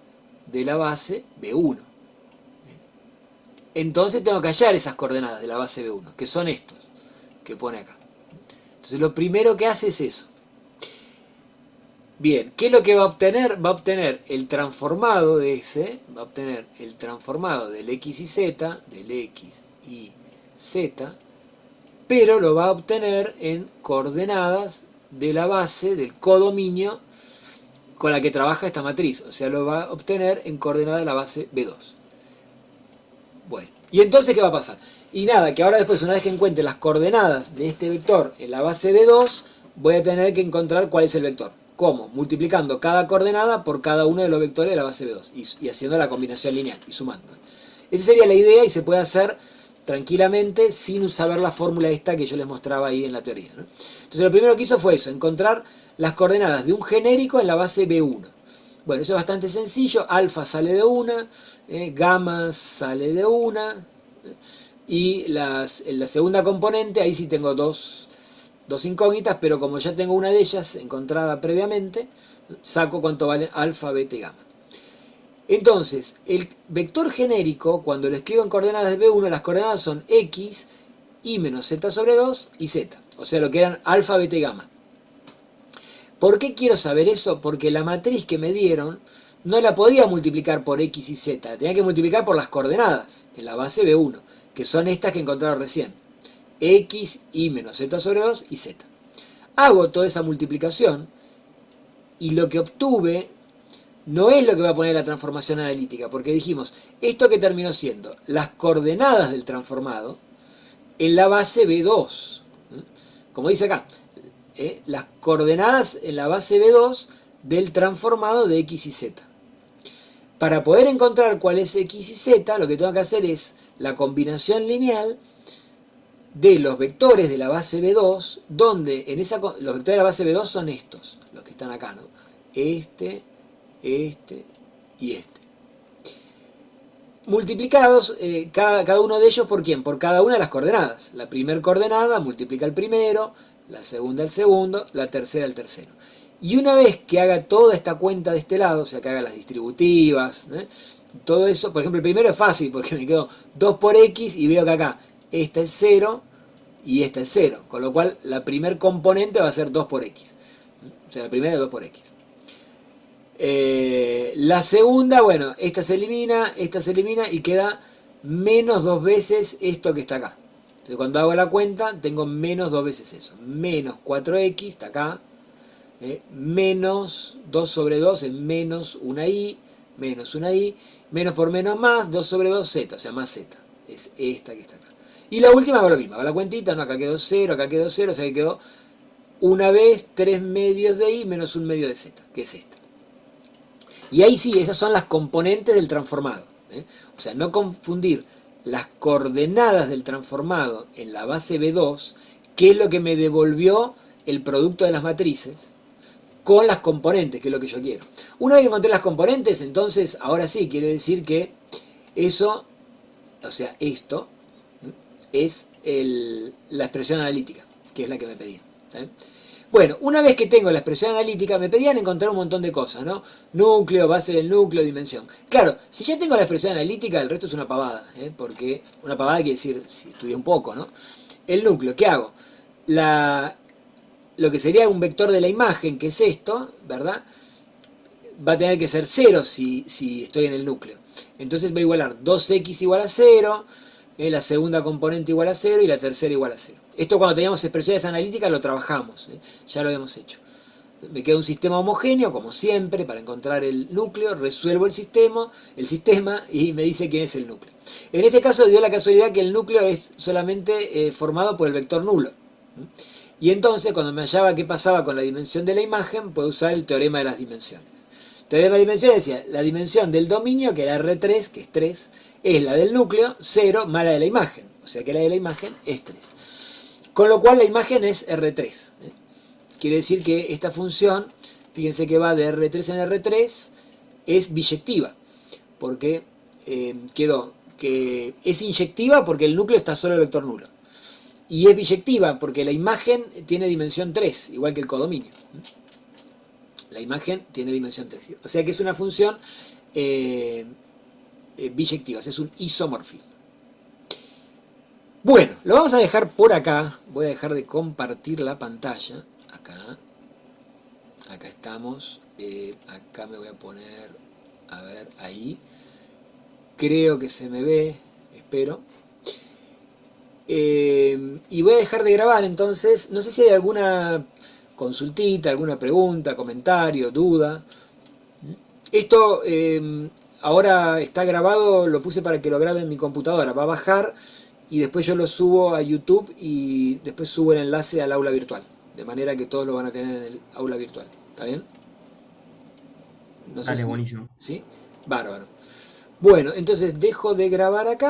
de la base B1. Entonces tengo que hallar esas coordenadas de la base B1, que son estos que pone acá. Entonces lo primero que hace es eso. Bien, ¿qué es lo que va a obtener? Va a obtener el transformado de va a obtener el transformado del X y Z, del X y Z, pero lo va a obtener en coordenadas de la base del codominio con la que trabaja esta matriz. O sea, lo va a obtener en coordenadas de la base B2. Bueno, ¿y entonces qué va a pasar? Y nada, que ahora después, una vez que encuentre las coordenadas de este vector en la base B2, voy a tener que encontrar cuál es el vector. ¿Cómo? Multiplicando cada coordenada por cada uno de los vectores de la base B2 y haciendo la combinación lineal y sumando. Esa sería la idea y se puede hacer tranquilamente sin saber la fórmula esta que yo les mostraba ahí en la teoría, ¿no? Entonces lo primero que hizo fue eso, encontrar las coordenadas de un genérico en la base B1. Bueno, eso es bastante sencillo, alfa sale de una, gamma sale de una, y en la segunda componente, ahí sí tengo dos incógnitas, pero como ya tengo una de ellas encontrada previamente, saco cuánto vale alfa, beta y gamma. Entonces, el vector genérico, cuando lo escribo en coordenadas de B1, las coordenadas son X, Y menos Z sobre 2 y Z, o sea, lo que eran alfa, beta y gamma. ¿Por qué quiero saber eso? Porque la matriz que me dieron no la podía multiplicar por X y Z, la tenía que multiplicar por las coordenadas en la base B1, que son estas que encontraron recién. X, Y menos Z sobre 2 y Z. Hago toda esa multiplicación y lo que obtuve no es lo que va a poner la transformación analítica, porque dijimos, esto que terminó siendo las coordenadas del transformado en la base B2. Como dice acá, las coordenadas en la base B2 del transformado de X y Z. Para poder encontrar cuál es X y Z, lo que tengo que hacer es la combinación lineal de los vectores de la base B2, donde los vectores de la base B2 son estos, los que están acá, ¿no? Este y este. Multiplicados cada uno de ellos por quién, por cada una de las coordenadas. La primera coordenada multiplica el primero, la segunda el segundo, la tercera el tercero. Y una vez que haga toda esta cuenta de este lado, o sea que haga las distributivas, todo eso, por ejemplo el primero es fácil porque me quedo 2 por x y veo que acá esta es 0 y esta es 0, con lo cual la primer componente va a ser 2 por x. O sea, la primera es 2 por x. La segunda, bueno, esta se elimina y queda menos 2 veces esto que está acá. Entonces cuando hago la cuenta tengo menos 2 veces eso. Menos 4x está acá. Menos 2 sobre 2 es menos una y, menos una y, menos por menos más, 2 sobre 2 z, o sea, más z. Es esta que está acá. Y la última hago lo mismo, hago la cuentita, no, acá quedó 0, o sea que quedó una vez 3 medios de y menos 1 medio de z, que es esta. Y ahí sí, esas son las componentes del transformado. O sea, no confundir las coordenadas del transformado en la base B2, que es lo que me devolvió el producto de las matrices, con las componentes, que es lo que yo quiero. Una vez que encontré las componentes, entonces, ahora sí, quiere decir que eso, o sea, esto, es la expresión analítica, que es la que me pedían. ¿Saben? Bueno, una vez que tengo la expresión analítica, me pedían encontrar un montón de cosas, ¿no? Núcleo, base del núcleo, dimensión. Claro, si ya tengo la expresión analítica, el resto es una pavada, porque una pavada quiere decir, si estudié un poco, ¿no? El núcleo, ¿qué hago? Lo que sería un vector de la imagen, que es esto, ¿verdad? Va a tener que ser 0 si estoy en el núcleo. Entonces va a igualar 2x igual a 0, la segunda componente igual a 0 y la tercera igual a 0. Esto cuando teníamos expresiones analíticas lo trabajamos, ya lo habíamos hecho. Me queda un sistema homogéneo, como siempre, para encontrar el núcleo, resuelvo el sistema y me dice quién es el núcleo. En este caso dio la casualidad que el núcleo es solamente formado por el vector nulo. Y entonces, cuando me hallaba qué pasaba con la dimensión de la imagen, puedo usar el teorema de las dimensiones. El teorema de las dimensiones decía, la dimensión del dominio, que era R3, que es 3, es la del núcleo, 0, más la de la imagen. O sea que la de la imagen es 3. Con lo cual la imagen es R3. Quiere decir que esta función, fíjense que va de R3 en R3, es biyectiva. Porque quedó que es inyectiva porque el núcleo está solo el vector nulo. Y es biyectiva porque la imagen tiene dimensión 3, igual que el codominio. La imagen tiene dimensión 3. O sea que es una función biyectiva, o sea, es un isomorfismo. Bueno, lo vamos a dejar por acá. Voy a dejar de compartir la pantalla. Acá estamos. Acá me voy a poner, a ver, ahí. Creo que se me ve, espero. Y voy a dejar de grabar, entonces, no sé si hay alguna consultita, alguna pregunta, comentario, duda. Esto ahora está grabado, lo puse para que lo grabe en mi computadora, va a bajar y después yo lo subo a YouTube y después subo el enlace al aula virtual, de manera que todos lo van a tener en el aula virtual, ¿está bien? No sé Dale, buenísimo. ¿Sí? Bárbaro. Bueno, entonces dejo de grabar acá.